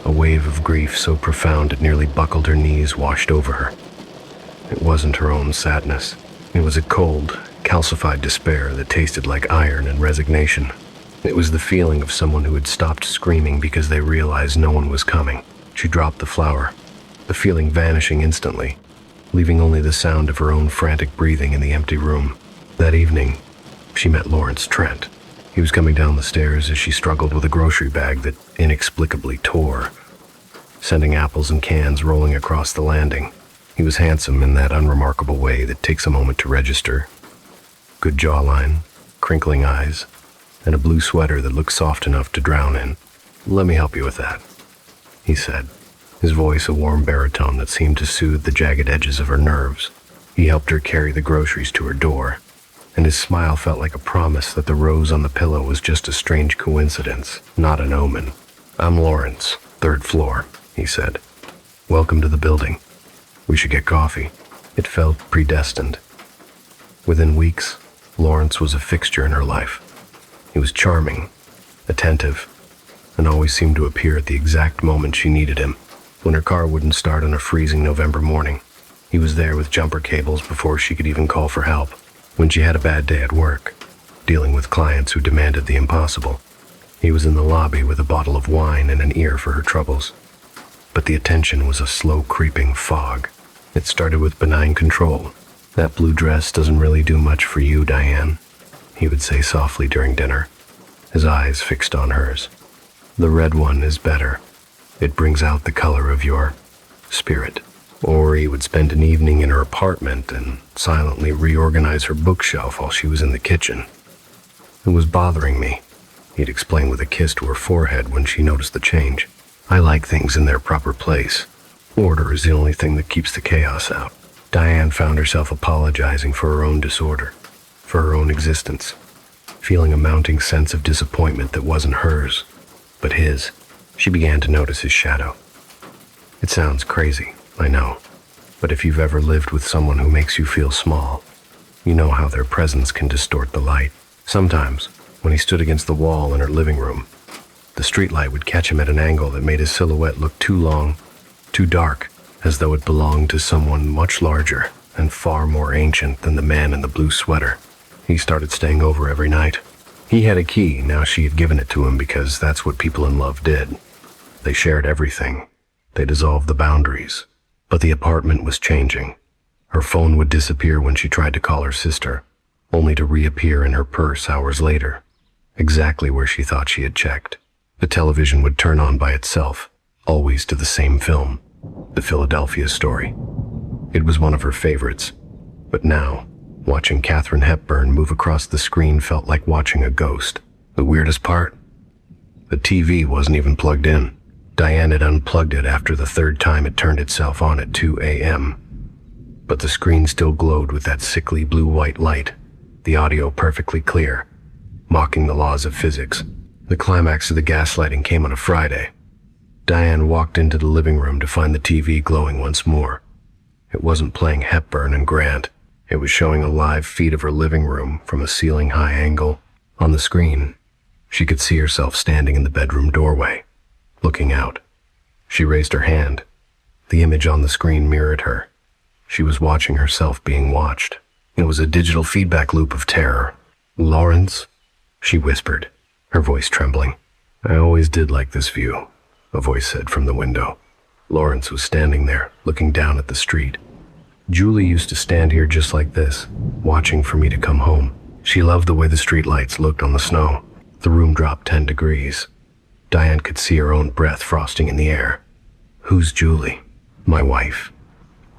a wave of grief so profound it nearly buckled her knees washed over her. It wasn't her own sadness. It was a cold, calcified despair that tasted like iron and resignation. It was the feeling of someone who had stopped screaming because they realized no one was coming. She dropped the flower, the feeling vanishing instantly, leaving only the sound of her own frantic breathing in the empty room. That evening, she met Lawrence Trent. He was coming down the stairs as she struggled with a grocery bag that inexplicably tore, sending apples and cans rolling across the landing. He was handsome in that unremarkable way that takes a moment to register. Good jawline, crinkling eyes, and a blue sweater that looked soft enough to drown in. "Let me help you with that," he said, his voice a warm baritone that seemed to soothe the jagged edges of her nerves. He helped her carry the groceries to her door, and his smile felt like a promise that the rose on the pillow was just a strange coincidence, not an omen. "I'm Lawrence, 3rd floor," he said. "Welcome to the building. We should get coffee." It felt predestined. Within weeks, Lawrence was a fixture in her life. He was charming, attentive, and always seemed to appear at the exact moment she needed him. When her car wouldn't start on a freezing November morning, he was there with jumper cables before she could even call for help. When she had a bad day at work, dealing with clients who demanded the impossible, he was in the lobby with a bottle of wine and an ear for her troubles. But the attention was a slow creeping fog. It started with benign control. "That blue dress doesn't really do much for you, Diane," he would say softly during dinner, his eyes fixed on hers. "The red one is better. It brings out the color of your spirit." Or he would spend an evening in her apartment and silently reorganize her bookshelf while she was in the kitchen. "It was bothering me," he'd explain with a kiss to her forehead when she noticed the change. "I like things in their proper place. Order is the only thing that keeps the chaos out." Diane found herself apologizing for her own disorder, for her own existence, feeling a mounting sense of disappointment that wasn't hers, but his. She began to notice his shadow. It sounds crazy, I know, but if you've ever lived with someone who makes you feel small, you know how their presence can distort the light. Sometimes, when he stood against the wall in her living room, the streetlight would catch him at an angle that made his silhouette look too long, too dark, as though it belonged to someone much larger and far more ancient than the man in the blue sweater. He started staying over every night. He had a key, now she had given it to him because that's what people in love did. They shared everything. They dissolved the boundaries. But the apartment was changing. Her phone would disappear when she tried to call her sister, only to reappear in her purse hours later, exactly where she thought she had checked. The television would turn on by itself, always to the same film, The Philadelphia Story. It was one of her favorites, but now, watching Katharine Hepburn move across the screen felt like watching a ghost. The weirdest part? The TV wasn't even plugged in. Diane had unplugged it after the 3rd time it turned itself on at 2 a.m. But the screen still glowed with that sickly blue-white light, the audio perfectly clear, mocking the laws of physics. The climax of the gaslighting came on a Friday. Diane walked into the living room to find the TV glowing once more. It wasn't playing Hepburn and Grant. It was showing a live feed of her living room from a ceiling-high angle. On the screen, she could see herself standing in the bedroom doorway, looking out. She raised her hand. The image on the screen mirrored her. She was watching herself being watched. It was a digital feedback loop of terror. "Lawrence," she whispered, her voice trembling. "I always did like this view," a voice said from the window. Lawrence was standing there, looking down at the street. "Julie used to stand here just like this, watching for me to come home. She loved the way the streetlights looked on the snow." The room dropped 10 degrees. Diane could see her own breath frosting in the air. "Who's Julie?" "My wife,"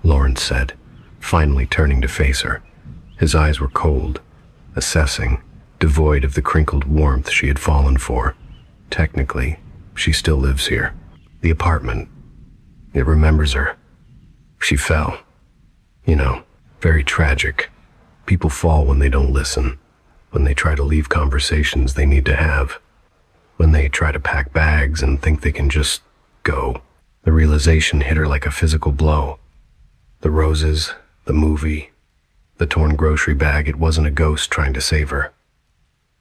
Lawrence said, finally turning to face her. His eyes were cold, assessing, devoid of the crinkled warmth she had fallen for. "Technically, she still lives here. The apartment, it remembers her. She fell. You know, very tragic. People fall when they don't listen, when they try to leave conversations they need to have, when they try to pack bags and think they can just go." The realization hit her like a physical blow. The roses, the movie, the torn grocery bag, it wasn't a ghost trying to save her.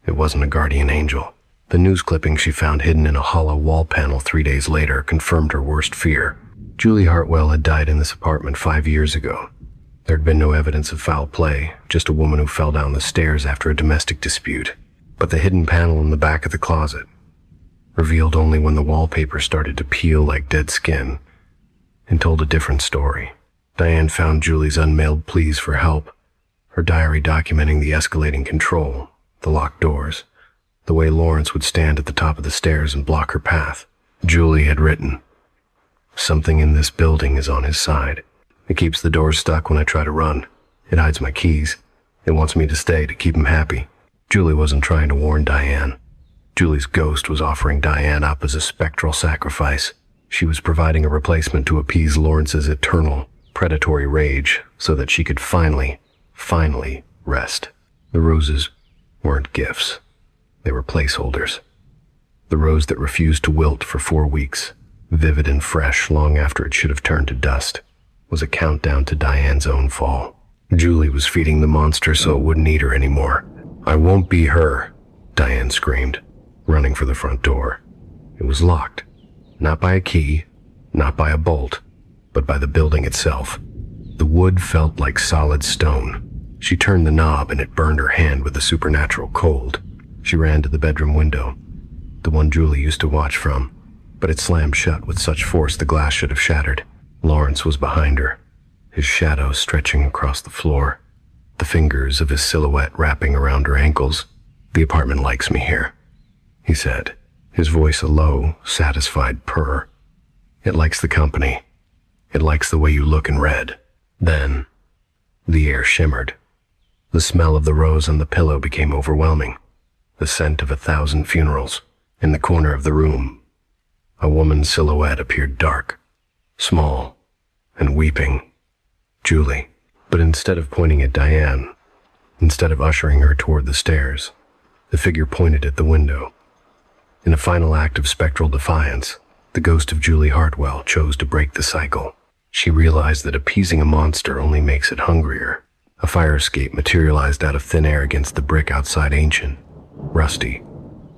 It wasn't a guardian angel. The news clipping she found hidden in a hollow wall panel 3 days later confirmed her worst fear. Julie Hartwell had died in this apartment 5 years ago. There had been no evidence of foul play, just a woman who fell down the stairs after a domestic dispute. But the hidden panel in the back of the closet, revealed only when the wallpaper started to peel like dead skin, and told a different story. Diane found Julie's unmailed pleas for help, her diary documenting the escalating control, the locked doors, the way Lawrence would stand at the top of the stairs and block her path. Julie had written, "Something in this building is on his side. It keeps the doors stuck when I try to run. It hides my keys. It wants me to stay to keep him happy." Julie wasn't trying to warn Diane. Julie's ghost was offering Diane up as a spectral sacrifice. She was providing a replacement to appease Lawrence's eternal, predatory rage so that she could finally rest. The roses weren't gifts. They were placeholders. The rose that refused to wilt for 4 weeks, vivid and fresh long after it should have turned to dust, was a countdown to Diane's own fall. Julie was feeding the monster so it wouldn't eat her anymore. "I won't be her," Diane screamed, running for the front door. It was locked, not by a key, not by a bolt, but by the building itself. The wood felt like solid stone. She turned the knob and it burned her hand with a supernatural cold. She ran to the bedroom window, the one Julie used to watch from, but it slammed shut with such force the glass should have shattered. Lawrence was behind her, his shadow stretching across the floor, the fingers of his silhouette wrapping around her ankles. "The apartment likes me here," he said, his voice a low, satisfied purr. "It likes the company. It likes the way you look in red." Then, the air shimmered. The smell of the rose on the pillow became overwhelming, the scent of 1,000 funerals. In the corner of the room, a woman's silhouette appeared dark, small, and weeping. Julie. But instead of pointing at Diane, instead of ushering her toward the stairs, the figure pointed at the window. In a final act of spectral defiance, the ghost of Julie Hartwell chose to break the cycle. She realized that appeasing a monster only makes it hungrier. A fire escape materialized out of thin air against the brick outside, ancient, rusty,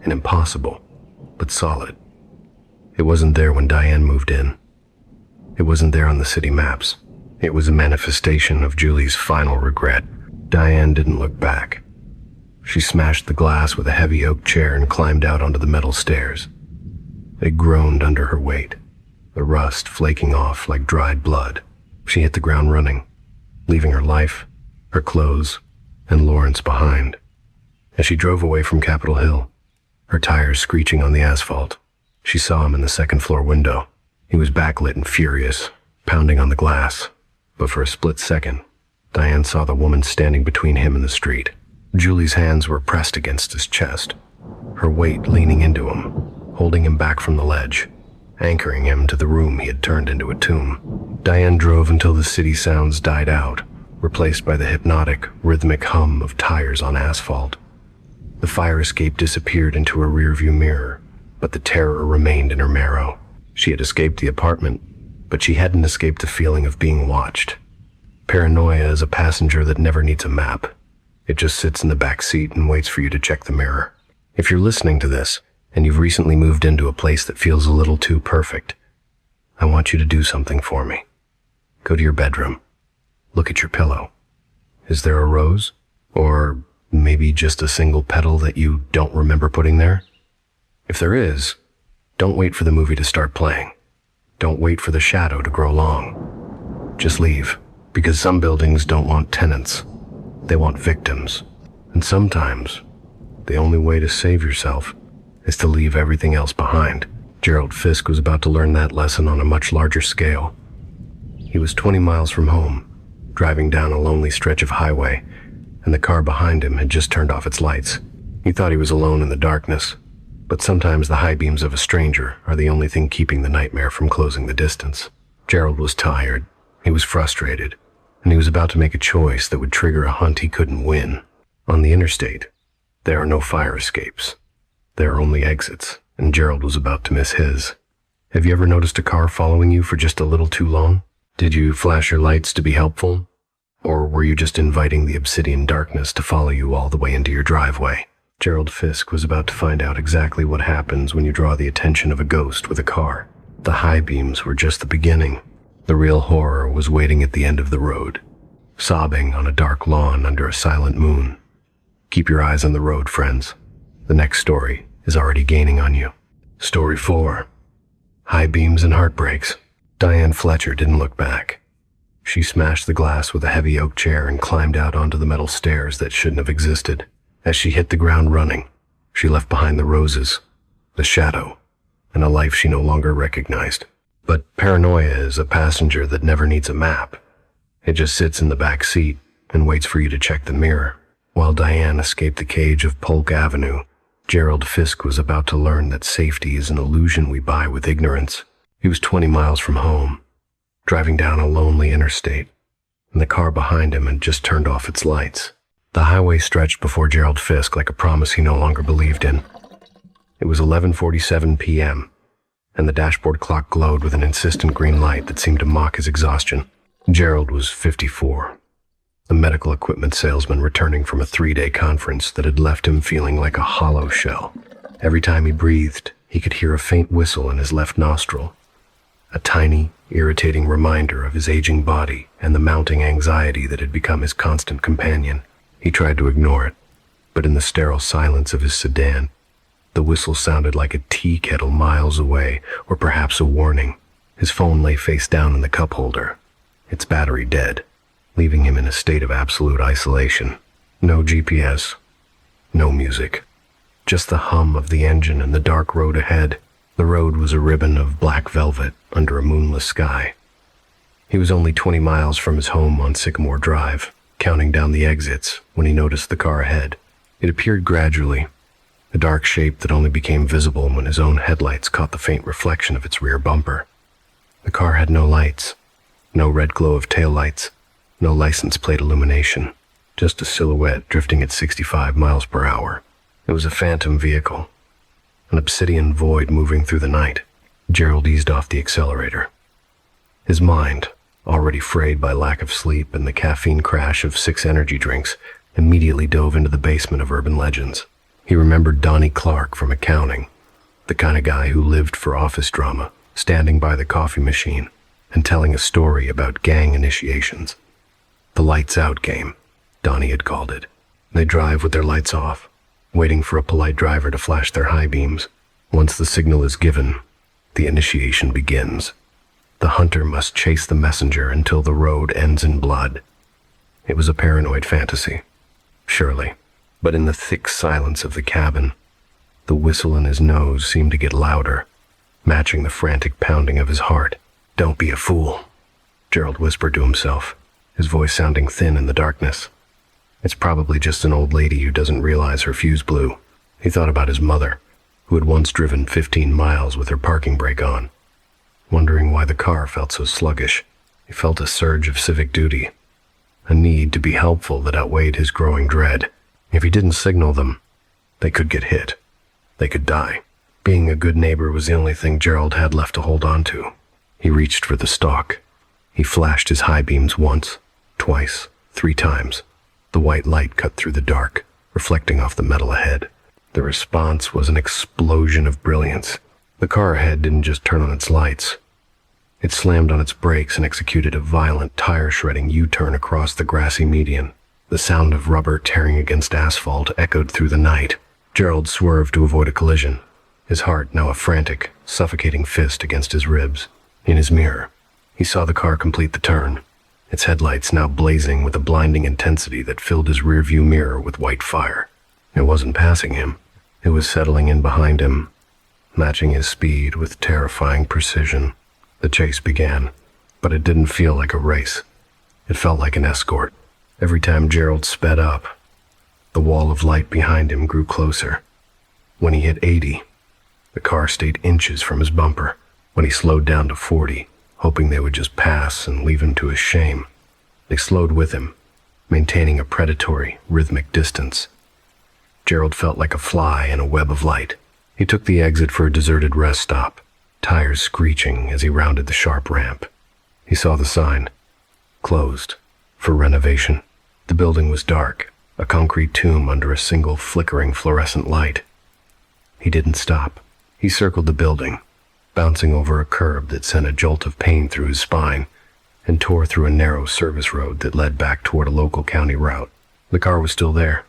and impossible, but solid. It wasn't there when Diane moved in. It wasn't there on the city maps. It was a manifestation of Julie's final regret. Diane didn't look back. She smashed the glass with a heavy oak chair and climbed out onto the metal stairs. It groaned under her weight, the rust flaking off like dried blood. She hit the ground running, leaving her life, her clothes, and Lawrence behind. As she drove away from Capitol Hill, her tires screeching on the asphalt, she saw him in the second-floor window. He was backlit and furious, pounding on the glass. But for a split second, Diane saw the woman standing between him and the street. Julie's hands were pressed against his chest, her weight leaning into him, holding him back from the ledge, anchoring him to the room he had turned into a tomb. Diane drove until the city sounds died out, replaced by the hypnotic, rhythmic hum of tires on asphalt. The fire escape disappeared into a rearview mirror, but the terror remained in her marrow. She had escaped the apartment, but she hadn't escaped the feeling of being watched. Paranoia is a passenger that never needs a map. It just sits in the back seat and waits for you to check the mirror. If you're listening to this, and you've recently moved into a place that feels a little too perfect, I want you to do something for me. Go to your bedroom. Look at your pillow. Is there a rose? Or maybe just a single petal that you don't remember putting there? If there is, don't wait for the movie to start playing. Don't wait for the shadow to grow long. Just leave, because some buildings don't want tenants. They want victims. And sometimes, the only way to save yourself is to leave everything else behind. Gerald Fisk was about to learn that lesson on a much larger scale. He was 20 miles from home, driving down a lonely stretch of highway, and the car behind him had just turned off its lights. He thought he was alone in the darkness, but sometimes the high beams of a stranger are the only thing keeping the nightmare from closing the distance. Gerald was tired, he was frustrated, and he was about to make a choice that would trigger a hunt he couldn't win. On the interstate, there are no fire escapes. There are only exits, and Gerald was about to miss his. Have you ever noticed a car following you for just a little too long? Did you flash your lights to be helpful? Or were you just inviting the obsidian darkness to follow you all the way into your driveway? Gerald Fisk was about to find out exactly what happens when you draw the attention of a ghost with a car. The high beams were just the beginning. The real horror was waiting at the end of the road, sobbing on a dark lawn under a silent moon. Keep your eyes on the road, friends. The next story is already gaining on you. Story 4. High beams and heartbreaks. Diane Fletcher didn't look back. She smashed the glass with a heavy oak chair and climbed out onto the metal stairs that shouldn't have existed. As she hit the ground running, she left behind the roses, the shadow, and a life she no longer recognized. But paranoia is a passenger that never needs a map. It just sits in the back seat and waits for you to check the mirror. While Diane escaped the cage of Polk Avenue, Gerald Fisk was about to learn that safety is an illusion we buy with ignorance. He was 20 miles from home, driving down a lonely interstate, and the car behind him had just turned off its lights. The highway stretched before Gerald Fisk like a promise he no longer believed in. It was 11:47 p.m., and the dashboard clock glowed with an insistent green light that seemed to mock his exhaustion. Gerald was 54, a medical equipment salesman returning from a 3-day conference that had left him feeling like a hollow shell. Every time he breathed, he could hear a faint whistle in his left nostril, a tiny, irritating reminder of his aging body and the mounting anxiety that had become his constant companion. He tried to ignore it, but in the sterile silence of his sedan, the whistle sounded like a tea kettle miles away, or perhaps a warning. His phone lay face down in the cup holder, its battery dead, leaving him in a state of absolute isolation. No GPS, no music, just the hum of the engine and the dark road ahead. The road was a ribbon of black velvet under a moonless sky. He was only 20 miles from his home on Sycamore Drive, counting down the exits when he noticed the car ahead. It appeared gradually, a dark shape that only became visible when his own headlights caught the faint reflection of its rear bumper. The car had no lights, no red glow of taillights, no license plate illumination, just a silhouette drifting at 65 miles per hour. It was a phantom vehicle, an obsidian void moving through the night. Gerald eased off the accelerator. His mind, already frayed by lack of sleep and the caffeine crash of 6 energy drinks, immediately dove into the basement of urban legends. He remembered Donnie Clark from accounting, the kind of guy who lived for office drama, standing by the coffee machine and telling a story about gang initiations. The lights out game, Donnie had called it. They drive with their lights off, waiting for a polite driver to flash their high beams. Once the signal is given, the initiation begins. The hunter must chase the messenger until the road ends in blood. It was a paranoid fantasy, surely, but in the thick silence of the cabin, the whistle in his nose seemed to get louder, matching the frantic pounding of his heart. "Don't be a fool," Gerald whispered to himself, his voice sounding thin in the darkness. "It's probably just an old lady who doesn't realize her fuse blew." He thought about his mother, who had once driven 15 miles with her parking brake on, wondering why the car felt so sluggish. He felt a surge of civic duty, a need to be helpful that outweighed his growing dread. If he didn't signal them, they could get hit. They could die. Being a good neighbor was the only thing Gerald had left to hold on to. He reached for the stalk. He flashed his high beams once, twice, 3 times. The white light cut through the dark, reflecting off the metal ahead. The response was an explosion of brilliance. The car ahead didn't just turn on its lights. It slammed on its brakes and executed a violent, tire-shredding U-turn across the grassy median. The sound of rubber tearing against asphalt echoed through the night. Gerald swerved to avoid a collision, his heart now a frantic, suffocating fist against his ribs. In his mirror, he saw the car complete the turn, its headlights now blazing with a blinding intensity that filled his rearview mirror with white fire. It wasn't passing him. It was settling in behind him, matching his speed with terrifying precision. The chase began, but it didn't feel like a race. It felt like an escort. Every time Gerald sped up, the wall of light behind him grew closer. When he hit 80, the car stayed inches from his bumper. When he slowed down to 40, hoping they would just pass and leave him to his shame, they slowed with him, maintaining a predatory, rhythmic distance. Gerald felt like a fly in a web of light. He took the exit for a deserted rest stop, tires screeching as he rounded the sharp ramp. He saw the sign, closed, for renovation. The building was dark, a concrete tomb under a single flickering fluorescent light. He didn't stop. He circled the building, bouncing over a curb that sent a jolt of pain through his spine, and tore through a narrow service road that led back toward a local county route. The car was still there,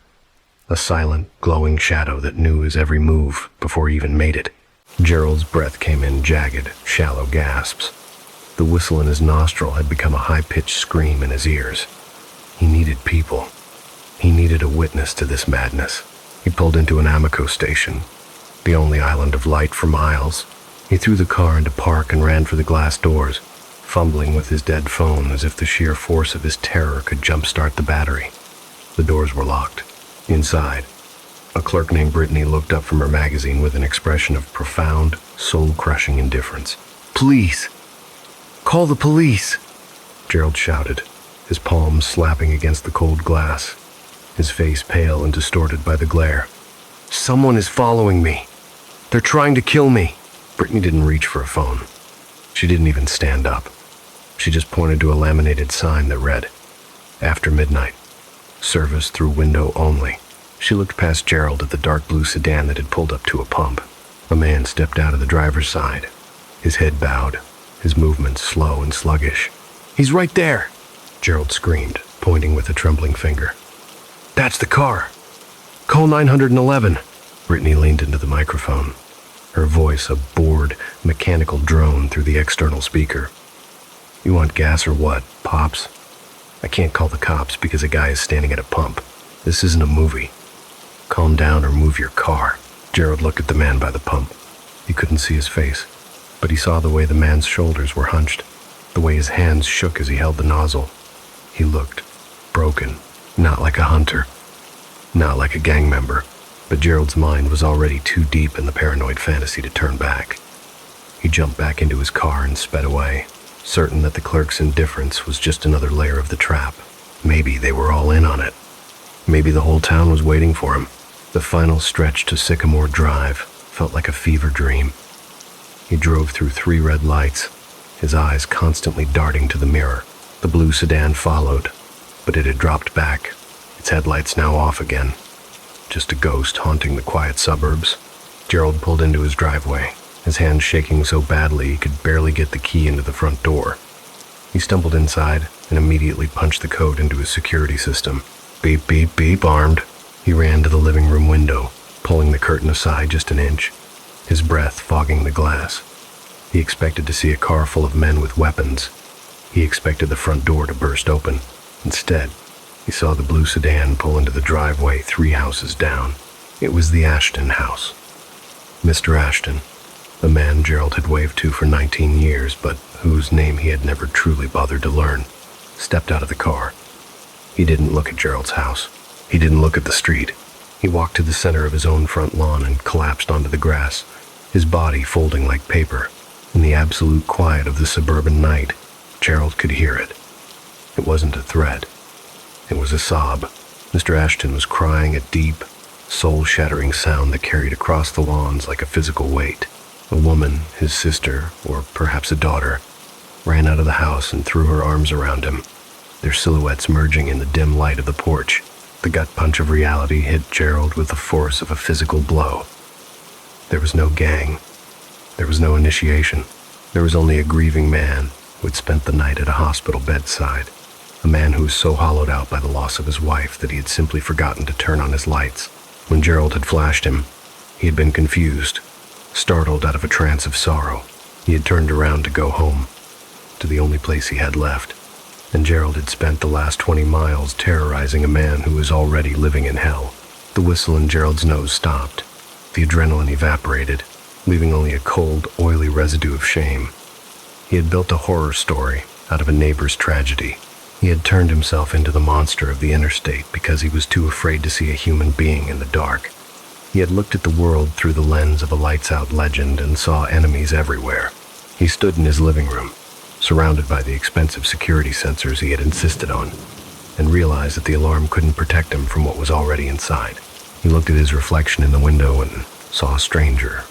a silent, glowing shadow that knew his every move before he even made it. Gerald's breath came in jagged, shallow gasps. The whistle in his nostril had become a high-pitched scream in his ears. He needed people. He needed a witness to this madness. He pulled into an Amoco station, the only island of light for miles. He threw the car into park and ran for the glass doors, fumbling with his dead phone as if the sheer force of his terror could jumpstart the battery. The doors were locked. Inside, a clerk named Brittany looked up from her magazine with an expression of profound, soul-crushing indifference. Please. Call the police, Gerald shouted, his palms slapping against the cold glass, his face pale and distorted by the glare. Someone is following me. They're trying to kill me. Brittany didn't reach for a phone. She didn't even stand up. She just pointed to a laminated sign that read, "After midnight. Service through window only." She looked past Gerald at the dark blue sedan that had pulled up to a pump. A man stepped out of the driver's side, his head bowed, his movements slow and sluggish. "He's right there," Gerald screamed, pointing with a trembling finger. "That's the car. Call 911. Brittany leaned into the microphone, her voice a bored, mechanical drone through the external speaker. "You want gas or what, Pops? I can't call the cops because a guy is standing at a pump. This isn't a movie. Calm down or move your car." Gerald looked at the man by the pump. He couldn't see his face, but he saw the way the man's shoulders were hunched, the way his hands shook as he held the nozzle. He looked broken, not like a hunter, not like a gang member, but Gerald's mind was already too deep in the paranoid fantasy to turn back. He jumped back into his car and sped away, certain that the clerk's indifference was just another layer of the trap. Maybe they were all in on it. Maybe the whole town was waiting for him. The final stretch to Sycamore Drive felt like a fever dream. He drove through 3 red lights, his eyes constantly darting to the mirror. The blue sedan followed, but it had dropped back, its headlights now off again. Just a ghost haunting the quiet suburbs. Gerald pulled into his driveway, his hands shaking so badly he could barely get the key into the front door. He stumbled inside and immediately punched the code into his security system. Beep, beep, beep, armed. He ran to the living room window, pulling the curtain aside just an inch, his breath fogging the glass. He expected to see a car full of men with weapons. He expected the front door to burst open. Instead, he saw the blue sedan pull into the driveway 3 houses down. It was the Ashton house. Mr. Ashton, the man Gerald had waved to for 19 years, but whose name he had never truly bothered to learn, stepped out of the car. He didn't look at Gerald's house. He didn't look at the street. He walked to the center of his own front lawn and collapsed onto the grass, his body folding like paper. In the absolute quiet of the suburban night, Gerald could hear it. It wasn't a threat. It was a sob. Mr. Ashton was crying a deep, soul-shattering sound that carried across the lawns like a physical weight. A woman, his sister, or perhaps a daughter, ran out of the house and threw her arms around him, their silhouettes merging in the dim light of the porch. The gut punch of reality hit Gerald with the force of a physical blow. There was no gang. There was no initiation. There was only a grieving man who had spent the night at a hospital bedside, a man who was so hollowed out by the loss of his wife that he had simply forgotten to turn on his lights. When Gerald had flashed him, he had been confused, startled out of a trance of sorrow. He had turned around to go home, to the only place he had left, and Gerald had spent the last 20 miles terrorizing a man who was already living in hell. The whistle in Gerald's nose stopped. The adrenaline evaporated, leaving only a cold, oily residue of shame. He had built a horror story out of a neighbor's tragedy. He had turned himself into the monster of the interstate because he was too afraid to see a human being in the dark. He had looked at the world through the lens of a lights-out legend and saw enemies everywhere. He stood in his living room, surrounded by the expensive security sensors he had insisted on, and realized that the alarm couldn't protect him from what was already inside. He looked at his reflection in the window and saw a stranger,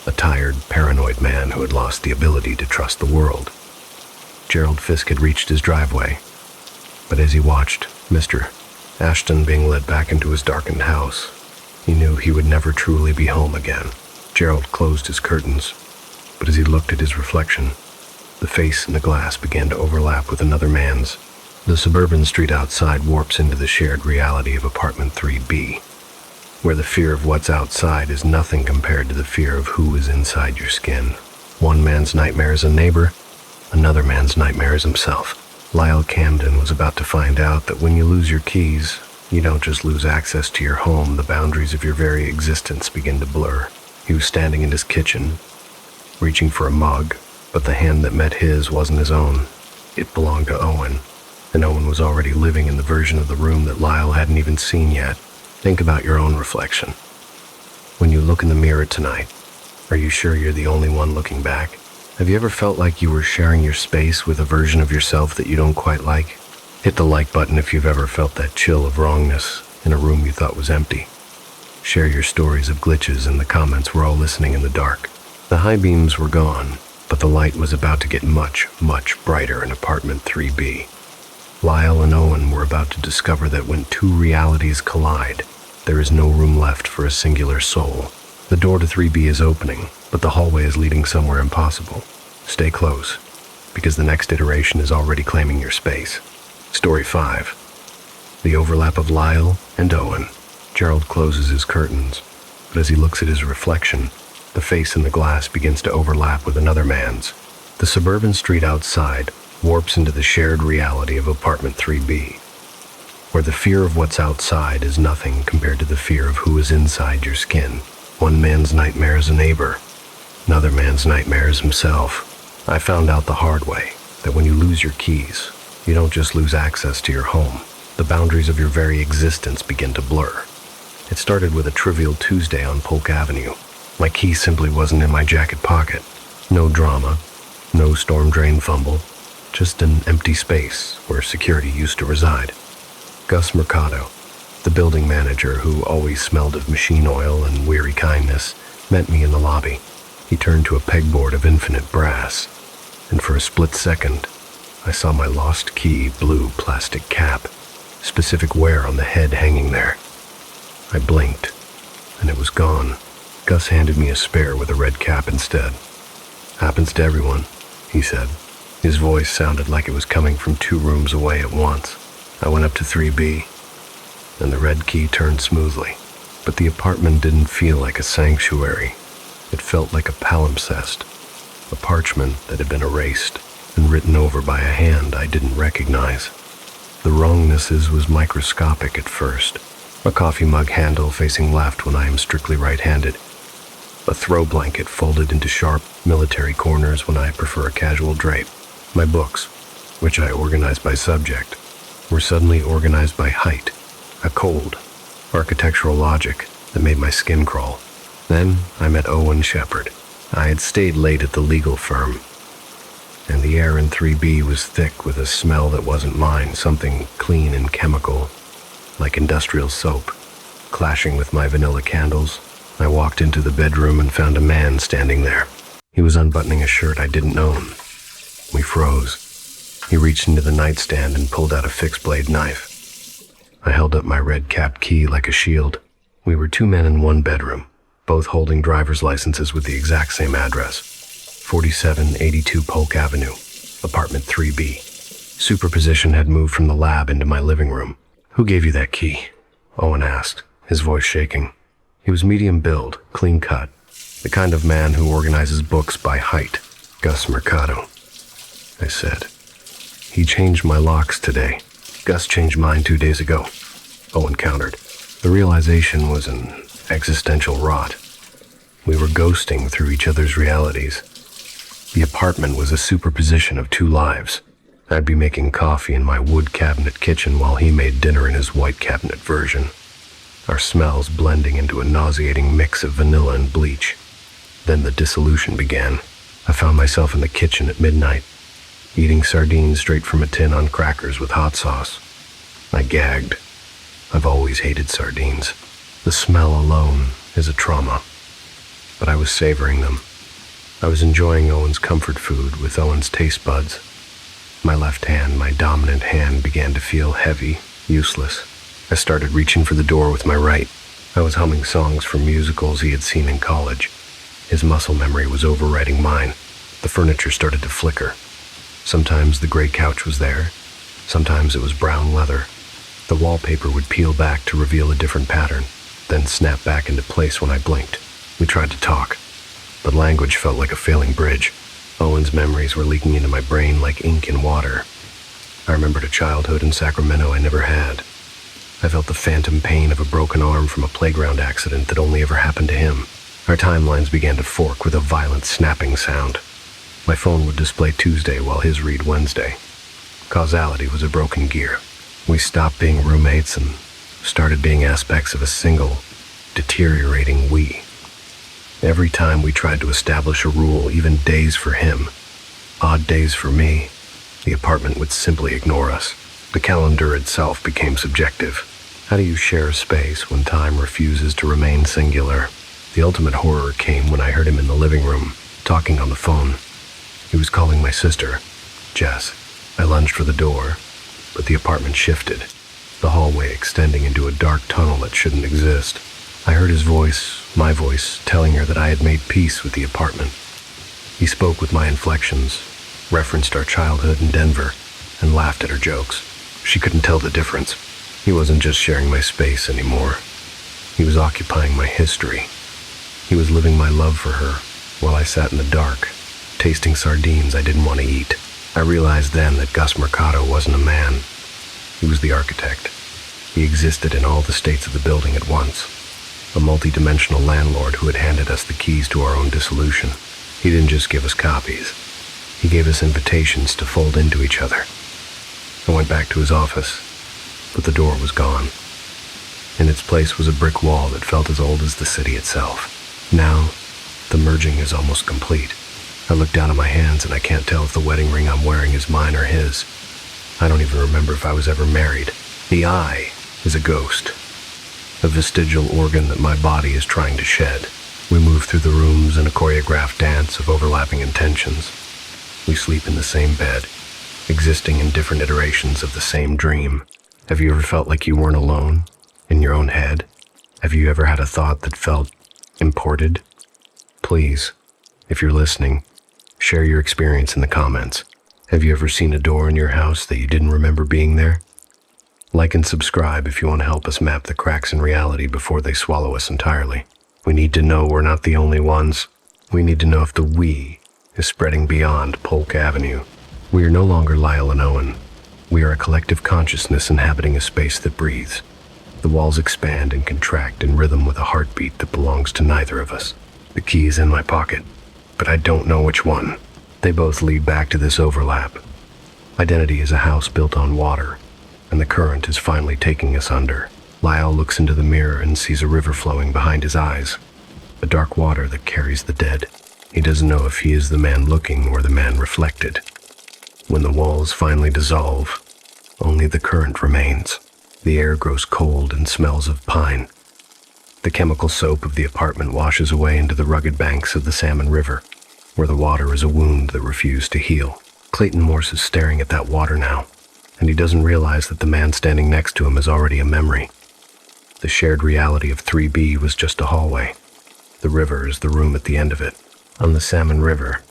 a tired, paranoid man who had lost the ability to trust the world. Gerald Fisk had reached his driveway, but as he watched Mr. Ashton being led back into his darkened house, he knew he would never truly be home again. Gerald closed his curtains, but as he looked at his reflection, the face in the glass began to overlap with another man's. The suburban street outside warps into the shared reality of apartment 3B, where the fear of what's outside is nothing compared to the fear of who is inside your skin. One man's nightmare is a neighbor, another man's nightmare is himself. Lyle Camden was about to find out that when you lose your keys, you don't just lose access to your home, the boundaries of your very existence begin to blur. He was standing in his kitchen, reaching for a mug, but the hand that met his wasn't his own. It belonged to Owen, and Owen was already living in the version of the room that Lyle hadn't even seen yet. Think about your own reflection. When you look in the mirror tonight, are you sure you're the only one looking back? Have you ever felt like you were sharing your space with a version of yourself that you don't quite like? Hit the like button if you've ever felt that chill of wrongness in a room you thought was empty. Share your stories of glitches in the comments. We're all listening in the dark. The high beams were gone, but the light was about to get much, much brighter in apartment 3B. Lyle and Owen were about to discover that when two realities collide, there is no room left for a singular soul. The door to 3B is opening, but the hallway is leading somewhere impossible. Stay close, because the next iteration is already claiming your space. Story 5. The overlap of Lyle and Owen. Gerald closes his curtains, but as he looks at his reflection, the face in the glass begins to overlap with another man's. The suburban street outside warps into the shared reality of apartment 3B, where the fear of what's outside is nothing compared to the fear of who is inside your skin. One man's nightmare is a neighbor, another man's nightmare is himself. I found out the hard way that when you lose your keys, you don't just lose access to your home. The boundaries of your very existence begin to blur. It started with a trivial Tuesday on Polk Avenue. My key simply wasn't in my jacket pocket. No drama, no storm drain fumble, just an empty space where security used to reside. Gus Mercado, the building manager who always smelled of machine oil and weary kindness, met me in the lobby. He turned to a pegboard of infinite brass, and for a split second, I saw my lost key blue plastic cap, specific wear on the head hanging there. I blinked, and it was gone. Gus handed me a spare with a red cap instead. Happens to everyone, he said. His voice sounded like it was coming from 2 rooms away at once. I went up to 3B, and the red key turned smoothly. But the apartment didn't feel like a sanctuary. It felt like a palimpsest, a parchment that had been erased and written over by a hand I didn't recognize. The wrongnesses was microscopic at first. A coffee mug handle facing left when I am strictly right-handed. A throw blanket folded into sharp military corners when I prefer a casual drape. My books, which I organized by subject, were suddenly organized by height, a cold, architectural logic that made my skin crawl. Then I met Owen Shepard. I had stayed late at the legal firm, and the air in 3B was thick with a smell that wasn't mine, something clean and chemical, like industrial soap. Clashing with my vanilla candles, I walked into the bedroom and found a man standing there. He was unbuttoning a shirt I didn't own. We froze. He reached into the nightstand and pulled out a fixed-blade knife. I held up my red-capped key like a shield. We were 2 men in 1 bedroom, both holding driver's licenses with the exact same address. 4782 Polk Avenue, apartment 3B. Superposition had moved from the lab into my living room. Who gave you that key? Owen asked, his voice shaking. He was medium build, clean cut, the kind of man who organizes books by height. Gus Mercado, I said. He changed my locks today. Gus changed mine 2 days ago, Owen countered. The realization was an existential rot. We were ghosting through each other's realities. The apartment was a superposition of 2 lives. I'd be making coffee in my wood cabinet kitchen while he made dinner in his white cabinet version. Our smells blending into a nauseating mix of vanilla and bleach. Then the dissolution began. I found myself in the kitchen at midnight, eating sardines straight from a tin on crackers with hot sauce. I gagged. I've always hated sardines. The smell alone is a trauma, but I was savoring them. I was enjoying Owen's comfort food with Owen's taste buds. My left hand, my dominant hand, began to feel heavy, useless. I started reaching for the door with my right. I was humming songs from musicals he had seen in college. His muscle memory was overriding mine. The furniture started to flicker. Sometimes the gray couch was there. Sometimes it was brown leather. The wallpaper would peel back to reveal a different pattern, then snap back into place when I blinked. We tried to talk, but language felt like a failing bridge. Owen's memories were leaking into my brain like ink in water. I remembered a childhood in Sacramento I never had. I felt the phantom pain of a broken arm from a playground accident that only ever happened to him. Our timelines began to fork with a violent snapping sound. My phone would display Tuesday while his read Wednesday. Causality was a broken gear. We stopped being roommates and started being aspects of a single, deteriorating we. Every time we tried to establish a rule, even days for him, odd days for me, the apartment would simply ignore us. The calendar itself became subjective. How do you share a space when time refuses to remain singular? The ultimate horror came when I heard him in the living room, talking on the phone. He was calling my sister, Jess. I lunged for the door, but the apartment shifted, the hallway extending into a dark tunnel that shouldn't exist. I heard his voice, my voice, telling her that I had made peace with the apartment. He spoke with my inflections, referenced our childhood in Denver, and laughed at her jokes. She couldn't tell the difference. He wasn't just sharing my space anymore. He was occupying my history. He was living my love for her, while I sat in the dark, tasting sardines I didn't want to eat. I realized then that Gus Mercado wasn't a man. He was the architect. He existed in all the states of the building at once. A multi-dimensional landlord who had handed us the keys to our own dissolution. He didn't just give us copies. He gave us invitations to fold into each other. I went back to his office, but the door was gone. In its place was a brick wall that felt as old as the city itself. Now, the merging is almost complete. I look down at my hands and I can't tell if the wedding ring I'm wearing is mine or his. I don't even remember if I was ever married. The I is a ghost, a vestigial organ that my body is trying to shed. We move through the rooms in a choreographed dance of overlapping intentions. We sleep in the same bed, existing in different iterations of the same dream. Have you ever felt like you weren't alone, in your own head? Have you ever had a thought that felt imported? Please, if you're listening, share your experience in the comments. Have you ever seen a door in your house that you didn't remember being there? Like and subscribe if you want to help us map the cracks in reality before they swallow us entirely. We need to know we're not the only ones. We need to know if the we is spreading beyond Polk Avenue. We are no longer Lyle and Owen. We are a collective consciousness inhabiting a space that breathes. The walls expand and contract in rhythm with a heartbeat that belongs to neither of us. The key is in my pocket, but I don't know which one. They both lead back to this overlap. Identity is a house built on water, and the current is finally taking us under. Lyle looks into the mirror and sees a river flowing behind his eyes, a dark water that carries the dead. He doesn't know if he is the man looking or the man reflected. When the walls finally dissolve, only the current remains. The air grows cold and smells of pine. The chemical soap of the apartment washes away into the rugged banks of the Salmon River, where the water is a wound that refused to heal. Clayton Morse is staring at that water now, and he doesn't realize that the man standing next to him is already a memory. The shared reality of 3B was just a hallway. The river is the room at the end of it. On the Salmon River,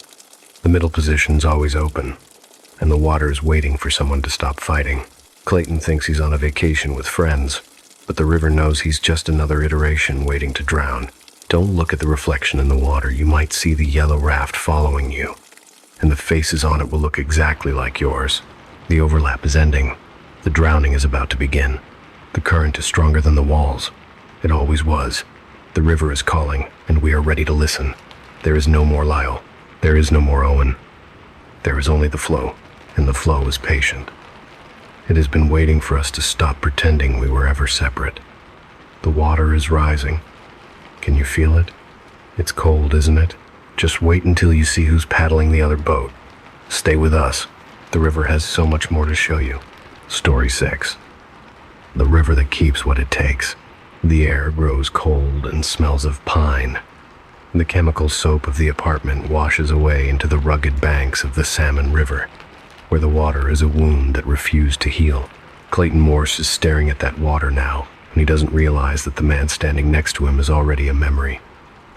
the middle position's always open, and the water is waiting for someone to stop fighting. Clayton thinks he's on a vacation with friends, but the river knows he's just another iteration waiting to drown. Don't look at the reflection in the water. You might see the yellow raft following you, and the faces on it will look exactly like yours. The overlap is ending. The drowning is about to begin. The current is stronger than the walls. It always was. The river is calling, and we are ready to listen. There is no more Lyle. There is no more Owen. There is only the flow, and the flow is patient. It has been waiting for us to stop pretending we were ever separate. The water is rising. Can you feel it? It's cold, isn't it? Just wait until you see who's paddling the other boat. Stay with us. The river has so much more to show you. Story 6. The river that keeps what it takes. The air grows cold and smells of pine. The chemical soap of the apartment washes away into the rugged banks of the Salmon River, where the water is a wound that refused to heal. Clayton Morse is staring at that water now, and he doesn't realize that the man standing next to him is already a memory.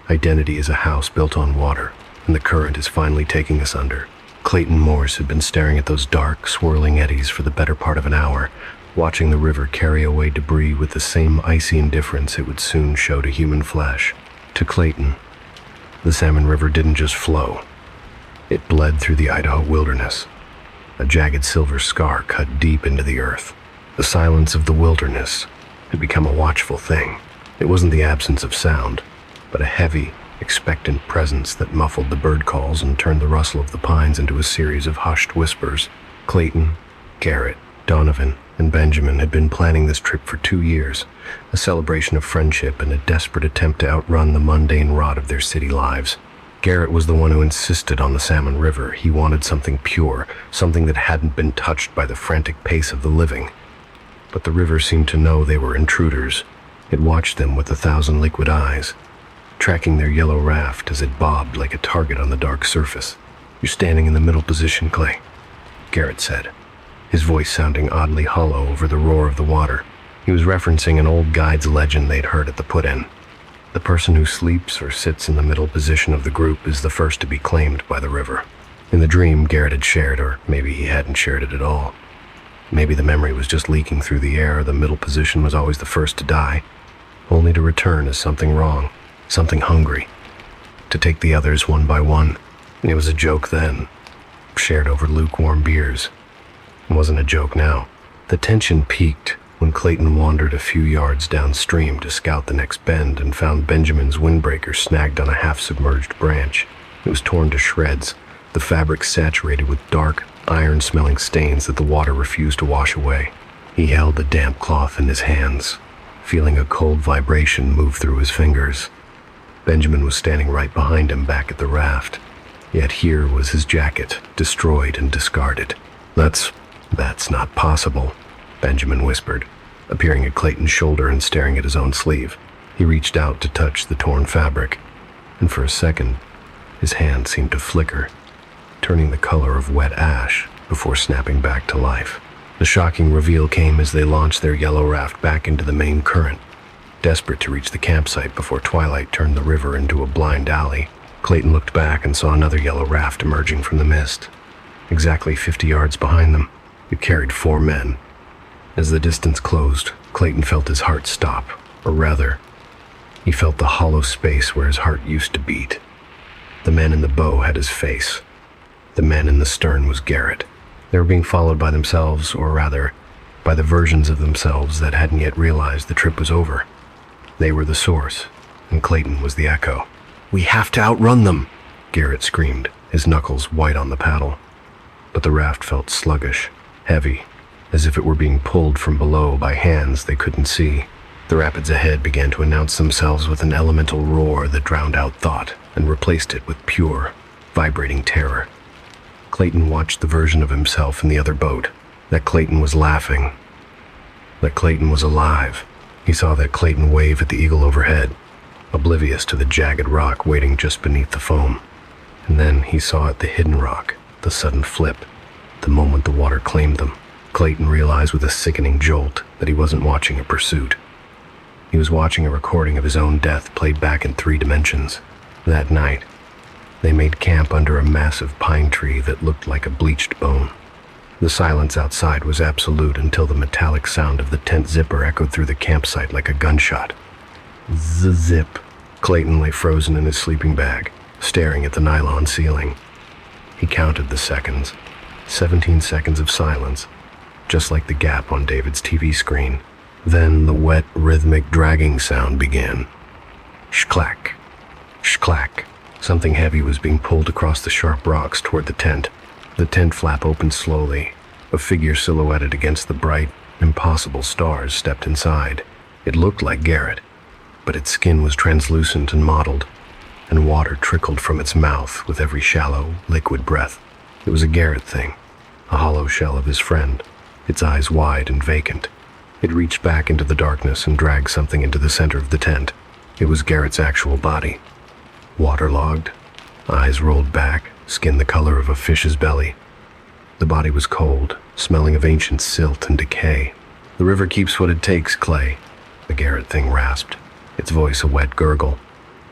Identity is a house built on water, and the current is finally taking us under. Clayton Morse had been staring at those dark, swirling eddies for the better part of an hour, watching the river carry away debris with the same icy indifference it would soon show to human flesh. To Clayton, the Salmon River didn't just flow. It bled through the Idaho wilderness, a jagged silver scar cut deep into the earth. The silence of the wilderness had become a watchful thing. It wasn't the absence of sound, but a heavy, expectant presence that muffled the bird calls and turned the rustle of the pines into a series of hushed whispers. Clayton, Garrett, Donovan, and Benjamin had been planning this trip for 2 years, a celebration of friendship and a desperate attempt to outrun the mundane rot of their city lives. Garrett was the one who insisted on the Salmon River. He wanted something pure, something that hadn't been touched by the frantic pace of the living. But the river seemed to know they were intruders. It watched them with 1,000 liquid eyes, tracking their yellow raft as it bobbed like a target on the dark surface. "You're standing in the middle position, Clay," Garrett said, his voice sounding oddly hollow over the roar of the water. He was referencing an old guide's legend they'd heard at the put-in. The person who sleeps or sits in the middle position of the group is the first to be claimed by the river. In the dream Garrett had shared, or maybe he hadn't shared it at all. Maybe the memory was just leaking through the air. The middle position was always the first to die, only to return as something wrong, something hungry, to take the others one by one. It was a joke then, shared over lukewarm beers. It wasn't a joke now. The tension peaked when Clayton wandered a few yards downstream to scout the next bend and found Benjamin's windbreaker snagged on a half-submerged branch. It was torn to shreds, the fabric saturated with dark, iron-smelling stains that the water refused to wash away. He held the damp cloth in his hands, feeling a cold vibration move through his fingers. Benjamin was standing right behind him back at the raft, yet here was his jacket, destroyed and discarded. That's not possible," Benjamin whispered, appearing at Clayton's shoulder and staring at his own sleeve. He reached out to touch the torn fabric, and for a second, his hand seemed to flicker, turning the color of wet ash before snapping back to life. The shocking reveal came as they launched their yellow raft back into the main current, desperate to reach the campsite before twilight turned the river into a blind alley. Clayton looked back and saw another yellow raft emerging from the mist. Exactly 50 yards behind them, it carried 4 men. As the distance closed, Clayton felt his heart stop, or rather, he felt the hollow space where his heart used to beat. The man in the bow had his face. The man in the stern was Garrett. They were being followed by themselves, or rather, by the versions of themselves that hadn't yet realized the trip was over. They were the source, and Clayton was the echo. "We have to outrun them," Garrett screamed, his knuckles white on the paddle. But the raft felt sluggish, heavy, as if it were being pulled from below by hands they couldn't see. The rapids ahead began to announce themselves with an elemental roar that drowned out thought and replaced it with pure, vibrating terror. Clayton watched the version of himself in the other boat. That Clayton was laughing. That Clayton was alive. He saw that Clayton wave at the eagle overhead, oblivious to the jagged rock waiting just beneath the foam. And then he saw at the hidden rock, the sudden flip, the moment the water claimed them. Clayton realized with a sickening jolt that he wasn't watching a pursuit. He was watching a recording of his own death played back in 3 dimensions. That night, they made camp under a massive pine tree that looked like a bleached bone. The silence outside was absolute until the metallic sound of the tent zipper echoed through the campsite like a gunshot. Z-zip. Clayton lay frozen in his sleeping bag, staring at the nylon ceiling. He counted the seconds. 17 seconds of silence, just like the gap on David's TV screen. Then the wet, rhythmic dragging sound began. Shclack. Shclack. Something heavy was being pulled across the sharp rocks toward the tent. The tent flap opened slowly. A figure silhouetted against the bright, impossible stars stepped inside. It looked like Garrett, but its skin was translucent and mottled, and water trickled from its mouth with every shallow, liquid breath. It was a Garrett thing, a hollow shell of his friend, its eyes wide and vacant. It reached back into the darkness and dragged something into the center of the tent. It was Garrett's actual body. Waterlogged, eyes rolled back, skin the color of a fish's belly. The body was cold, smelling of ancient silt and decay. "The river keeps what it takes, Clay," the Garrett thing rasped, its voice a wet gurgle.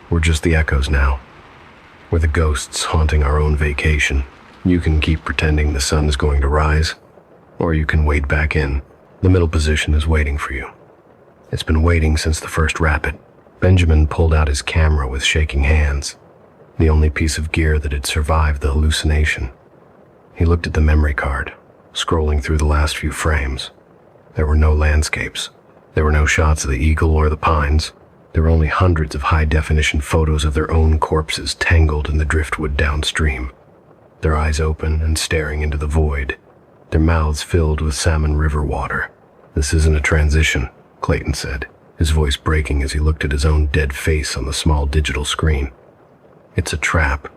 "We're just the echoes now. We're the ghosts haunting our own vacation. You can keep pretending the sun is going to rise, or you can wade back in. The middle position is waiting for you. It's been waiting since the first rapid." Benjamin pulled out his camera with shaking hands, the only piece of gear that had survived the hallucination. He looked at the memory card, scrolling through the last few frames. There were no landscapes. There were no shots of the eagle or the pines. There were only hundreds of high-definition photos of their own corpses tangled in the driftwood downstream, their eyes open and staring into the void, their mouths filled with salmon river water. "This isn't a transition," Clayton said, his voice breaking as he looked at his own dead face on the small digital screen. "It's a trap.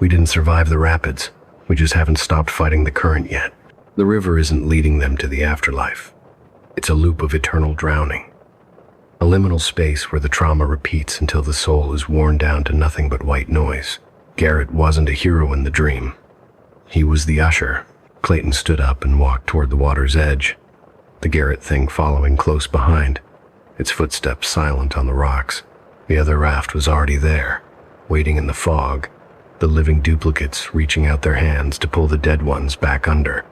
We didn't survive the rapids. We just haven't stopped fighting the current yet. The river isn't leading them to the afterlife. It's a loop of eternal drowning. A liminal space where the trauma repeats until the soul is worn down to nothing but white noise. Garrett wasn't a hero in the dream. He was the usher." Clayton stood up and walked toward the water's edge, the Garrett thing following close behind, its footsteps silent on the rocks. The other raft was already there, waiting in the fog, the living duplicates reaching out their hands to pull the dead ones back under.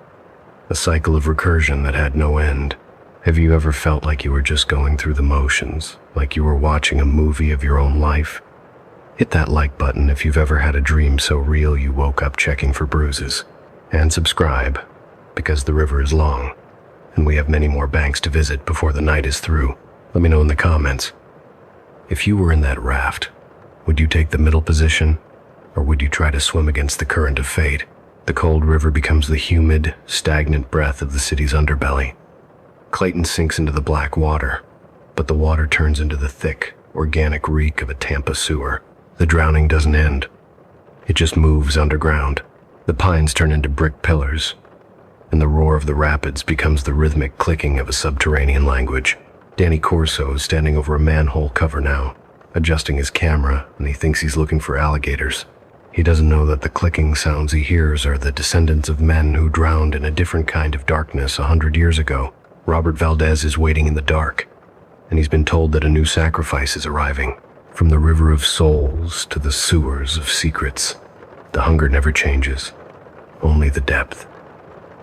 A cycle of recursion that had no end. Have you ever felt like you were just going through the motions, like you were watching a movie of your own life? Hit that like button if you've ever had a dream so real you woke up checking for bruises. And subscribe, because the river is long, and we have many more banks to visit before the night is through. Let me know in the comments. If you were in that raft, would you take the middle position, or would you try to swim against the current of fate? The cold river becomes the humid, stagnant breath of the city's underbelly. Clayton sinks into the black water, but the water turns into the thick, organic reek of a Tampa sewer. The drowning doesn't end. It just moves underground. The pines turn into brick pillars, and the roar of the rapids becomes the rhythmic clicking of a subterranean language. Danny Corso is standing over a manhole cover now, adjusting his camera, and he thinks he's looking for alligators. He doesn't know that the clicking sounds he hears are the descendants of men who drowned in a different kind of darkness 100 years ago. Robert Valdez is waiting in the dark, and he's been told that a new sacrifice is arriving. From the river of souls to the sewers of secrets, the hunger never changes, only the depth.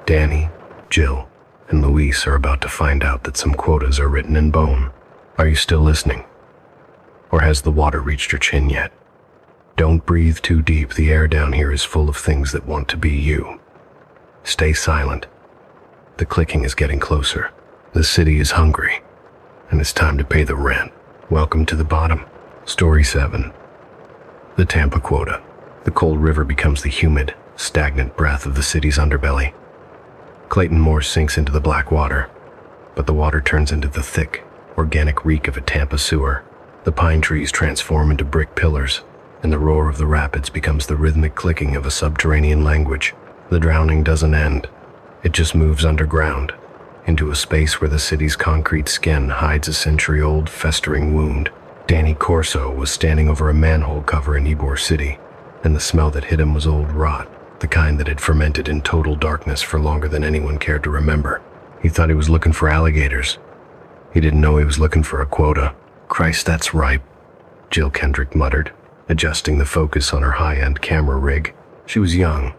Danny, Jill, and Luis are about to find out that some quotas are written in bone. Are you still listening? Or has the water reached your chin yet? Don't breathe too deep. The air down here is full of things that want to be you. Stay silent. The clicking is getting closer. The city is hungry, and it's time to pay the rent. Welcome to the bottom. Story 7. The Tampa Quota. The cold river becomes the humid, stagnant breath of the city's underbelly. Clayton Morse sinks into the black water, but the water turns into the thick, organic reek of a Tampa sewer. The pine trees transform into brick pillars, and the roar of the rapids becomes the rhythmic clicking of a subterranean language. The drowning doesn't end. It just moves underground, into a space where the city's concrete skin hides a century-old festering wound. Danny Corso was standing over a manhole cover in Ybor City, and the smell that hit him was old rot, the kind that had fermented in total darkness for longer than anyone cared to remember. He thought he was looking for alligators. He didn't know he was looking for a quota. "Christ, that's ripe," Jill Kendrick muttered, adjusting the focus on her high-end camera rig. She was young,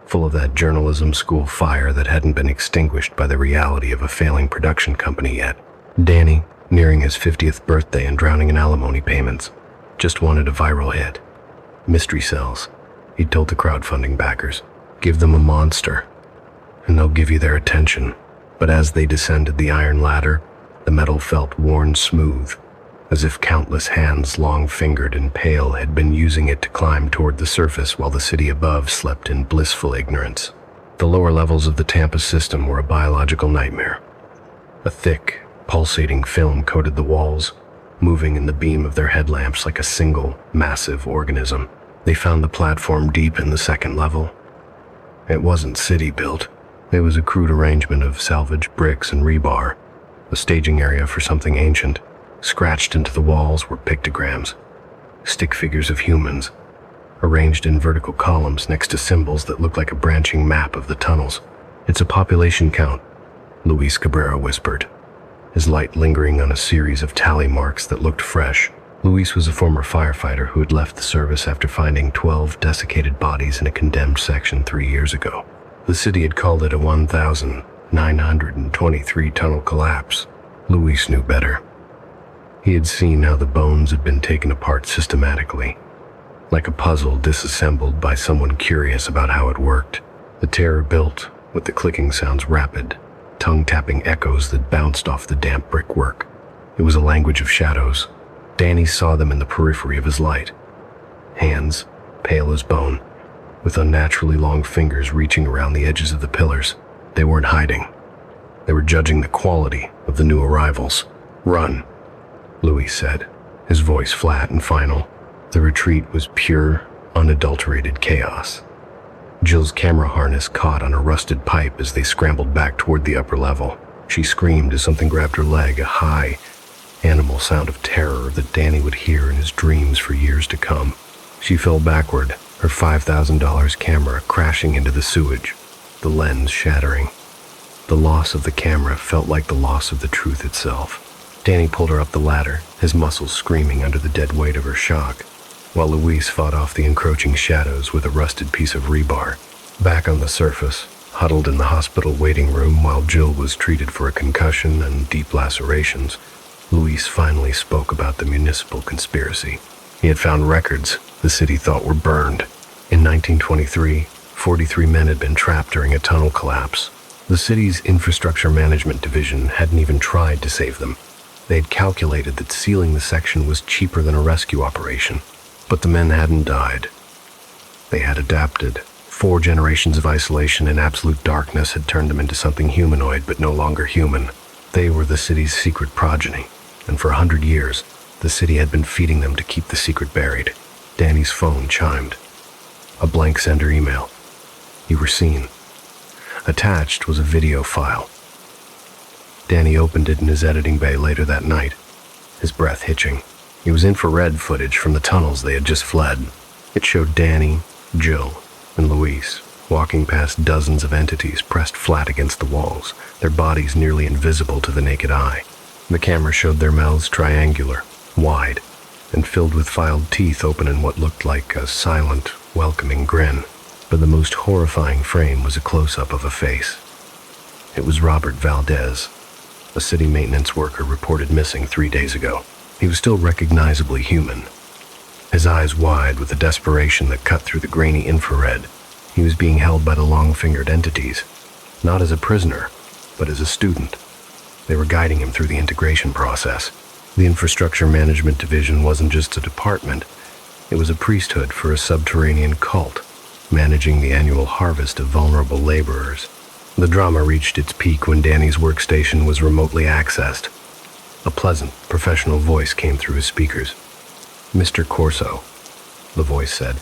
full of that journalism school fire that hadn't been extinguished by the reality of a failing production company yet. Danny, nearing his 50th birthday and drowning in alimony payments, just wanted a viral hit. Mystery cells, he'd told the crowdfunding backers. Give them a monster, and they'll give you their attention. But as they descended the iron ladder, the metal felt worn smooth, as if countless hands, long-fingered and pale, had been using it to climb toward the surface while the city above slept in blissful ignorance. The lower levels of the Tampa system were a biological nightmare. A thick, pulsating film coated the walls, moving in the beam of their headlamps like a single, massive organism. They found the platform deep in the second level. It wasn't city-built. It was a crude arrangement of salvaged bricks and rebar, a staging area for something ancient. Scratched into the walls were pictograms, stick figures of humans, arranged in vertical columns next to symbols that looked like a branching map of the tunnels. "It's a population count," Luis Cabrera whispered, his light lingering on a series of tally marks that looked fresh. Luis was a former firefighter who had left the service after finding 12 desiccated bodies in a condemned section 3 years ago. The city had called it a 1,923 tunnel collapse. Luis knew better. He had seen how the bones had been taken apart systematically, like a puzzle disassembled by someone curious about how it worked. The terror built, with the clicking sounds rapid, tongue-tapping echoes that bounced off the damp brickwork. It was a language of shadows. Danny saw them in the periphery of his light. Hands, pale as bone, with unnaturally long fingers reaching around the edges of the pillars. They weren't hiding. They were judging the quality of the new arrivals. "Run," Louis said, his voice flat and final. The retreat was pure, unadulterated chaos. Jill's camera harness caught on a rusted pipe as they scrambled back toward the upper level. She screamed as something grabbed her leg, a high, animal sound of terror that Danny would hear in his dreams for years to come. She fell backward, her $5,000 camera crashing into the sewage, the lens shattering. The loss of the camera felt like the loss of the truth itself. Danny pulled her up the ladder, his muscles screaming under the dead weight of her shock, while Louise fought off the encroaching shadows with a rusted piece of rebar. Back on the surface, huddled in the hospital waiting room while Jill was treated for a concussion and deep lacerations, Louise finally spoke about the municipal conspiracy. He had found records the city thought were burned. In 1923, 43 men had been trapped during a tunnel collapse. The city's infrastructure management division hadn't even tried to save them. They had calculated that sealing the section was cheaper than a rescue operation. But the men hadn't died. They had adapted. 4 generations of isolation and absolute darkness had turned them into something humanoid but no longer human. They were the city's secret progeny, and for 100 years, the city had been feeding them to keep the secret buried. Danny's phone chimed. A blank sender email. You were seen. Attached was a video file. Danny opened it in his editing bay later that night, his breath hitching. It was infrared footage from the tunnels they had just fled. It showed Danny, Jill, and Louise walking past dozens of entities pressed flat against the walls, their bodies nearly invisible to the naked eye. The camera showed their mouths triangular, wide, and filled with filed teeth open in what looked like a silent, welcoming grin. But the most horrifying frame was a close-up of a face. It was Robert Valdez, a city maintenance worker reported missing 3 days ago. He was still recognizably human, his eyes wide with the desperation that cut through the grainy infrared. He was being held by the long-fingered entities, not as a prisoner, but as a student. They were guiding him through the integration process. The infrastructure management division wasn't just a department, it was a priesthood for a subterranean cult, managing the annual harvest of vulnerable laborers. The drama reached its peak when Danny's workstation was remotely accessed. A pleasant, professional voice came through his speakers. "Mr. Corso," the voice said,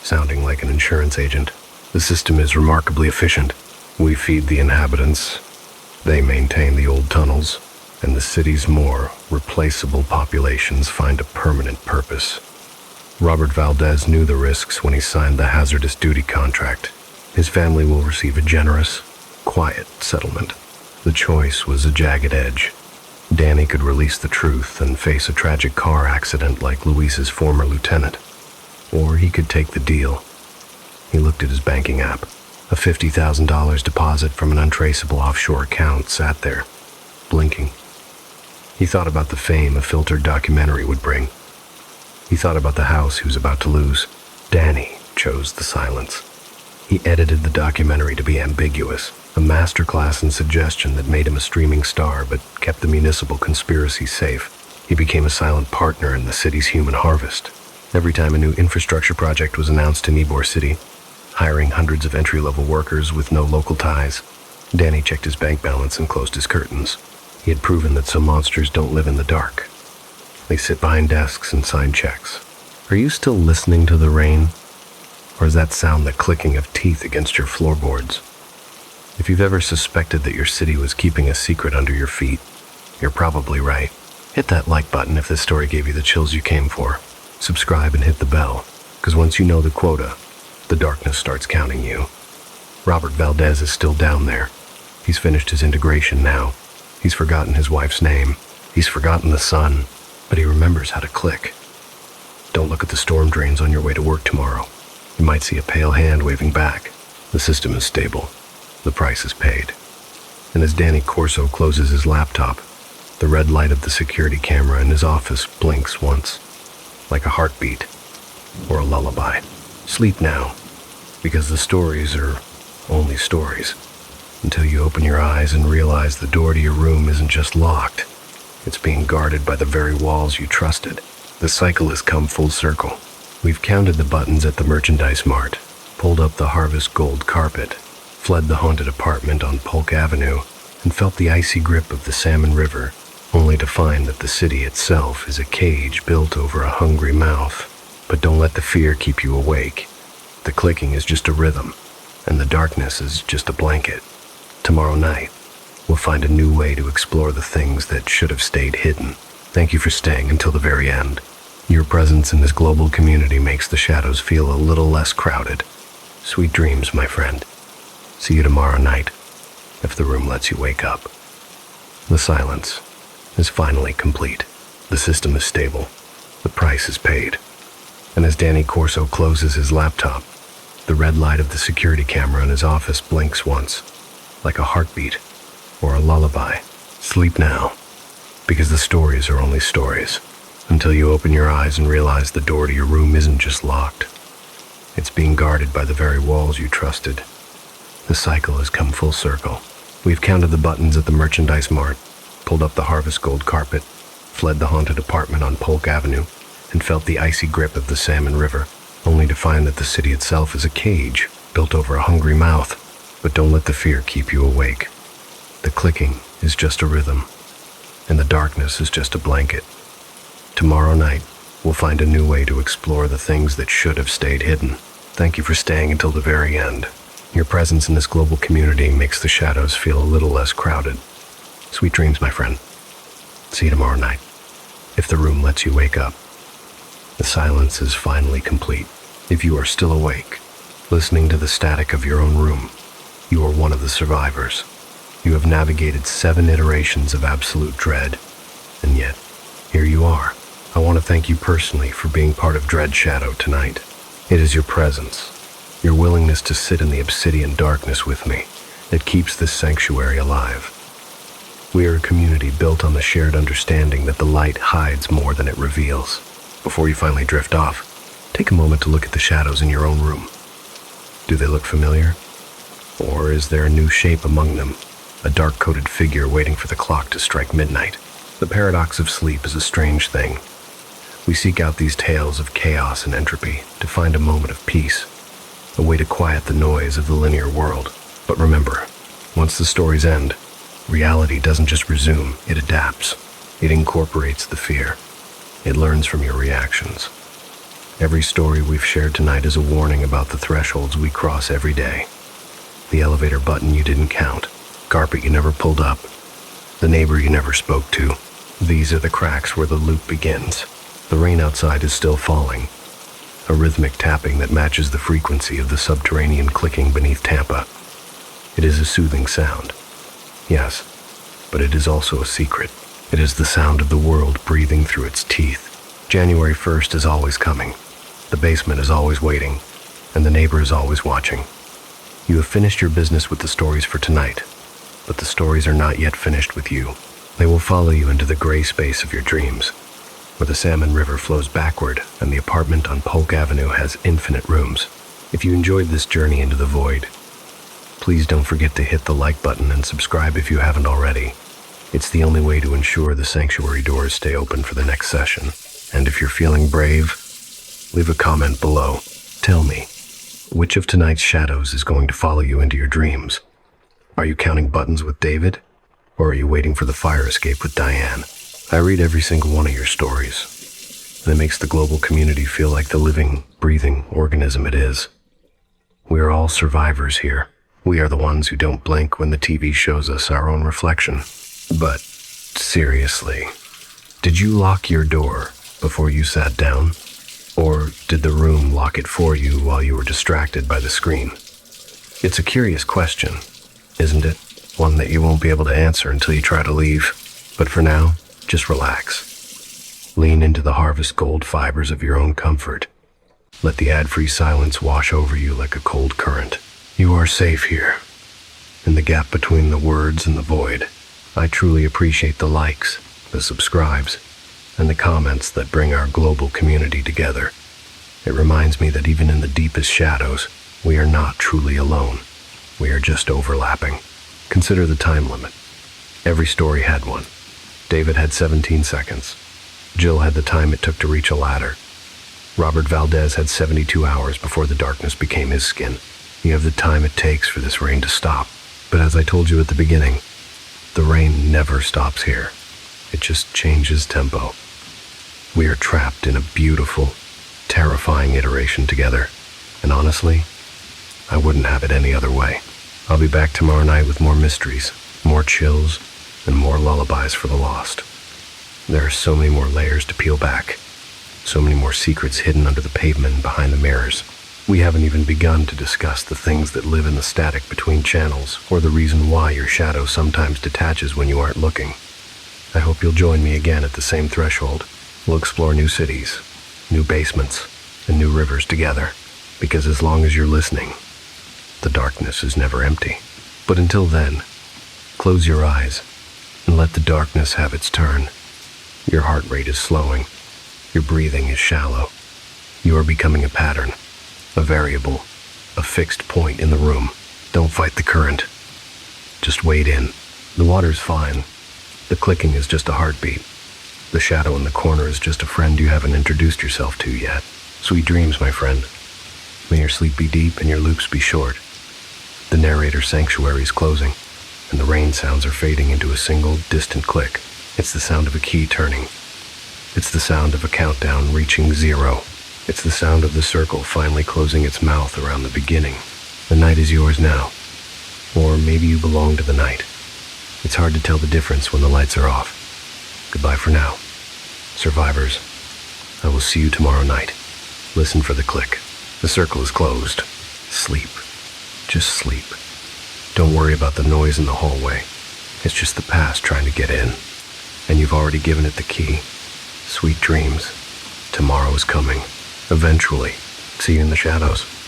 sounding like an insurance agent. "The system is remarkably efficient. We feed the inhabitants. They maintain the old tunnels, and the city's more replaceable populations find a permanent purpose." Robert Valdez knew the risks when he signed the hazardous duty contract. His family will receive a generous, quiet settlement. The choice was a jagged edge. Danny could release the truth and face a tragic car accident like Luis's former lieutenant. Or he could take the deal. He looked at his banking app. A $50,000 deposit from an untraceable offshore account sat there, blinking. He thought about the fame a filtered documentary would bring. He thought about the house he was about to lose. Danny chose the silence. He edited the documentary to be ambiguous, a masterclass in suggestion that made him a streaming star but kept the municipal conspiracy safe. He became a silent partner in the city's human harvest. Every time a new infrastructure project was announced in Ybor City, hiring hundreds of entry-level workers with no local ties, Danny checked his bank balance and closed his curtains. He had proven that some monsters don't live in the dark. They sit behind desks and sign checks. Are you still listening to the rain? Or is that sound the clicking of teeth against your floorboards? If you've ever suspected that your city was keeping a secret under your feet, you're probably right. Hit that like button if this story gave you the chills you came for. Subscribe and hit the bell, because once you know the quota, the darkness starts counting you. Robert Valdez is still down there. He's finished his integration now. He's forgotten his wife's name. He's forgotten the sun, but he remembers how to click. Don't look at the storm drains on your way to work tomorrow. You might see a pale hand waving back. The system is stable. The price is paid. And as Danny Corso closes his laptop, the red light of the security camera in his office blinks once, like a heartbeat or a lullaby. Sleep now, because the stories are only stories, until you open your eyes and realize the door to your room isn't just locked. It's being guarded by the very walls you trusted. The cycle has come full circle. We've counted the buttons at the merchandise mart, pulled up the harvest gold carpet, fled the haunted apartment on Polk Avenue, and felt the icy grip of the Salmon River, only to find that the city itself is a cage built over a hungry mouth. But don't let the fear keep you awake. The clicking is just a rhythm, and the darkness is just a blanket. Tomorrow night, we'll find a new way to explore the things that should have stayed hidden. Thank you for staying until the very end. Your presence in this global community makes the shadows feel a little less crowded. Sweet dreams, my friend. See you tomorrow night, if the room lets you wake up. The silence is finally complete. The system is stable. The price is paid. And as Danny Corso closes his laptop, the red light of the security camera in his office blinks once, like a heartbeat or a lullaby. Sleep now, because the stories are only stories, until you open your eyes and realize the door to your room isn't just locked. It's being guarded by the very walls you trusted. The cycle has come full circle. We've counted the buttons at the merchandise mart, pulled up the Harvest Gold carpet, fled the haunted apartment on Polk Avenue, and felt the icy grip of the Salmon River, only to find that the city itself is a cage built over a hungry mouth. But don't let the fear keep you awake. The clicking is just a rhythm, and the darkness is just a blanket. Tomorrow night, we'll find a new way to explore the things that should have stayed hidden. Thank you for staying until the very end. Your presence in this global community makes the shadows feel a little less crowded. Sweet dreams, my friend. See you tomorrow night, if the room lets you wake up. The silence is finally complete. If you are still awake, listening to the static of your own room, you are one of the survivors. You have navigated 7 iterations of absolute dread, and yet, here you are. I want to thank you personally for being part of Dread Shadow tonight. It is your presence, your willingness to sit in the obsidian darkness with me, that keeps this sanctuary alive. We are a community built on the shared understanding that the light hides more than it reveals. Before you finally drift off, take a moment to look at the shadows in your own room. Do they look familiar? Or is there a new shape among them, a dark-coated figure waiting for the clock to strike midnight? The paradox of sleep is a strange thing. We seek out these tales of chaos and entropy to find a moment of peace, a way to quiet the noise of the linear world. But remember, once the stories end, reality doesn't just resume, it adapts. It incorporates the fear. It learns from your reactions. Every story we've shared tonight is a warning about the thresholds we cross every day. The elevator button you didn't count, carpet you never pulled up, the neighbor you never spoke to. These are the cracks where the loop begins. The rain outside is still falling, a rhythmic tapping that matches the frequency of the subterranean clicking beneath Tampa. It is a soothing sound, yes, but it is also a secret. It is the sound of the world breathing through its teeth. January 1st is always coming. The basement is always waiting, and the neighbor is always watching. You have finished your business with the stories for tonight, but the stories are not yet finished with you. They will follow you into the gray space of your dreams, where the Salmon River flows backward and the apartment on Polk Avenue has infinite rooms. If you enjoyed this journey into the void, please don't forget to hit the like button and subscribe if you haven't already. It's the only way to ensure the sanctuary doors stay open for the next session. And if you're feeling brave, leave a comment below. Tell me, which of tonight's shadows is going to follow you into your dreams? Are you counting buttons with David? Or are you waiting for the fire escape with Diane? I read every single one of your stories, and it makes the global community feel like the living, breathing organism it is. We are all survivors here. We are the ones who don't blink when the TV shows us our own reflection. But, seriously, did you lock your door before you sat down? Or did the room lock it for you while you were distracted by the screen? It's a curious question, isn't it? One that you won't be able to answer until you try to leave. But for now, just relax. Lean into the Harvest Gold fibers of your own comfort. Let the ad-free silence wash over you like a cold current. You are safe here, in the gap between the words and the void. I truly appreciate the likes, the subscribes, and the comments that bring our global community together. It reminds me that even in the deepest shadows, we are not truly alone. We are just overlapping. Consider the time limit. Every story had one. David had 17 seconds. Jill had the time it took to reach a ladder. Robert Valdez had 72 hours before the darkness became his skin. You have the time it takes for this rain to stop. But as I told you at the beginning, The rain never stops here. It just changes tempo. We are trapped in a beautiful, terrifying iteration together. And honestly, I wouldn't have it any other way. I'll be back tomorrow night with more mysteries, more chills, and more lullabies for the lost. There are so many more layers to peel back. So many more secrets hidden under the pavement and behind the mirrors. We haven't even begun to discuss the things that live in the static between channels, or the reason why your shadow sometimes detaches when you aren't looking. I hope you'll join me again at the same threshold. We'll explore new cities, new basements, and new rivers together. Because as long as you're listening, the darkness is never empty. But until then, close your eyes and let the darkness have its turn. Your heart rate is slowing. Your breathing is shallow. You are becoming a pattern, a variable, a fixed point in the room. Don't fight the current. Just wade in. The water's fine. The clicking is just a heartbeat. The shadow in the corner is just a friend you haven't introduced yourself to yet. Sweet dreams, my friend. May your sleep be deep and your loops be short. The narrator sanctuary is closing, and the rain sounds are fading into a single, distant click. It's the sound of a key turning. It's the sound of a countdown reaching 0. It's the sound of the circle finally closing its mouth around the beginning. The night is yours now. Or maybe you belong to the night. It's hard to tell the difference when the lights are off. Goodbye for now. Survivors, I will see you tomorrow night. Listen for the click. The circle is closed. Sleep. Just sleep. Don't worry about the noise in the hallway. It's just the past trying to get in. And you've already given it the key. Sweet dreams. Tomorrow is coming. Eventually. See you in the shadows.